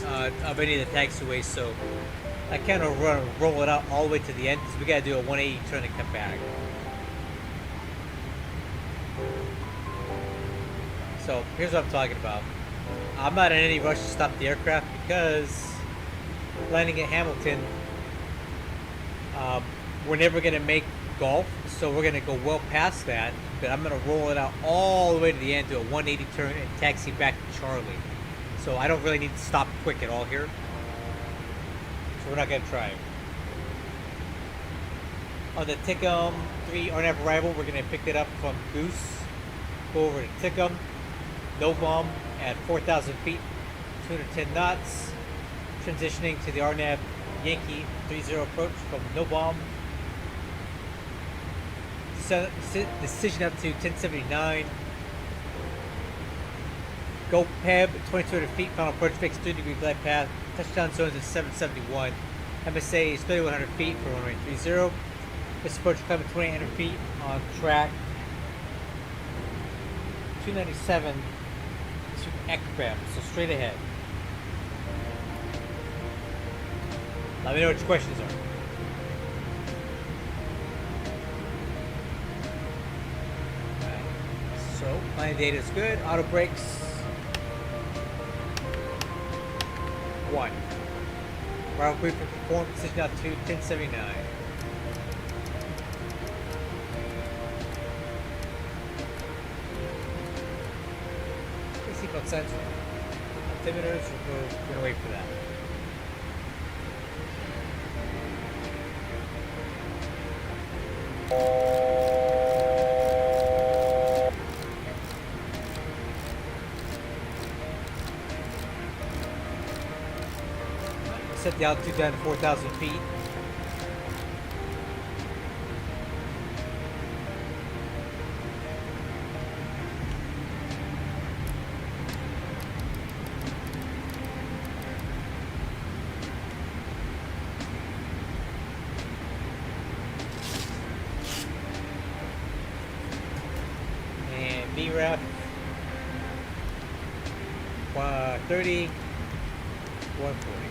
of any of the taxiways. So I kind of roll it out all the way to the end because we got to do a 180 turn and come back. So here's what I'm talking about. I'm not in any rush to stop the aircraft because landing at Hamilton, we're never going to make Gulf, so we're going to go well past that, but I'm going to roll it out all the way to the end, do a 180 turn and taxi back to Charlie. So I don't really need to stop quick at all here, so we're not going to try it. On the Tickum 3 RNAV arrival, we're going to pick it up from Goose, go over to Tickum, no bomb at 4,000 feet, 210 knots, transitioning to the RNAV Yankee 30 approach from no bomb. Decision up to 1079. Go PEB 2200 feet, final approach fix 3-degree glide path. Touchdown zones is 771. MSA is 3100 feet for runway 30. This approach climbing 2800 feet on track 297 to Ekbem, so straight ahead. Let me know what your questions are. So, landing data is good. Auto brakes 1. Route brief for performance decision out to 1079. Seatbelt sensor. Altimeters, we're gonna wait for that. Set the altitude down to 4,000 feet. And BREF 30, 140.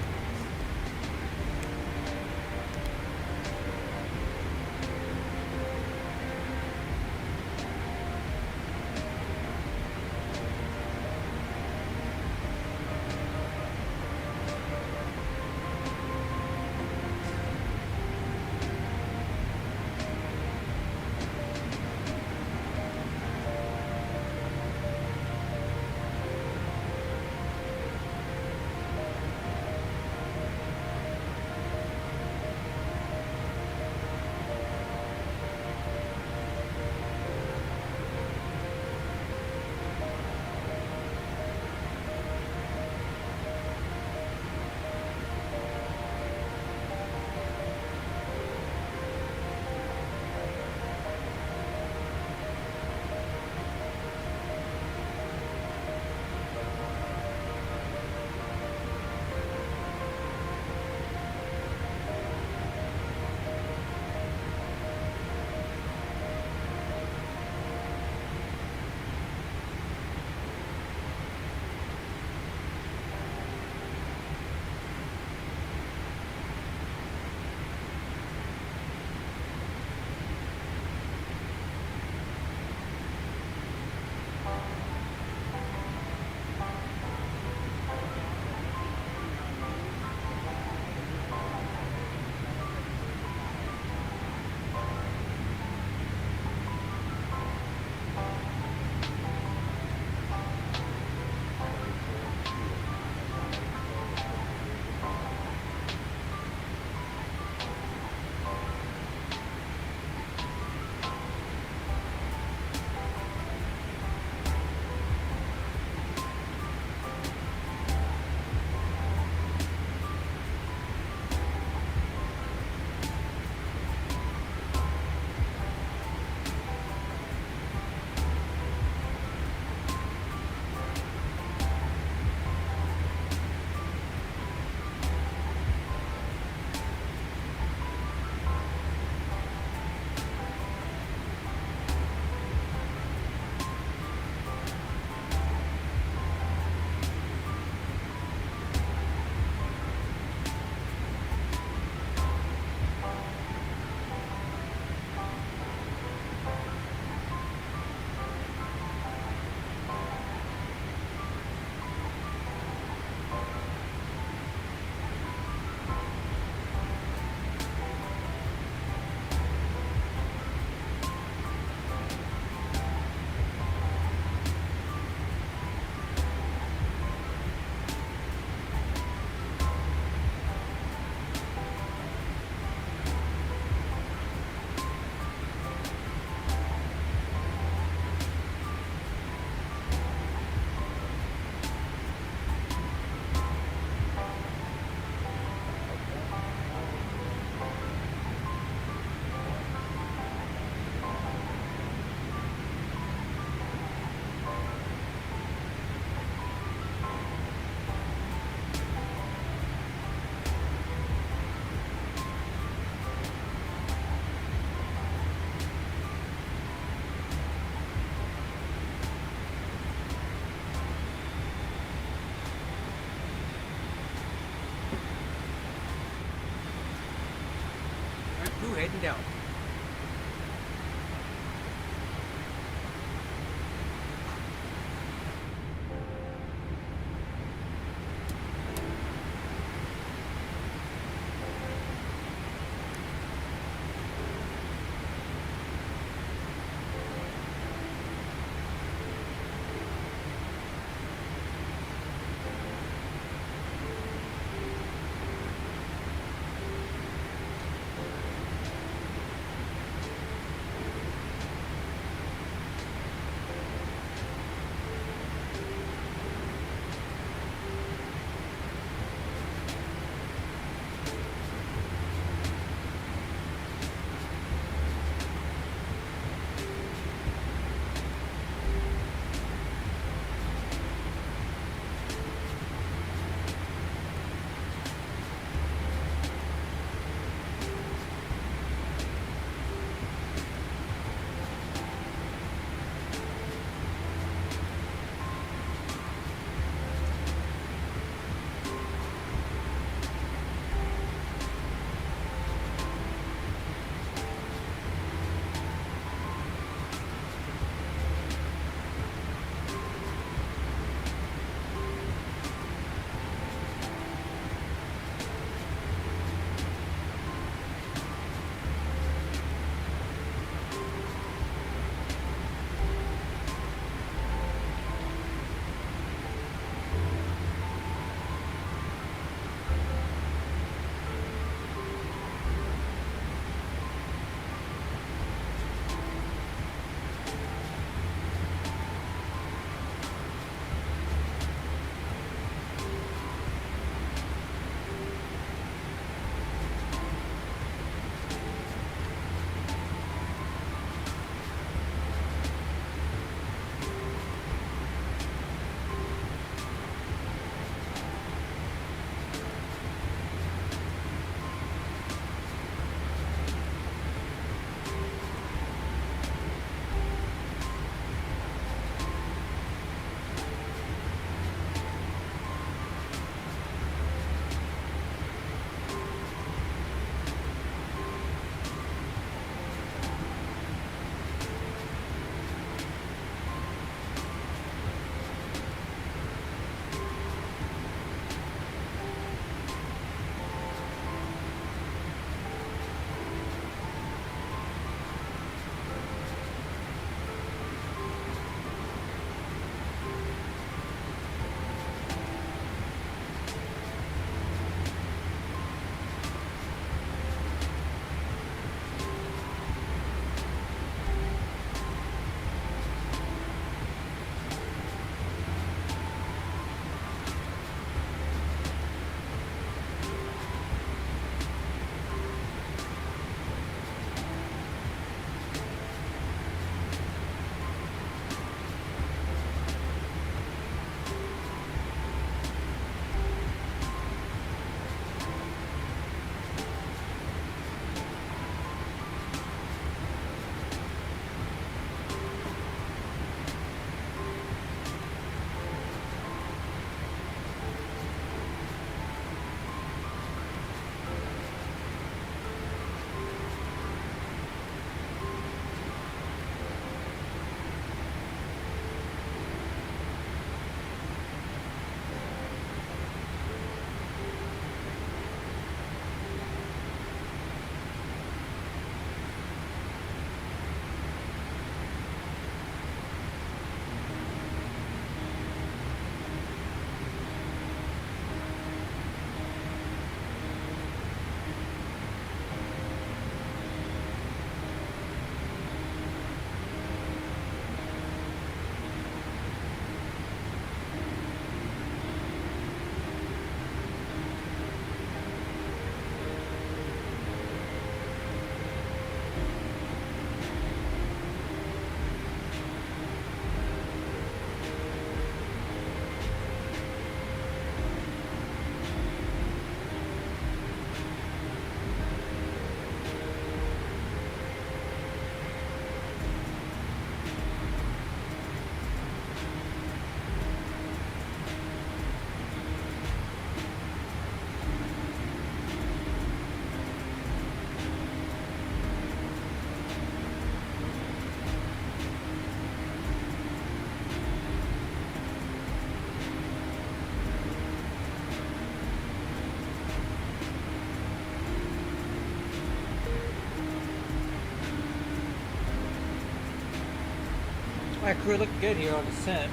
My crew looked good here on descent.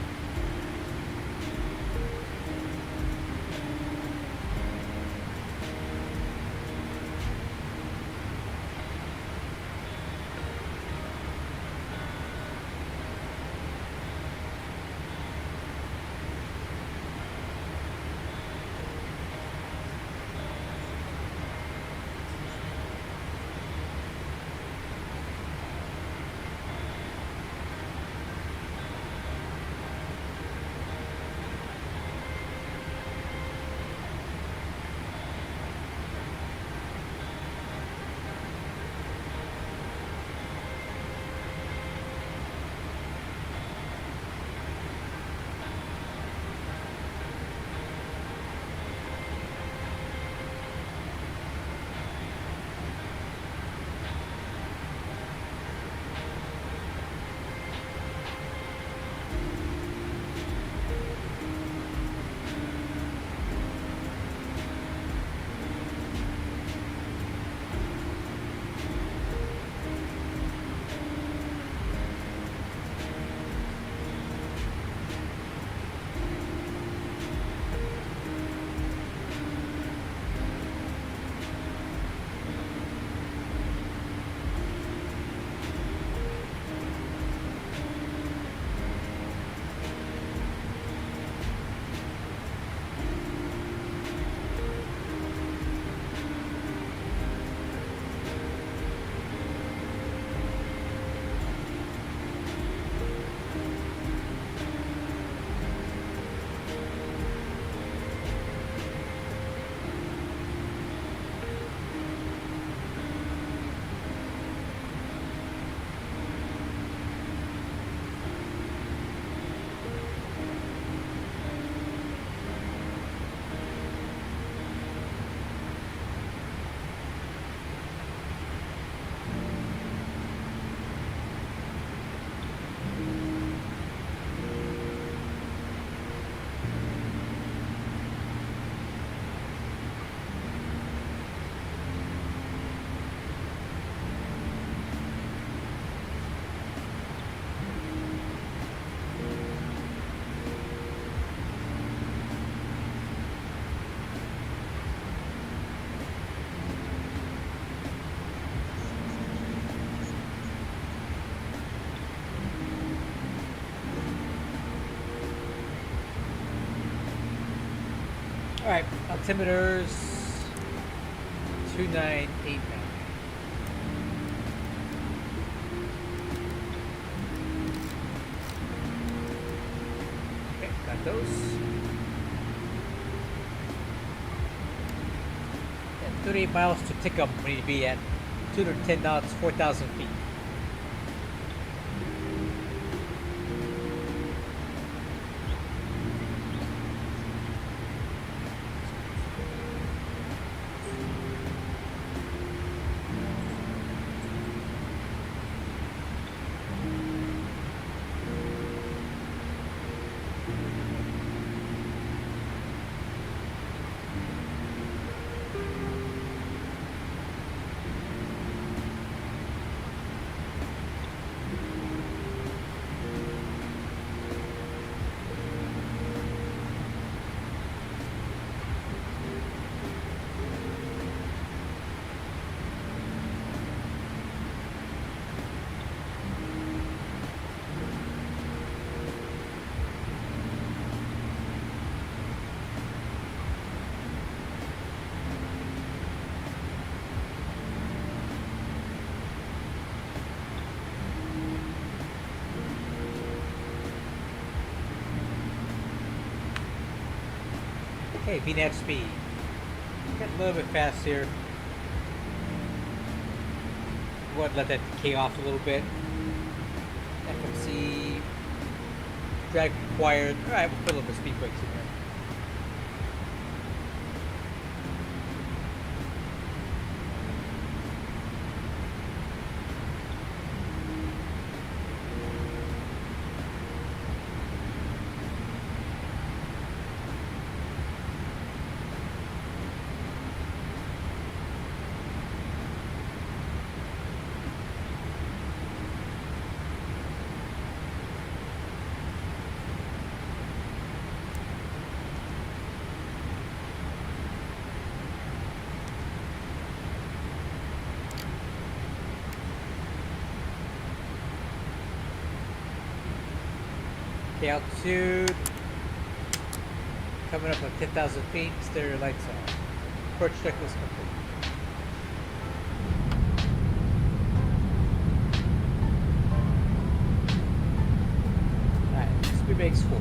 Alright, altimeters 2989. Okay, got those. And 38 miles to Tickum. We need to be at 210 knots, 4,000 feet. Okay, VNAV speed. Got a little bit fast here. Go ahead and let that decay off a little bit. FMC. Drag required. Alright, we'll put a little bit of speed brakes in there. Okay, altitude. Coming up on 10,000 feet. Stereo lights on. Approach checklist complete. Alright, speed brakes full.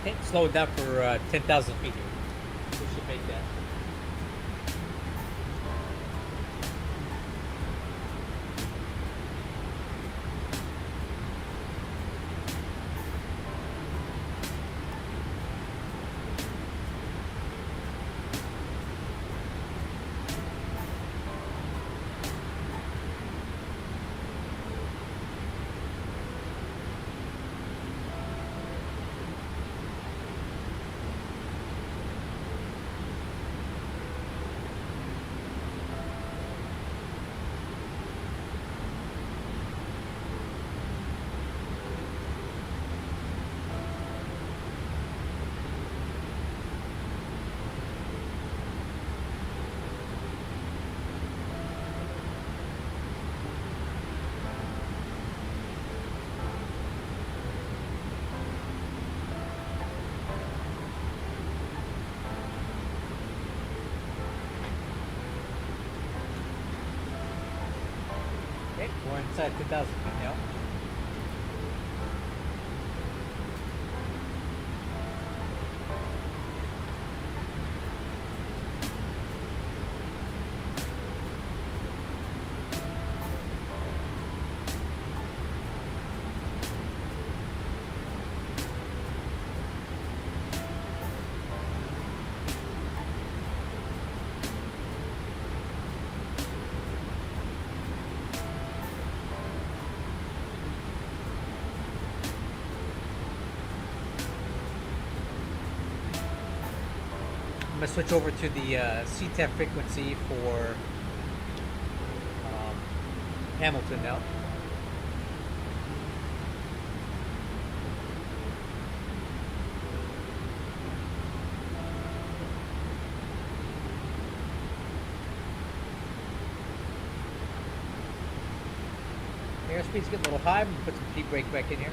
Okay, slow it down for 10,000 feet here. We should make that. Okay, we're inside 10,000 feet now. I'm gonna switch over to the C10 frequency for Hamilton now. Airspeed's getting a little high. I'm gonna put some heat brake back in here.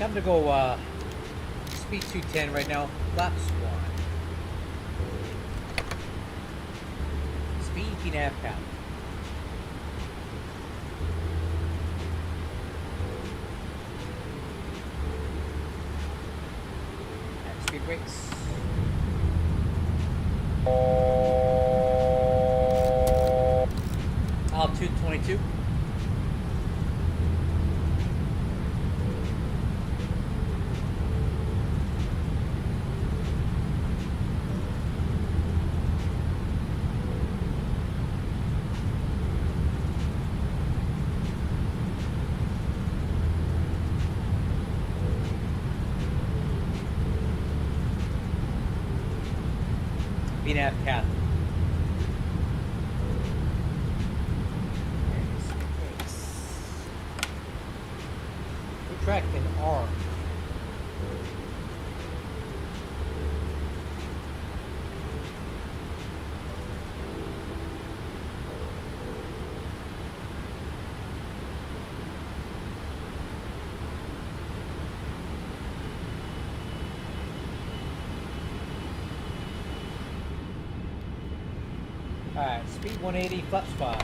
I'm gonna go speed 210 right now. Laps 1. Speed 18.5 pounds. And speed brakes. Altitude 22. VNAV path. Track and arm. Alright, speed 180, flaps 5.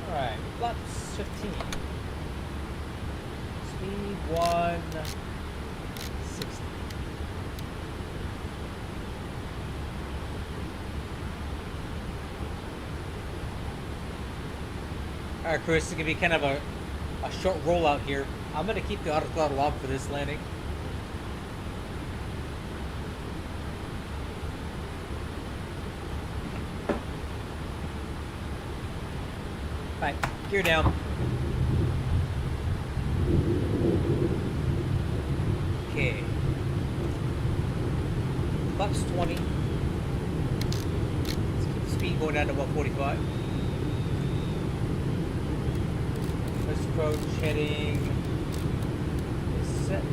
Alright, flaps 15. Speed 160. Alright, Chris, this is going to be kind of a short rollout here. I'm going to keep the auto throttle off for this landing. Alright, gear down. Okay. Flaps 20. Let's keep the speed going down to 145. Let's approach heading set.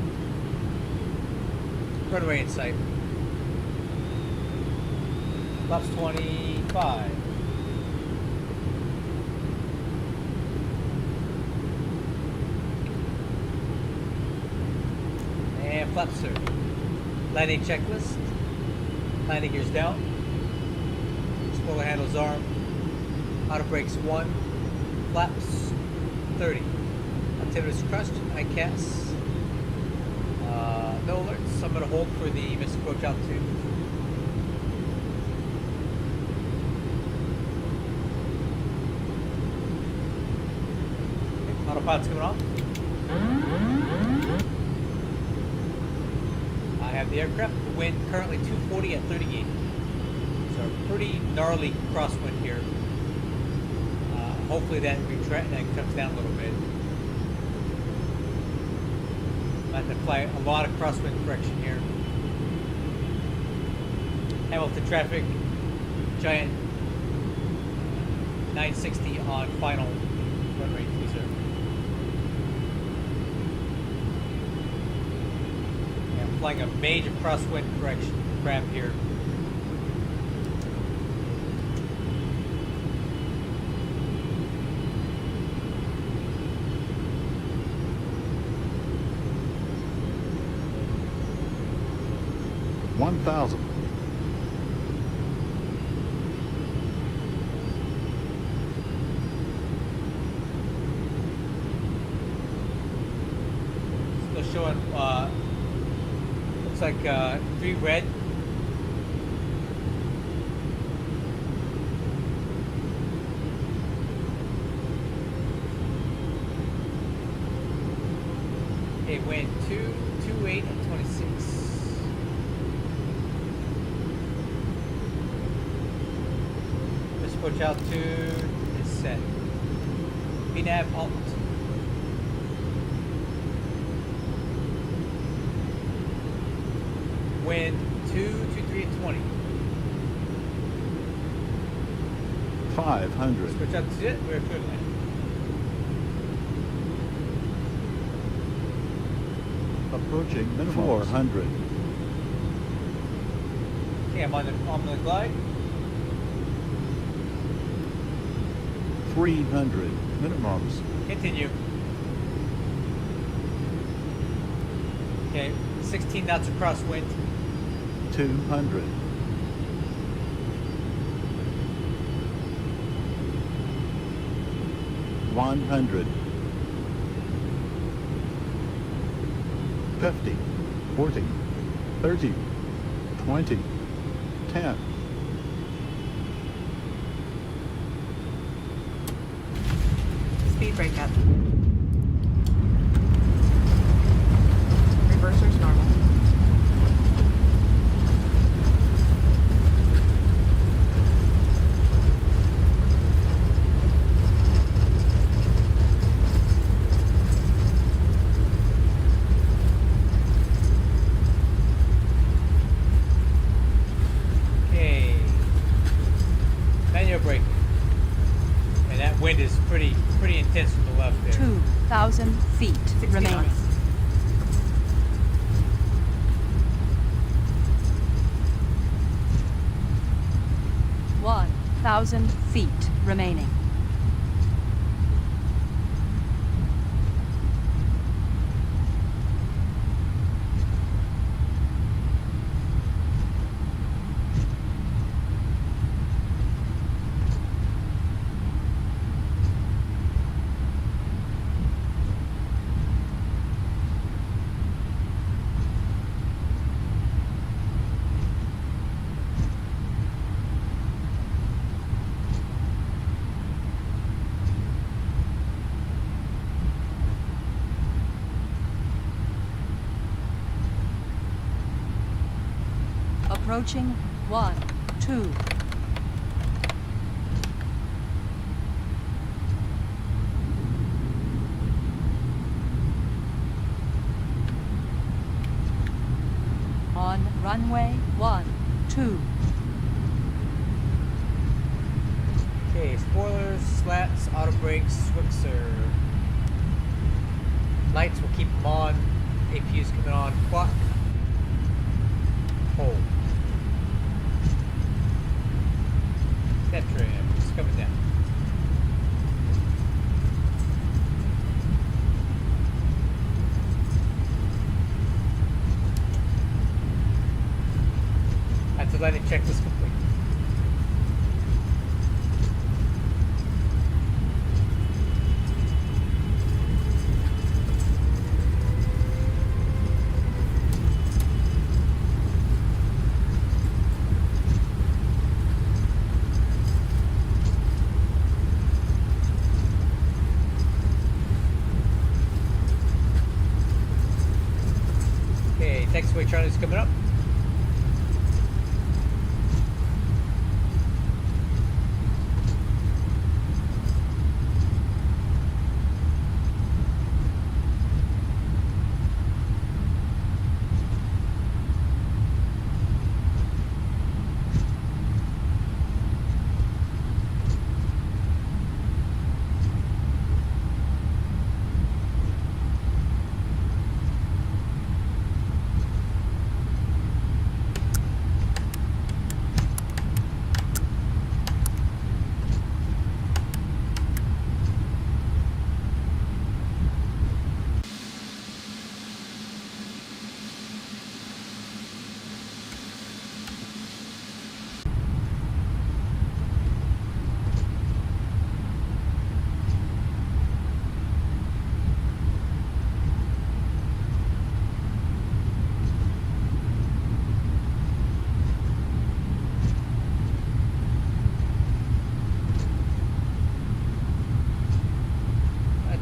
Runway in sight. Flaps 25. And flaps 30. Landing checklist. Landing gears down. Spoiler handles arm. Auto brakes 1. Flaps 30. Altimeter's crushed. ICAS. No alerts. I'm going to hold for the missed approach altitude. Okay, autopilot's coming off. I have the aircraft. The wind currently 240 at 38. So a pretty gnarly crosswind here. Hopefully that comes down a little bit. I have to apply a lot of crosswind correction here. Hamilton traffic, giant 960 on final run rate 20. Yeah, I'm applying a major crosswind correction crap here. $1,000. Still showing, looks like 3 red. Okay, wind 228 and 26. Approach altitude is set. VNAV alt. Wind 223 at 20. 500. Approach altitude, we're good land. Approaching minimum 400. Okay, I'm on the glide. 300 minimums. Continue. Okay, 16 knots of crosswind. 200. 100. 50, 40, 30, 20, 10. Speed breakup. Reverser's normal. Okay. Manual brake. And that wind is pretty intense from the left there. 2,000 feet 60 remaining. knots. One 1,000 feet remaining. Approaching 1, 2. On runway 1, 2. Okay, spoilers, slats, auto brakes, Swixer. Lights will keep them on. APU's coming on. Clock. Hold. Tetra, it's coming down. That's a landing checklist complete. Taxiway Charlie's coming up.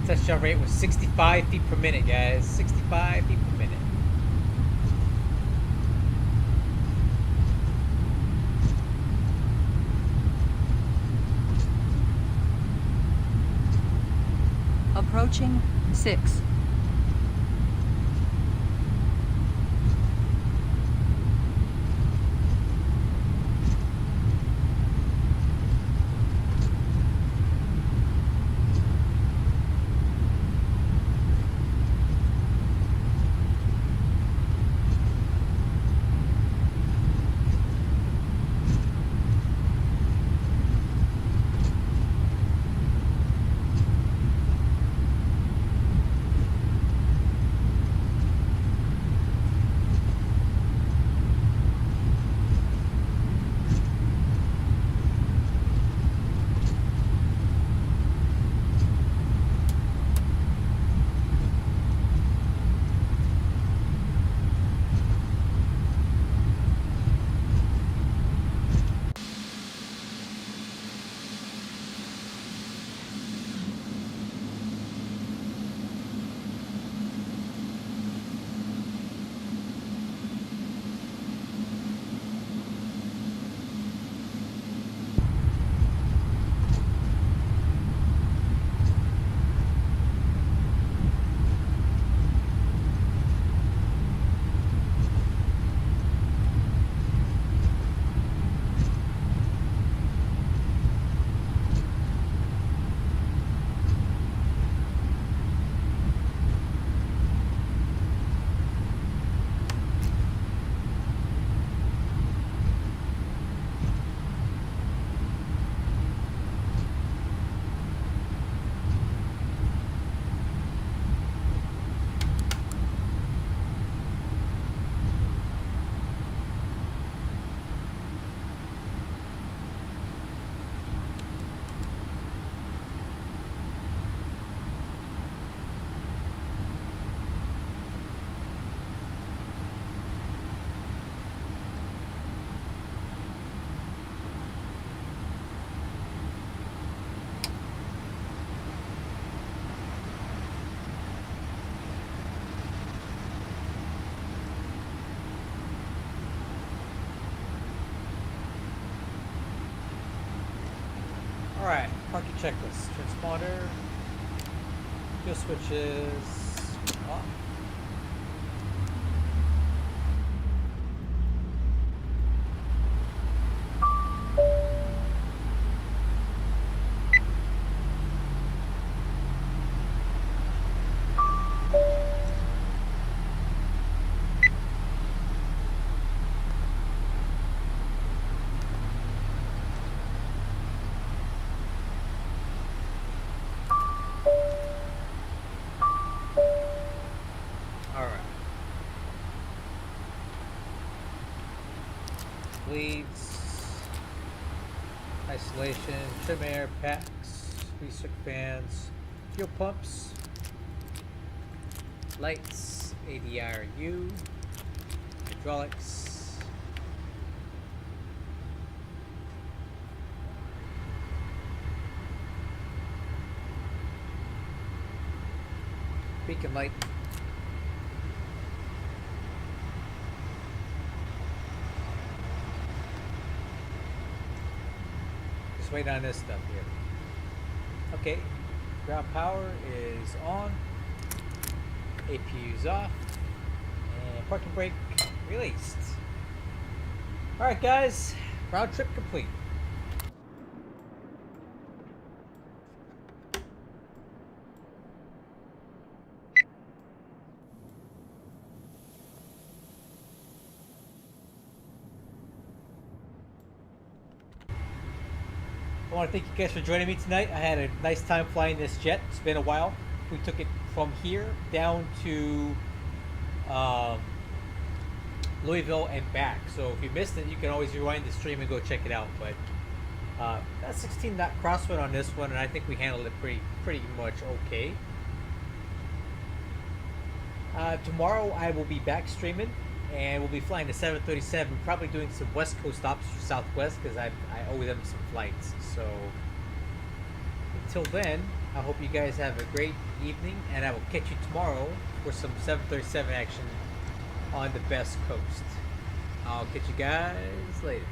Touchdown rate was 65 feet per minute, guys. 65 feet per minute. Approaching 6. Alright, parking checklist. Transponder. Fuel switches. Off. Bleeds, isolation, trim air packs, restrict fans, fuel pumps, lights, ADRU, hydraulics, beacon light. Wait on this stuff here. Okay, ground power is on, APU's off, and parking brake released. Alright guys, round trip complete. I want to thank you guys for joining me tonight. I had a nice time flying this jet. It's been a while. We took it from here down to Louisville and back. So if you missed it, you can always rewind the stream and go check it out. But that's 16 knot crosswind on this one, and I think we handled it pretty much okay. Tomorrow I will be back streaming, and we'll be flying the 737, probably doing some West Coast stops for Southwest because I owe them some flights. So until then, I hope you guys have a great evening, and I will catch you tomorrow for some 737 action on the Best Coast. I'll catch you guys later.